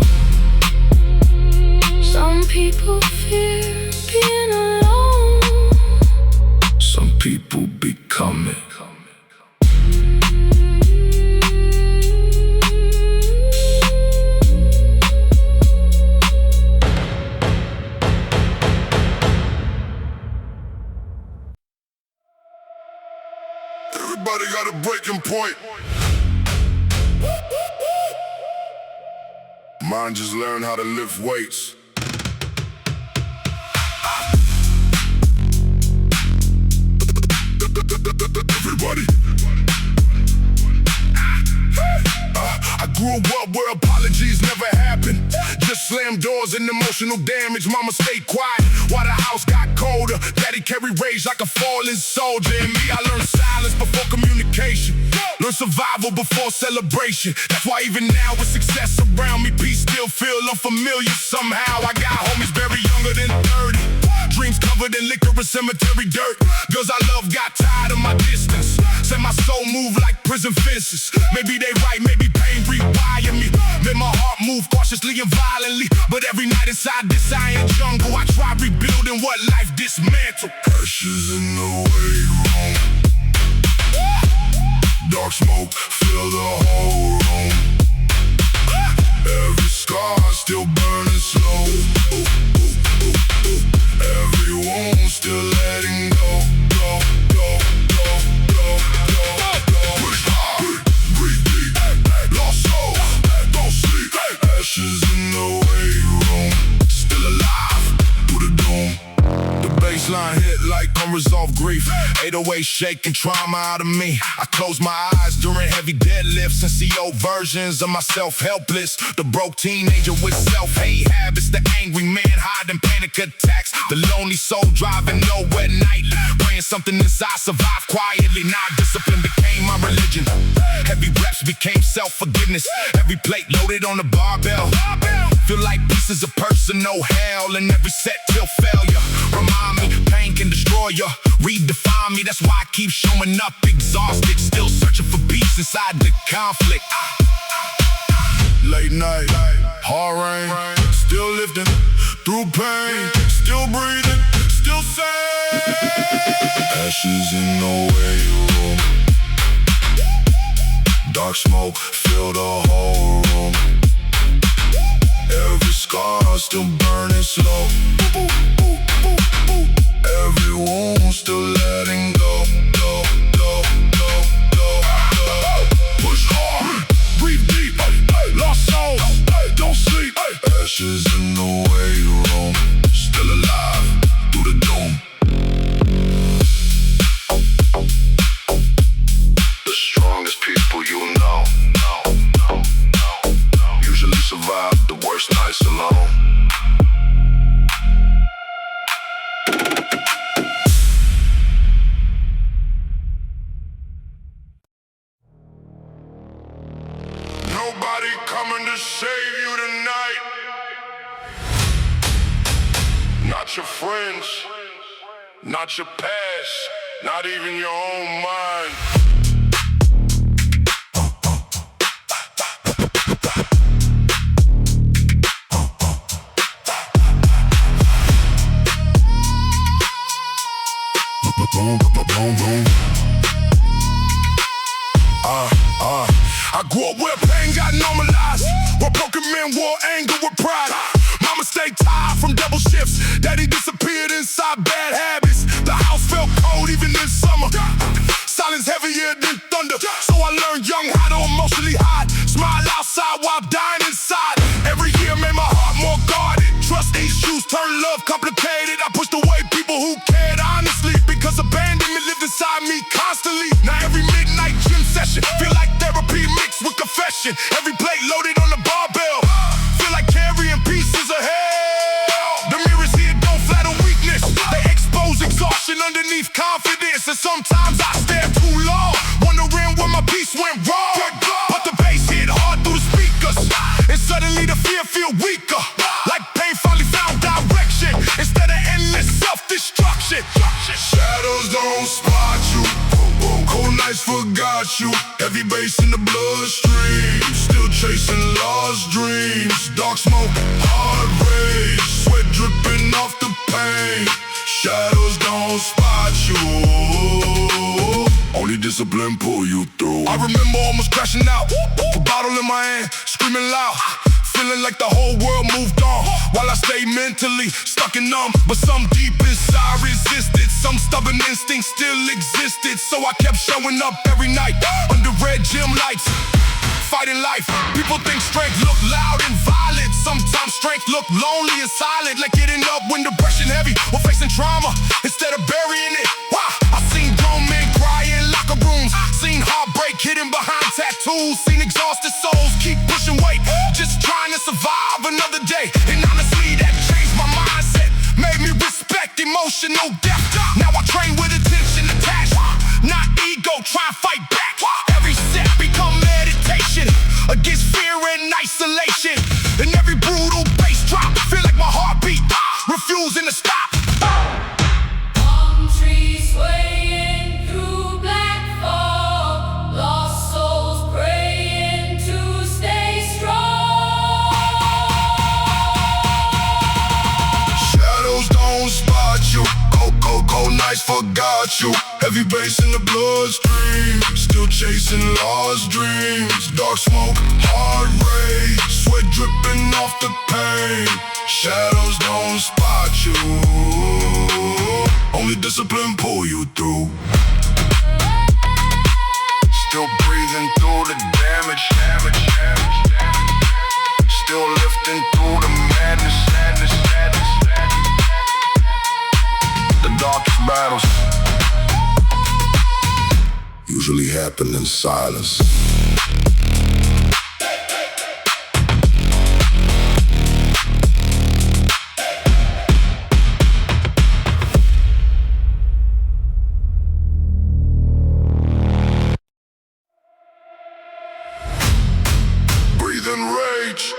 [SPEAKER 2] some people fear being alone.
[SPEAKER 1] Some people become it. Everybody got a breaking point. Mine just learned how to lift weights. Everybody. I grew up where apologies never happened, just slammed doors and emotional damage. Mama stayed quiet while the house got colder. Daddy carried rage like a fallen soldier. And me, I learned silence before communication, learned survival before celebration. That's why even now with success around me, peace still feel unfamiliar somehow. I got homies buried younger than 30, dreams covered in liquor and cemetery dirt. Girls I love got tired of my distance, said my soul moved like prison fences. Maybe they right, maybe pain rewire me. Then my heart moved cautiously and violently. But every night inside this iron jungle, I try rebuilding what life dismantled. Ashes in the way room, dark smoke fill the whole room. Every scar still burning slow, every wound still letting go, go, go, go, go, go, go. Push hard, breathe deep, lost soul, don't sleep. Ashes in the way room, still alive through the doom. The baseline hit like unresolved grief, 808 shaking trauma out of me. I close my eyes during heavy deadlifts and see old versions of myself helpless. The broke teenager with self-hate habits, the angry man hiding panic attacks, the lonely soul driving nowhere nightly, praying something inside survive quietly. Now discipline became my religion, heavy reps became self-forgiveness. Every plate loaded on the barbell, feel like pieces of personal hell, and every set till failure. Remind me, pain can destroy you, redefine me. That's why I keep showing up exhausted, still searching for peace inside the conflict. Late night, hard rain, still lifting through pain, still breathing, still sane. Ashes in the waiting room. Dark smoke fill the whole room. Every scar still burning slow. Every wound still letting go. Push hard, breathe deep, lost soul, don't sleep. Ashes in the waiting room, still alive through the doom. The strongest people you know usually survive the worst nights alone. Nobody coming to save you tonight. Not your friends, not your past, not even your own mind. I grew up where pain got normalized, where broken men wore anger with pride. Mama stayed tired from double shifts, daddy disappeared inside bad habits. The house felt cold even in summer, silence heavier than thunder. So I learned young how to emotionally hide, smile outside while dying inside. Every year made my heart more guarded, trust issues turned love complicated. I pushed away people who cared honestly, because abandonment lived inside me constantly. Now every midnight gym session feel like therapy mixed with confession. Every plate loaded on the barbell, feel like carrying pieces of hell. The mirrors here don't flatter weakness, they expose exhaustion underneath confidence. And sometimes I stare too long, wondering where my peace went wrong. But the bass hit hard through the speakers, and suddenly the fear feel weaker, like pain finally found direction instead of endless self-destruction. Shadows don't spot you, cold nights forgot you. Heavy bass in the bloodstream, still chasing lost dreams. Dark smoke, hard rage, sweat dripping off the pain. Shadows don't spot you, only discipline pull you through. I remember almost crashing out, a bottle in my hand, screaming loud, feeling like the whole world moved on, while I stayed mentally stuck and numb. But some deep inside resisted, some stubborn instinct still existed. So I kept showing up every night under red gym lights, fighting life. People think strength look loud and violent, sometimes strength look lonely and silent, like getting up when depression heavy or facing trauma instead of burying it. Why? I seen grown men cry in locker rooms, seen heartbreak hidden behind tattoos, seen exhausted souls keep pushing weight, just trying to survive another day. And honestly, that changed my mindset, made me respect emotional depth. Now I train with attention attached, not ego, try and fight back. Every step become meditation against fear and isolation. And every brutal bass drop feel like my heartbeat refusing to stop.
[SPEAKER 2] Palm trees swaying through black fog, lost souls praying to stay strong.
[SPEAKER 1] Shadows don't spot you, cold nights forgot you. Heavy bass in the bloodstream, still chasing lost dreams. Dark smoke, hard rage, sweat dripping off the pain. Shadows don't spot you, only discipline pull you through. Still breathing through the damage, still lifting through the madness. The darkest battles usually happen in silence. Breathe in rage,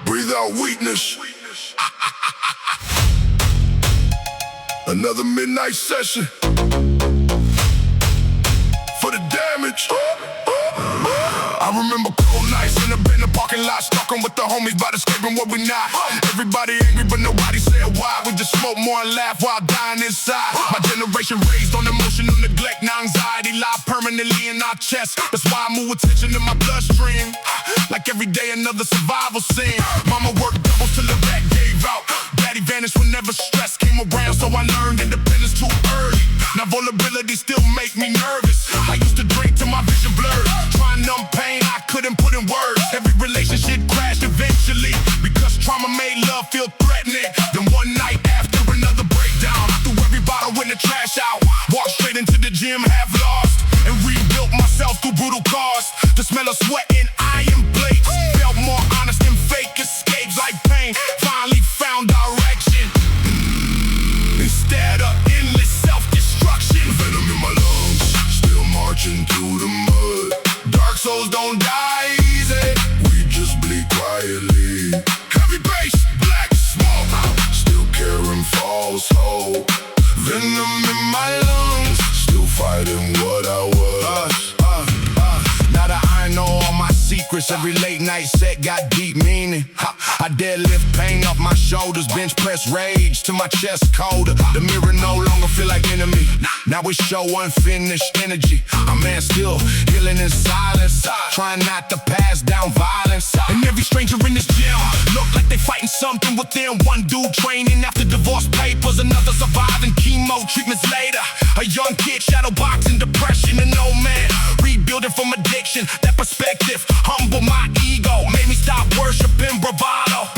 [SPEAKER 1] breathe out weakness. Another midnight session for the damage. I I remember cold nights in the parking lot, stuck on with the homies, but escaping what we not. Everybody angry, but nobody said why. We just smoke more and laugh while dying inside. My generation raised on emotional neglect, now anxiety lie permanently in our chest. That's why I move with tension in my bloodstream. Like every day another survival scene. Mama worked doubles till the back gave out. Daddy vanished whenever stress came around, so I learned independence too early. Now vulnerability still make me nervous. I used to drink till my vision blurred, trying to numb pain I couldn't put in words. Every relationship crashed eventually because trauma made love feel threatening. Then one night after another breakdown, I threw every bottle in the trash out, walked straight into the gym half lost, and rebuilt myself through brutal cost. The smell of sweat and iron plates felt more honest than fake escapes. Like pain finally found direction instead of endless self-destruction. Venom in my lungs, still marching through the mud. Dark souls don't die easy, we just bleed quietly. Heavy bass, black smoke, still carrying false hope. Venom in my lungs, still fighting what I was. Now that I know all my secrets, every late night set got deep meaning. I deadlift pain off my shoulders, bench press rage to my chest colder. The mirror no longer feel like enemy, now it show unfinished energy. A man still healing in silence, trying not to pass down violence. And every stranger in this gym look like they fighting something within. One dude training after divorce papers, another surviving chemo treatments later. A young kid shadow boxing depression, an old man rebuilding from addiction. That perspective humbled my ego, made me stop worshiping bravado.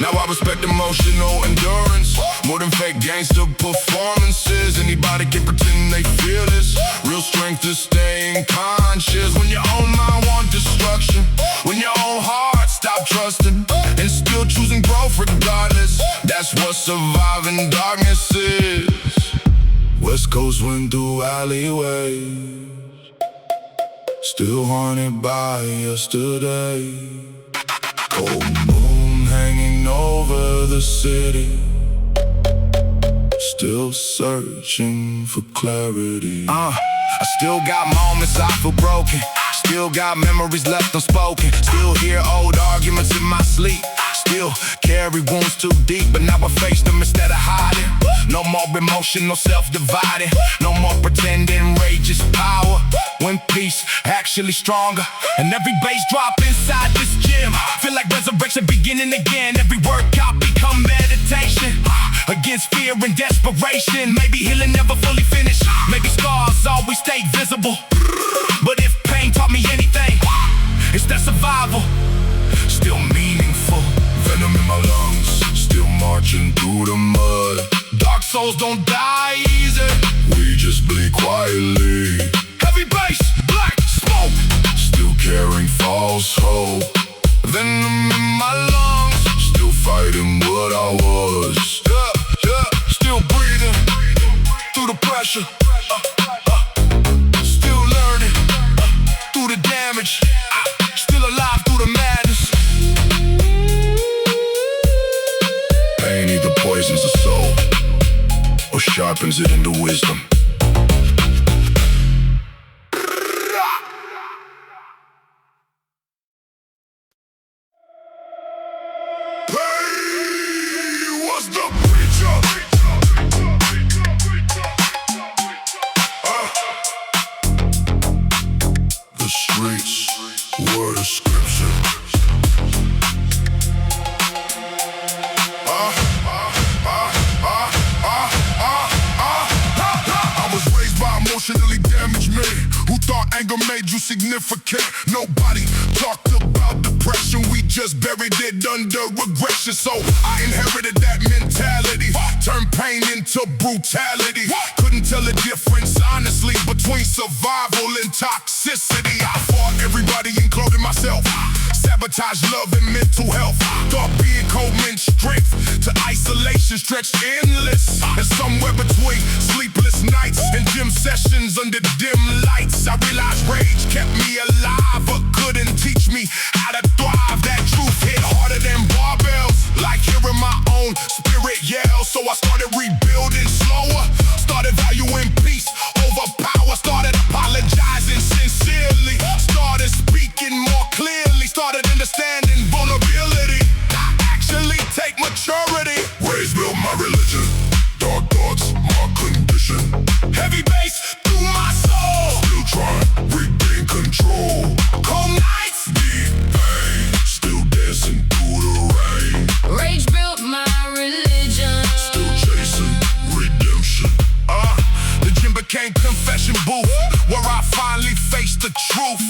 [SPEAKER 1] Now I respect emotional endurance more than fake gangster performances. Anybody can pretend they feel this. Real strength is staying conscious when your own mind wants destruction, when your own heart stop trusting and still choosing growth regardless. That's what surviving darkness is. West Coast wind through alleyways, still haunted by yesterday. Cold moon hanging over the city, still searching for clarity. I still got moments I feel broken, still got memories left unspoken, still hear old arguments in my sleep, still carry wounds too deep, but now I face them instead of hiding. No more emotional self-dividing, no more pretending rage is power, when peace actually stronger. And every bass drop inside this gym feel like resurrection beginning again. Every workout become meditation against fear and desperation. Maybe healing never fully finished, maybe scars always stay visible, but if pain taught me anything, it's that survival still meaningful. Venom in my lungs, still marching through the mud. Dark souls don't die easy, we just bleed quietly. Heavy bass, black smoke, still carrying false hope. Venom in my lungs, still fighting what I was. Still breathing through the pressure, still learning through the damage, still alive through the madness. Pain either poisons the soul or sharpens it into wisdom. The streets were the scripture. I was raised by emotionally damaged men who thought anger made you significant. Nobody talked about depression, we just buried it under regression. So I inherited that mentality, turned pain into brutality. Couldn't tell the difference honestly between survival and toxicity. I fought everybody including myself, sabotage love and mental health. Thought being cold meant strength, to isolation stretched endless. And somewhere between sleepless nights and gym sessions under dim lights, I realized rage kept me alive but couldn't teach me how to thrive. That truth hit harder than barbells, like hearing my own spirit yell. So I started rebuilding slower, started valuing peace over power, started apologizing sincerely, started the truth.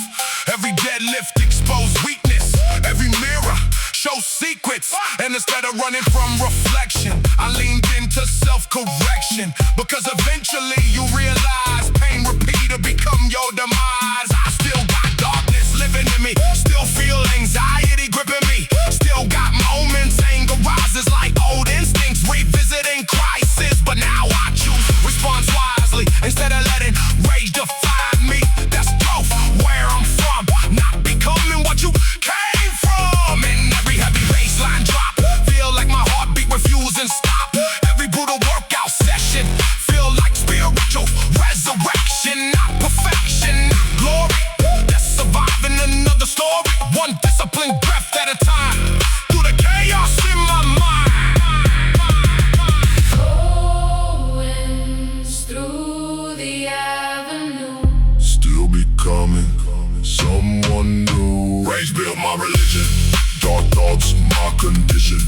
[SPEAKER 1] Every deadlift expose weakness. Every mirror shows secrets. And instead of running from reflection, I leaned into self-correction. Because eventually you realize pain repeated become your demise. I still got darkness living in me. Still feel anxiety gripping me. Still got moments anger rises like old instincts revisiting crisis. But now I choose response wisely instead of letting rage define me. That's growth where I'm from, not becoming what you came from. And every heavy baseline drop feel like my heartbeat refusing stop. Every brutal workout session feel like spiritual resurrection. Not perfection, not glory, that's surviving another story. One disciplined breath at a time through the chaos in my mind.
[SPEAKER 2] Winds through the avenue.
[SPEAKER 1] Still becoming someone new. Rage built my religion. Dark thoughts my condition.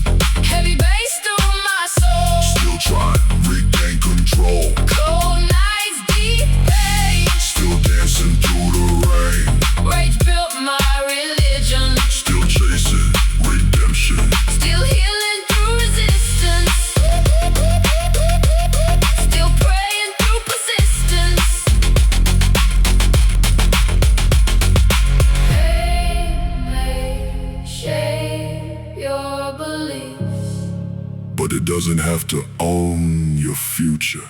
[SPEAKER 2] Heavy bass through my soul.
[SPEAKER 1] Still trying to regain control.
[SPEAKER 2] Cold nights, deep pain.
[SPEAKER 1] Still dancing through the rain.
[SPEAKER 2] Rage built my religion.
[SPEAKER 1] Still chasing redemption.
[SPEAKER 2] Still healing through resistance. Still praying through persistence. Pain may shape your beliefs,
[SPEAKER 1] But it doesn't have to own your future.